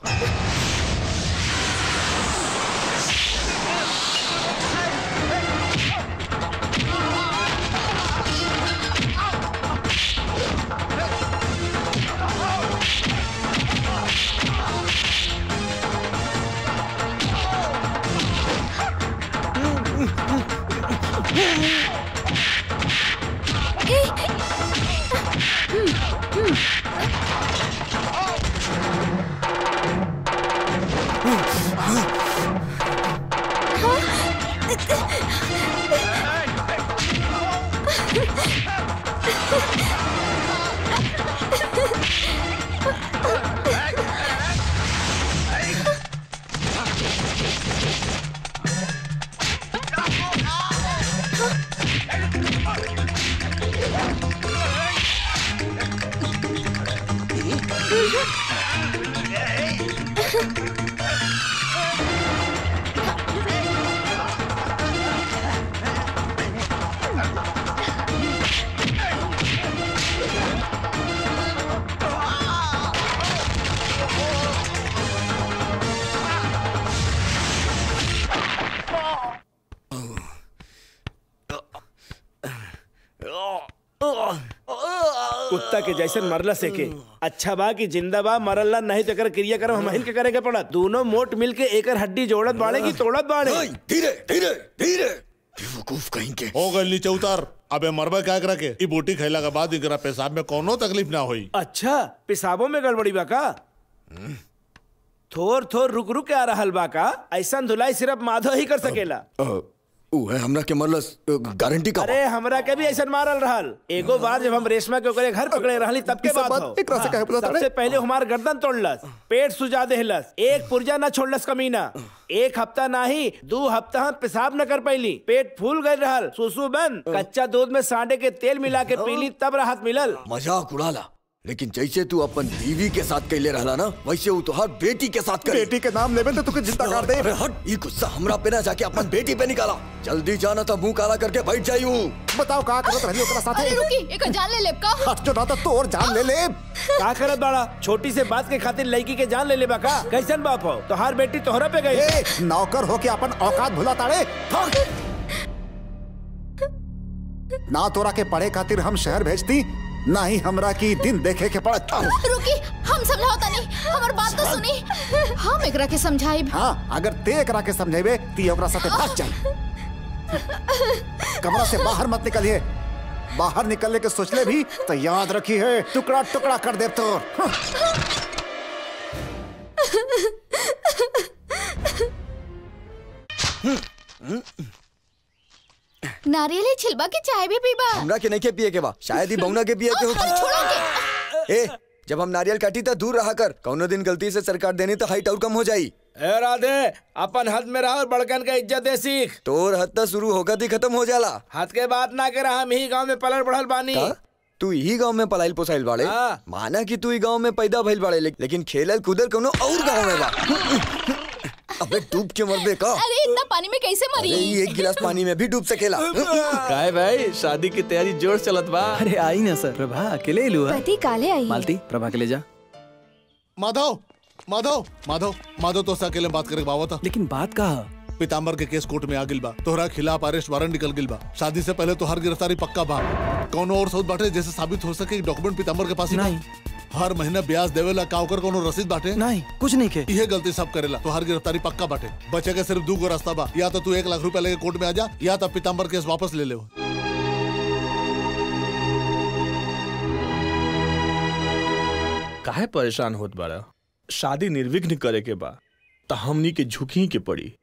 कुत्ता के जैसे मरला से के अच्छा बा कि जिंदा बा, मरला नहीं तो कर क्रिया कर हम के करे के पड़ा। दोनों मोट मिल के एकर हड्डी जोड़त बाड़े की तोड़त बाड़े। धीरे धीरे धीरे, बेवकूफ कहीं के। हो गए नीचे उतार। अबे मरबा क्या करा के? ई बोटी खैला के बाद इकरा पेशाब में कोनो तकलीफ ना होई। अच्छा, पेशाबों में गड़बड़ी बा का? थोर थोर रुक रुक के आ रहल बा का? ऐसा धुलाई सिर्फ माधव ही कर सकेला। है हमरा के मरलस, गारंटी का? अरे हमरा के भी ऐसा मारल रहल। एगो बार जब हम रेशमा के ओकरे घर पकड़े रहली तब के बात हो। सबसे पहले हमार गर्दन तोड़लस, पेट सुजा देहलस, एक पुर्जा न छोड़लस कमीना। एक हफ्ता नहीं 2 हफ्ता हम पेशाब न कर पैली, पेट फूल गई रहल, सुसु बंद। कच्चा दूध में सांडे के तेल मिला के पीली तब राहत मिलल। मजाक उड़ाला। लेकिन जैसे तू अपन बीवी के साथ कैले रहला ना वैसे वो तुहार बेटी के साथ करे। बेटी के नाम लेबे तो तुके जिंदा कर दे। अरे हट, ये गुस्सा हमरा पे ना जाके अपन बेटी पे निकाला। जल्दी जाना तो मुंह काला करके बैठ जाइयो। बताओ का करत रही ओकरा साथे? अरे रुकी, एक जान ले लेब का? हट जो ना तो तोर जान ले ले। का करत बाड़ा? छोटी से बात के खातिर लड़की के जान ले लेबा का? कैसन बाप हो? तोहार बेटी तोहरा पे गई। नौकर हो के अपन औकात भुला ताड़े। ना तोरा के पढ़े खातिर हम शहर भेजती, ना ही हमरा की दिन देखे के पड़त। रुकी, हम समझाओता नहीं, हमार बात तो सुनी। हम एकरा के समझाइब। हाँ, अगर ते एकरा के समझेबे ती ओकरा साथे भाग जाई। कमरा से बाहर मत निकलिए। बाहर निकलने के सोचले भी तो याद रखी है टुकड़ा टुकड़ा कर दे तो। नारियल छिलबा की चाय भी पीबा? हमरा के नहीं के पिए के बा, शायद ही बौना के पिए के हो। ए, जब हम नारियल काटी तो दूर रहा कर, कौनो दिन गलती से सरकार देनी तो हाइट और कम हो जाई। ए राधे, अपन हद में रहा और बड़कन का इज्जत दे सीख। तोर हद तक शुरू होगा थी खत्म हो जाला। हद के बात ना कर, हम ही गांव में पलल बढ़ल बानी। तू यही गांव में पलाइल पोसाइल बाड़े? माना कि तू ही गांव में पैदा भइल बाड़े, लेकिन खेलल कूदल कोनो और गांव में बा। अबे डूब के मरबे का? अरे इतना पानी में कैसे मरी? अरे एक गिलास पानी में भी डूब सकेला। काय भाई, शादी की तैयारी जोर चलत बा। अरे आई ना सर, प्रभा अकेले ही लुआ। पति काले आई। मालती, प्रभा के ले जा। माधव माधव माधव माधव तो अकेले बात करे बाबा था। लेकिन बात कहा? पीताम्बर के केस कोर्ट में आ गिल बा, तोहरा खिलाफ अरेस्ट वारंट निकल गिल बा। शादी से पहले तोहर गिरफ्तारी पक्का बा। कौनो और सोच बाटे जैसे साबित हो सके डॉक्यूमेंट पीताम्बर के पास ही नहीं। हर महीना ब्याज देवेला का ओकर कोनो रसीद बाटे? नहीं, कुछ नहीं के। ये गलती सब करेला। तो हर गिरफ्तारी पक्का बाटे। बचे के सिर्फ 2 रास्ता बा, या तो तू 1 लाख रुपया लेके कोर्ट में आ जा, या तो पीताम्बर केस वापस ले ले। काहे परेशान होत बाड़ा? शादी निर्विघ्न करे के बा तो हमनी के झुकी के पड़ी।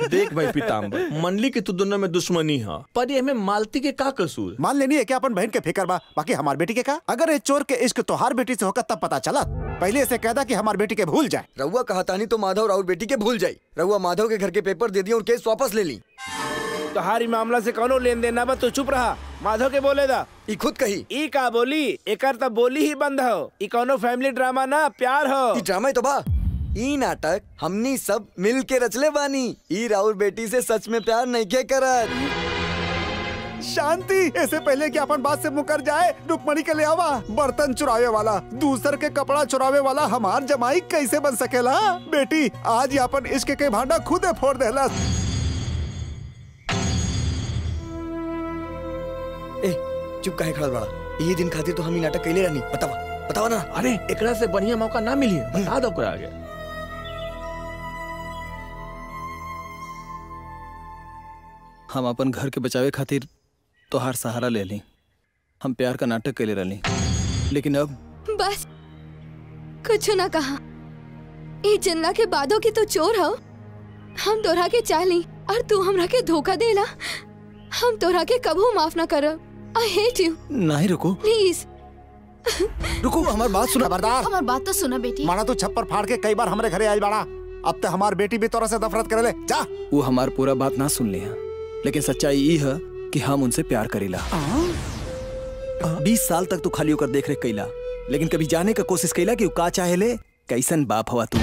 देख भाई पीताम्बर, मनली के तू दोनों में दुश्मनी है, पर ये में मालती के का कसूर? मान लेनी है कि अपन बहन के फिकर बा, बाकी हमार बेटी के का? अगर ये चोर के इश्क तोहार बेटी से होकर तब पता चला। पहले ऐसे कहदा कि हमार बेटी के भूल जाए। रउआ कहतानी तो माधव राउर बेटी के भूल जाई। रउआ माधव के घर के पेपर दे दिए और केस वापस ले ली। तोहारी मामला से कोनो लेन देन ना बा, तू चुप रहा। माधव के बोले दा। ई खुद कही। ई का बोली? एकर तो बोली ही बंद हो। ई कोनो फैमिली ड्रामा ना, प्यार हो। ई ड्रामा ही तो बा। ई नाटक हमनी सब मिल के रचले बानी। ई राउर बेटी से सच में प्यार नहीं के करत। शांति, ऐसे पहले कि अपन बात से मुकर जाए, रुक्मणी के ले आवा। बर्तन चुरावे वाला, दूसर के कपड़ा चुरावे वाला हमार जमाई कैसे बन सकेला? बेटी आज अपन इश्क के भांडा खुदे फोड़ देला। ए, चुप काहे खड़ा बड़ा? ये दिन खातिर तो हम ही नाटक कैले रहनी। बतावा ना। अरे एकरा से बढ़िया मौका ना मिली, बता दो ओकरा आगे। हम अपन घर के बचावे खातिर तोहार सहारा ले ली। हम प्यार का नाटक कैले रहली, लेकिन अब बस कुछ ना कहा। ये जनला के बादों की तो चोर हो। हम तोरा के चाहली और तू हमरा के धोखा देला। हम तोरा के कबू माफ ना करब। I hate you। नहीं रुको प्लीज। रुको, हमार बात सुना। खबरदार, हमार बात तो सुना बेटी। माना तू छप्पर फाड़ के कई बार हमारे घरे आई बाड़ा। अब तो हमार बेटी भी तोरा से नफरत करे ले। जा। वो हमार पूरा बात ना सुन लिया, लेकिन सच्चाई ये है कि हम उनसे प्यार करेला। 20 साल तक तू खाली होकर देख रेख कैला, लेकिन कभी जाने का कोशिश कैला कि का चाहे ले? कैसन बाप हवा तू?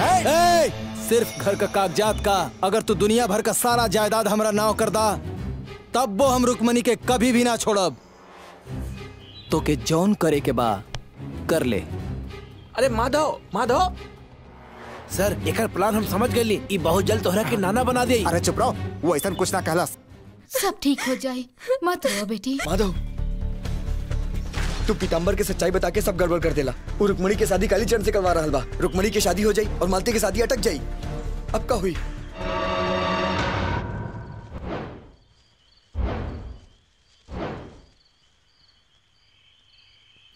सिर्फ घर का कागजात का अगर तू दुनिया भर का सारा जायदाद हमरा नाव कर दा, तब वो हम रुक्मणी के कभी भी ना छोड़ब। तो के जौन करे के बा कर ले। अरे माधव सर, एकर प्लान हम समझ गए। ई बहुत जल्द तोहरा के नाना बना दे। अरे चुप रहो, वो ऐसा कुछ ना कहलस। सब ठीक हो जाए, मत रो बेटी। माधव, तू पीताम्बर के सच्चाई बता के सब गड़बड़ कर देला। वो रुक्मणी के शादी कालीचरण से करवा रहल बा। रुक्मणी की शादी हो जाई और मालती की शादी अटक जाई। अब का हुई?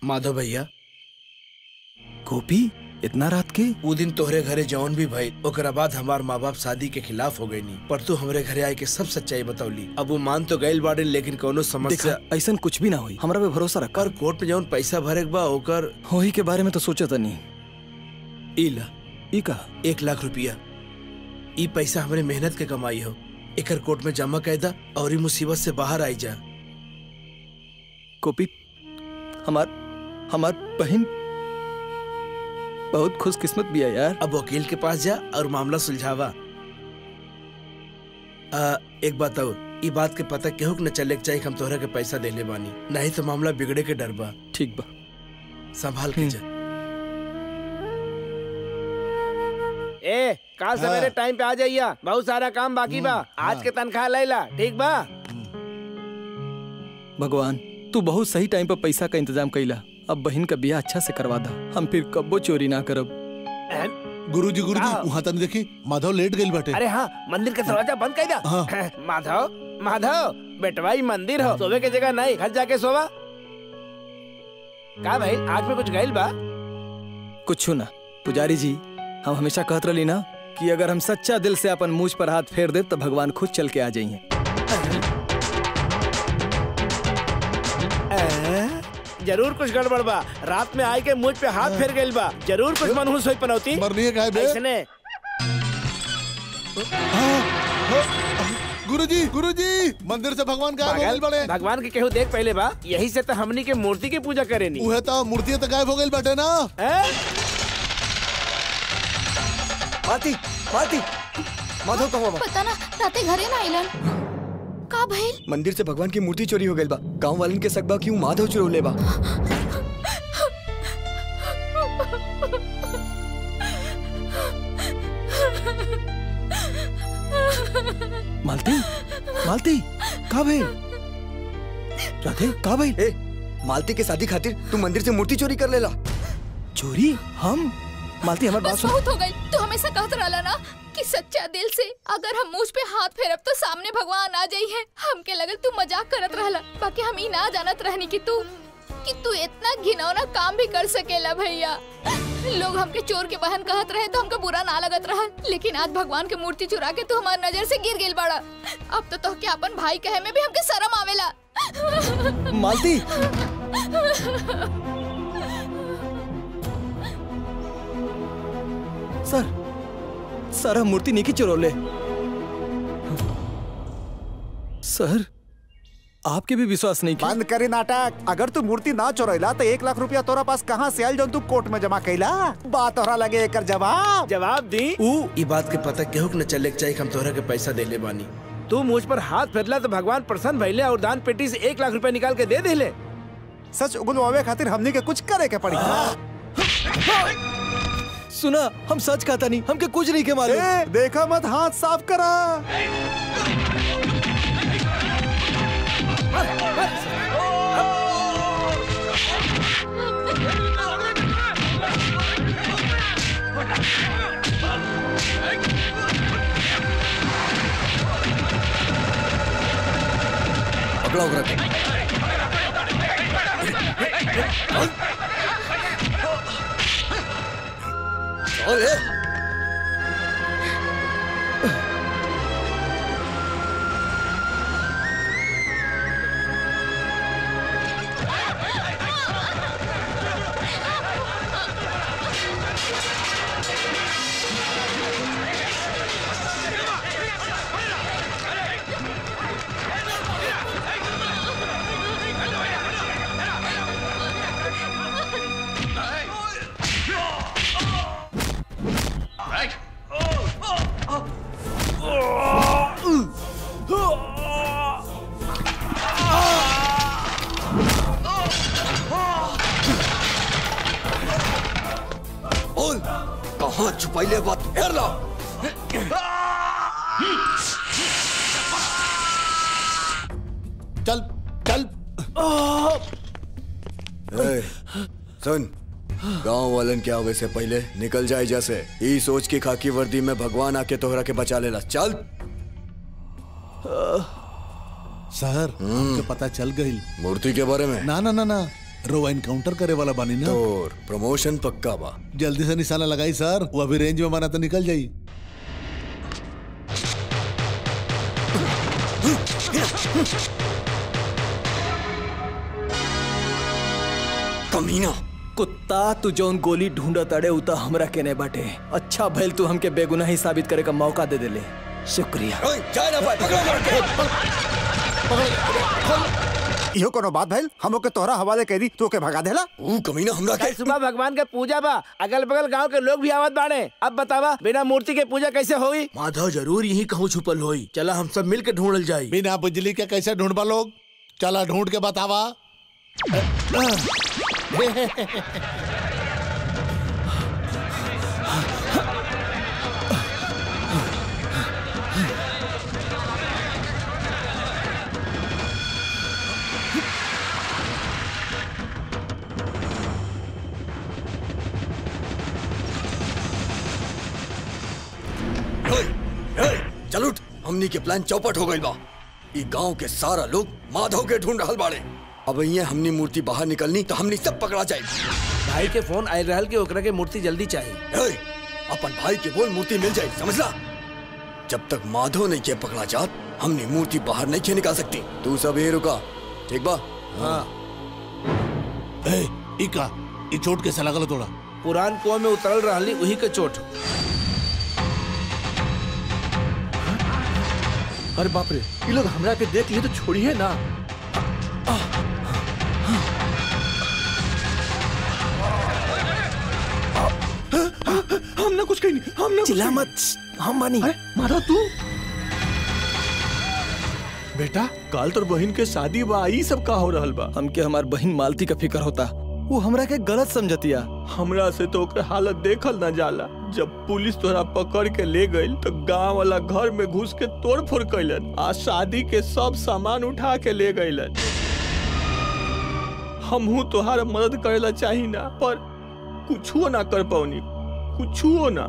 माधव भैया, गोपी इतना रात के? वो दिन तोहरे घरे जौन भी भाई, ओकरा बाद हमार माँ बाप शादी के खिलाफ हो गए नी, पर तू हमरे घरे आए के सब सच्चाई बतौली। अब वो मान तो गइल बाड़े, लेकिन कोनो समस्या ऐसा कुछ भी ना हुई। हमरा पे भरोसा रख। पर कोर्ट में जौन पैसा भरे बा ओकर होही के बारे में तो सोचा था नहीं। इला ई का 1 लाख रुपया। ई पैसा हमरे मेहनत के कमाई हो। एकर कोर्ट में जमा कर दा और ई मुसीबत से बाहर आई जा। गोपी, हमार बहन बहुत खुशकिस्मत भी है यार। अब वकील के पास जा और मामला सुलझावा। एक बात और, ई बात के पता केहू न चले चाहिए हम तोहरा के पैसा देले बानी, नहीं तो मामला बिगड़े के डर बा। ठीक बा, संभाल के जा। ए काल सवेरे टाइम पे आ जाइया, बहुत सारा काम बाकी बा। आज के तनख्वाह लैला, ठीक बा? भगवान तू बहुत सही टाइम पर पैसा का इंतजाम कैला। अब बहन का ब्याह अच्छा से करवा दा, हम फिर कब्बो चोरी ना करब। गुरुजी वहाँ तक देखी माधव लेट गई बाटे। अरे हाँ, मंदिर का दरवाजा बंद कर दा। माधव बेटवाई मंदिर हो, सोवे के जगह नहीं, घर जाके सोवा। का भाई आज में कुछ गइल बा? कुछ ना पुजारी जी, हम हमेशा कहत रही ना कि अगर हम सच्चा दिल से अपन मूछ पर हाथ फेर दे तो भगवान खुद चल के आ जाइए। जरूर कुछ गड़बड़ बा, रात में आए के मुझ पे हाथ फेर गइल बा, जरूर कुछ मनहूस होई पनौती। मरनी है काहे बे? ऐसने गुरुजी मंदिर से भगवान गायब हो गइल बड़े। भगवान के केहू देख पहले बा, यही से तो हमनी के मूर्ति की पूजा करेनी। उहे तो मूर्ति तो गायब हो गइल बाटे ना। मालती माधव कहाँ बा? पता ना, राते घरे ना आइलन। का भाई? मंदिर से भगवान की मूर्ति चोरी हो गई बा। गांव वालन के सकबा क्यों माधव चुरौले बा। मालती का भाई? राधे का भाई? मालती के शादी खातिर तू मंदिर से मूर्ति चोरी कर लेला। चोरी? हम मालती हमारी बात सुन। बहुत हो गई, तू हमेशा कहत रहला ना कि सच्चा दिल से अगर हम मुझ पे हाथ फेरब तो सामने भगवान आ जाई है। हमके लगल तू मजाक करत रहला, बाकी हम ही ना जानत रहनी कि तू इतना घिनौना काम भी कर सकेला भैया। लोग हमके चोर के बहन कहत रहे तो हमके बुरा ना लगत रहा, लेकिन आज भगवान के मूर्ति चुरा के तू हमार नजर से गिर गेल बाड़ा। अब तो तोहके अपन भाई कहे में भी हमके शर्म आवेला। मालती सर हम मूर्ति नहीं की चुरौले। सर आपके भी विश्वास नहीं किया? बंद करी नाटक। अगर तू मूर्ति ना चुरैला तो 1 लाख रुपया तोरा पास कहाँ से आयल जो तू कोर्ट में जमा कैला? बात तोरा लगे एकर जवाब दी। ई बात के पता केहू न चले चाहिए हम तोहरा के पैसा देले बानी। तू मुझ पर हाथ फेरला तो भगवान प्रसन्न भइले और दान पेटी से 1 लाख रुपया निकाल के दे देले। सच उगलवावे खातिर हमनी के कुछ करे के पड़ी। सुना, हम सच कहता नहीं, हमके कुछ नहीं के मालूम। देखा मत, हाथ साफ करा। पकड़ो उधर। अरे कहाँ छुपाई ले बात फेर ला। चल चल। सुन, गांव वालन के आवे से पहले निकल जाए जैसे ई सोच की खाकी वर्दी में भगवान आके तोहरा के बचा लेला। चल। सर हमके पता चल गई मूर्ति के बारे में। ना रोवा इनकाउंटर करे वाला बानी ना। तो प्रमोशन पक्का बा। जल्दी से निशाना लगाई सर, वो अभी रेंज में माना तो निकल जाई। कमीना कुत्ता, तू जौन गोली ढूंढत अड़े उता हमरा के ने बाटे। अच्छा भइल तू हमके बेगुनाही साबित करे का मौका दे देले। शुक्रिया। इहो कोनो बात भइल? हम ओके तोहरा हवाले कह दी तो के भगा देला? ऊ कमीना हमरा के सुबह भगवान के पूजा बा, अगल बगल गांव के लोग भी आवत बाड़े। अब बतावा बिना मूर्ति के पूजा कैसे होई? माधव जरूर यही कहूँ छुपल होई। चला हम सब मिल के ढूंढल जाई। बिना बिजली के कैसे ढूंढबा लोग? चला ढूंढ के बतावा। चल उठ, हमनी के प्लान चौपट हो गइल बा। ई गांव के सारा लोग माधव के ढूंढ रहल बाड़े। अब ये हमनी मूर्ति बाहर निकलनी तो हमनी सब पकड़ा जाए। भाई के फोन आयल रहल कि ओकरा के मूर्ति जल्दी चाहिए। अपन भाई के बोल मूर्ति मिल जाए, समझला? जब तक माधव नहीं के पकड़ा जात हमनी मूर्ति बाहर नहीं के निकाल सकती। तू सब यही रुका, ठीक बा? हाँ। इका ई चोट कैसे लगल तोड़ा? पुरान कुआं में उतरल रहली वही के चोट। अरे बाप रे, ये लोग हमरा के देख लिए तो छोड़िए ना। हमने कुछ कही नहीं, हमने चिल्ला मत, हम बानी। माधव तू बेटा, काल तोर बहन के शादी बा, ई सब का हो रहल बा? हमके हमार बहन मालती का फिक्र होता, वो हमरा के गलत समझतिया। हमरा से तो ओकर हालत देखल ना जाला। जब पुलिस तोरा पकड़ के ले गइल तो गांव वाला घर में घुस के तोड़ फोड़ कैलन। आज शादी के सब सामान उठा के ले गइलन। हमहू तोहार मदद करेला चाही ना, पर कुछो ना कर पाऊनी, कुछो ना।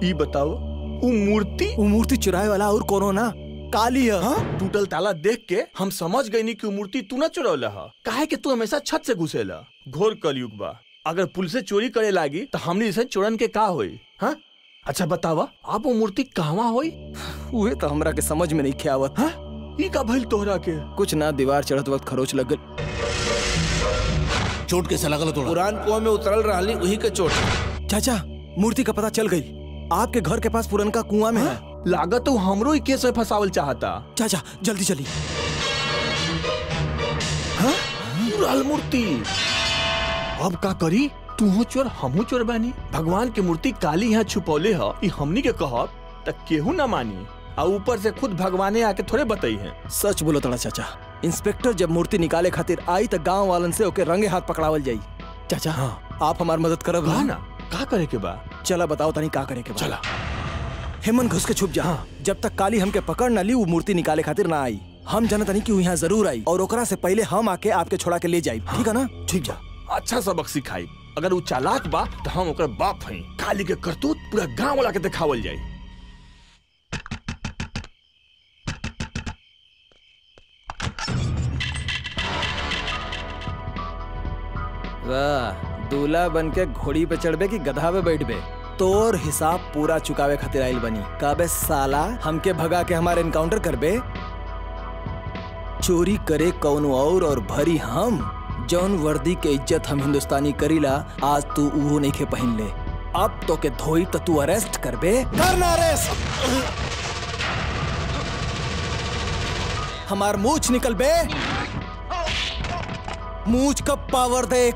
ई बताओ, वो मूर्ति चुराए वाला और कोनो ना काली है। हाँ? टूटल ताला देख के हम समझ गई कि मूर्ति तू ना चुरौला है। काहे कि तू हमेशा छत से घुसेला। घोर कलयुग बा, अगर पुलिस चोरी करे लागी तो हमने जैसे चोरन के का होई? हाँ? अच्छा बतावा, आप वो मूर्ति कहाँ होई? उहे तो हमरा के समझ में नहीं ख्यावत। हाँ? ई का भइल तोहरा के? कुछ ना, दीवार चढ़त वक्त खरोच लग गई। चोट कैसे लगल तोड़ा? पुरान कुआं में उतरल रहली वही के चोट। चाचा, मूर्ति का पता चल गई। आपके घर के पास पुरनका कुआं में है। लागत तो हमरो ही केस में फंसावल चाहता। चाचा जल्दी चली। हाँ? मूर्ति अब का करी? तू हो चोर, हमहू चोर बानी। भगवान की मूर्ति काली यहाँ छुपौले है, ई हमनी के कहब त केहू न मानी। और ऊपर से खुद भगवाने आके थोड़े बताई है। सच बोलो तड़ा चाचा। इंस्पेक्टर जब मूर्ति निकाले खातिर आई तो गांव वालन से ओके रंगे हाथ पकड़ावल जाई। चाचा हाँ, आप हमार मदद करब ना? का करे के बा? चला बताओ तनी का करे के बा। चला हेमन घुस के छुप जा। हाँ। जब तक काली हमके पकड़ न ली वो मूर्ति निकाले खातिर ना आई। हम जानत नहीं कि वो यहाँ जरूर आई और ओकरा से पहले हम आके आपके छोड़ा के ले जाई। हाँ। ठीक है ना? ठीक जा। अच्छा सबक सिखाई। अगर वो चालाक बा तो हम ओकर बाप हई। काली के करतूत पूरा गांव वाला के दिखावल जाई। वाह, दूल्हा बन के घोड़ी पे चढ़बे कि गधा पे बैठबे? तोर हिसाब पूरा चुकावे खातिर आइल बनी। काबे साला हमके भगा के हमारे एनकाउंटर करबे? चोरी करे कौनो और भरी हम। जौन वर्दी के इज्जत हम हिंदुस्तानी करीला, आज तू उहो नहीं के पहन ले। अब तो के धोई तो तू अरेस्ट करबे? करना अरेस्ट। हमार मूछ निकल बे। मूछ का पावर देख।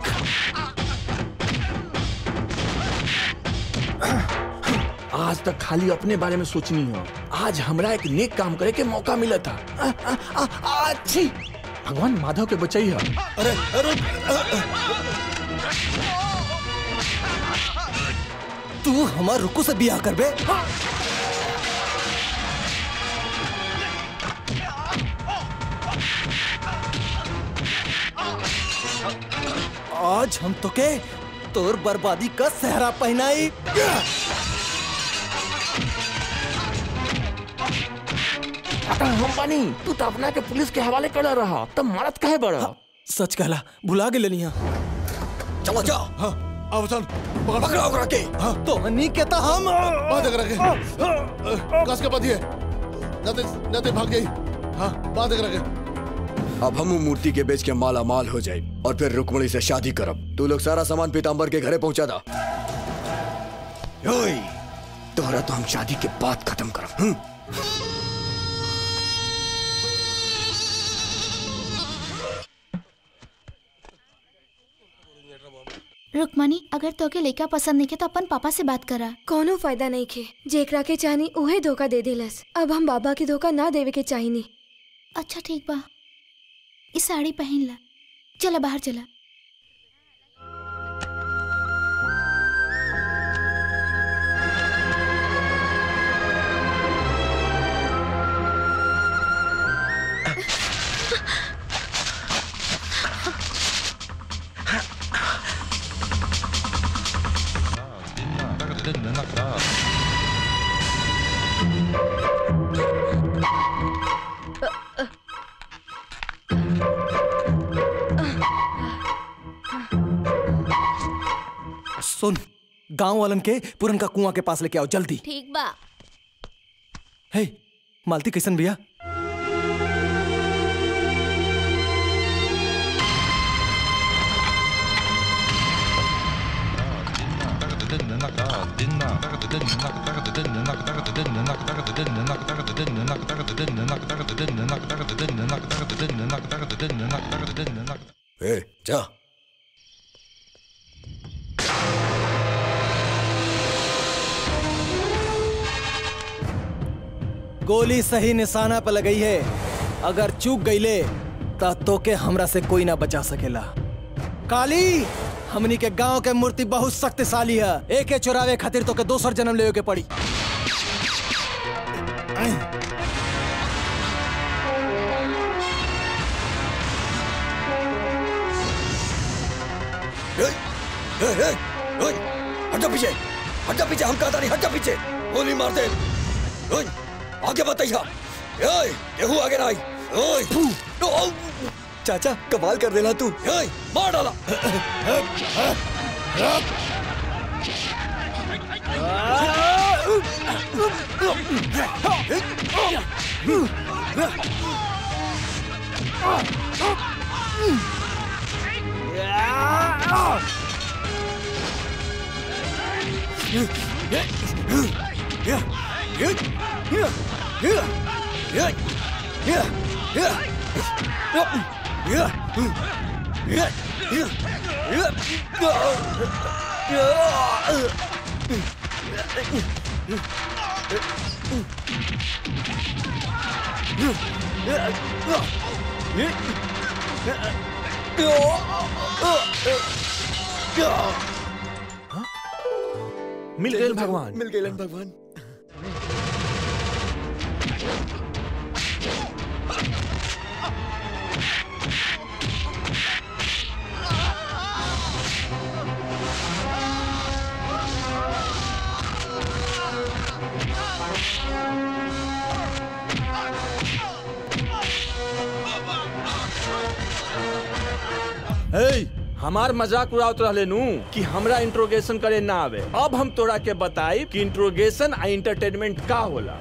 आज तक खाली अपने बारे में सोचनी हो। आज हमरा एक नेक काम करे के मौका मिला था। अच्छी भगवान माधव के बचाई है। अरे अरे तू हमार रुकू से बियाह करबे? आज हम तो के तोर बर्बादी का सहरा पहनाई। हम पानी तू तो अपना के पुलिस के हवाले कर रहा, तब मारत काहे बड़ा? सच कहला, भुला गेल लिया। चलो जा। हाँ, आओ चल पकड़ा ओकरा के। हाँ, तो हनी के ता हम बांध ओकरा के। कस के बधिए, नते भाग गई। हाँ, बांध ओकरा के। अब हम मूर्ति के बेच के माला माल हो जाए और फिर रुक्मणी से शादी करब। तू लोग सारा सामान पीताम्बर के घरे पहुंचा दा। तोहरा तो हम शादी के बाद खत्म करब। रुक्मणी, अगर तोके लइका पसंद नहीं के तो अपन पापा से बात करा। कोनो फायदा नहीं खे, जेकरा के चाहनी उहे धोखा दे दिलस। अब हम बाबा के धोखा ना देवे के चाहिनी। अच्छा ठीक बा, इस साड़ी पहन ला, चला बाहर चला। सुन, गांव वालन के पुरनका कुआं के पास लेके आओ जल्दी। ठीक बा। हे मालती, कैसन भैया? ए, जा। गोली सही निशाना पर लगई है, अगर चूक गईले तो के हमरा से कोई ना बचा सकेला। काली, हमनी के गांव के मूर्ति बहुत शक्तिशाली है, एक चुरावे खातिर तो के दोसर जन्म लेवे के पड़ी। हट जा पीछे, हट जा पीछे, हम कहता नहीं, हट जा पीछे, गोली मार दे। आगे बताइए, केहू आगे ना आई। चाचा कमाल कर देना तू, मार डाला। मिल गए भगवान, मिल गए भगवान। हमार मजाक उड़ावत रहले नू कि हमरा इंट्रोगेशन करे ना आवे। अब हम तोरा के बताई कि इंट्रोगेशन आ एंटरटेनमेंट का होला।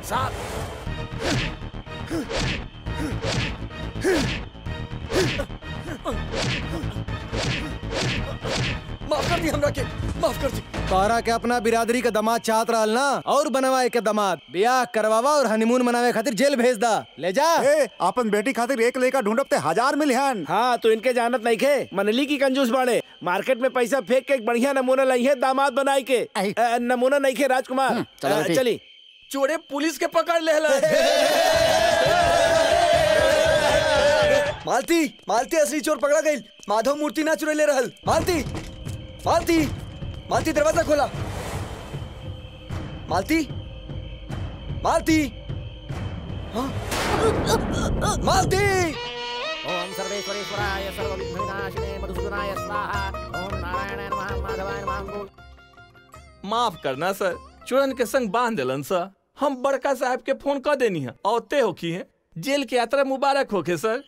माफ कर दी हमरा के, माफ कर दी। तोरा के अपना बिरादरी का दामाद चाहत रहल ना, और बनवाए के दामाद, ब्याह करवावा और हनीमून मनावे खातिर जेल भेज दा। ले जा। अपन बेटी खातिर एक लड़का ढूंढब ते 1000 मिलियन। हाँ, तो इनके जानत नहीं खे, मनली की कंजूस बाड़े, मार्केट में पैसा फेंक के एक बढ़िया नमूना लाई है दामाद बनाई के। नमूना नहीं खे राजकुमार, चली। चोरे पुलिस के पकड़ ले। मालती, मालती असली चोर पकड़ा गई। माधव मूर्ति ना चुरा ले रहल। मालती, मालती, मालती दरवाजा खोला। मालती, मालती, हाँ? मालती। ओम सर्वेश्वरेश्वराय सर्वविघ्नविनाशिने मधुसूदनाय स्वाहा। ओम नारायणाय नमः माधवाय नमः। माफ करना सर, चोरन के संग बांध दिलन सर। हम बड़का साहब के फोन कर देनी है और ते होखी है। जेल की यात्रा मुबारक होके सर।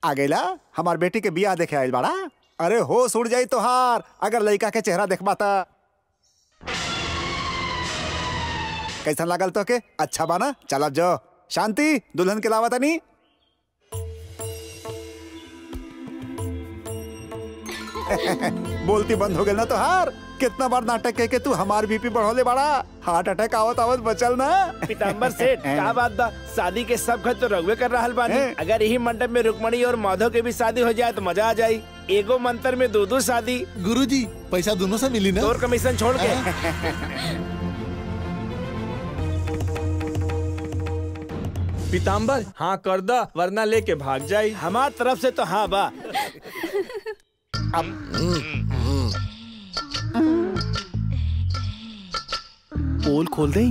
आ गईला हमार बेटी के बियाह देखे आइल बाड़ा। अरे होश उड़ जाई तोहार अगर लड़का के चेहरा देखबा ता। कैसा लागल तो के? अच्छा बाना, चल अब जाओ। शांति, दुल्हन के लावा तनी। बोलती बंद हो गई ना तोहार। कितना बार नाटक कह के तू हमार बीपी बढ़ोले बाड़ा। हार्ट अटैक आवत आवत बचल ना। पीताम्बर सेठ, क्या बात बा? शादी के सब खर्च तो रघुवे कर रहल बानी। अगर यही मंडप में रुक्मणी और माधव के भी शादी हो जाए तो मजा आ जाए। एगो मंत्र में दो शादी। गुरुजी पैसा दोनों से मिली ना? तोर कमीशन छोड़ के। पीताम्बर हाँ कर दा वरना लेके भाग जाई। हमार तरफ से तो हाँ बा। पोल खोल दे।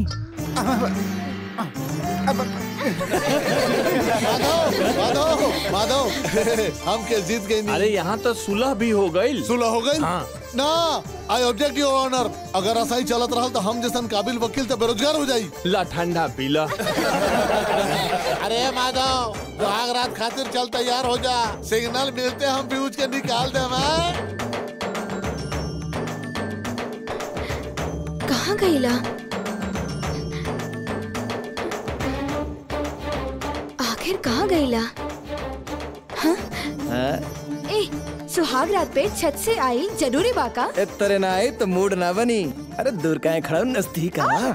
माधव हम के जीत गए। अरे यहाँ तो सुलह भी हो गई। सुलह हो गई? हाँ। ना आई ऑब्जेक्ट योर ऑनर। अगर ऐसा ही चलत रहा तो हम जैसन काबिल वकील तो बेरोजगार हो जाई। ला ठंडा पीला। अरे माधव सुहाग रात खातिर चल तैयार हो जा। सिग्नल मिलते हम फ्यूज के निकाल दे। कहाँ गईला? आखिर कहाँ गईला? हाँ? ए, सुहाग रात पे छत से आई जरूरी बाका? तेरे ना आई तो मूड ना बनी। अरे दूर का खड़ा नजदीक आ।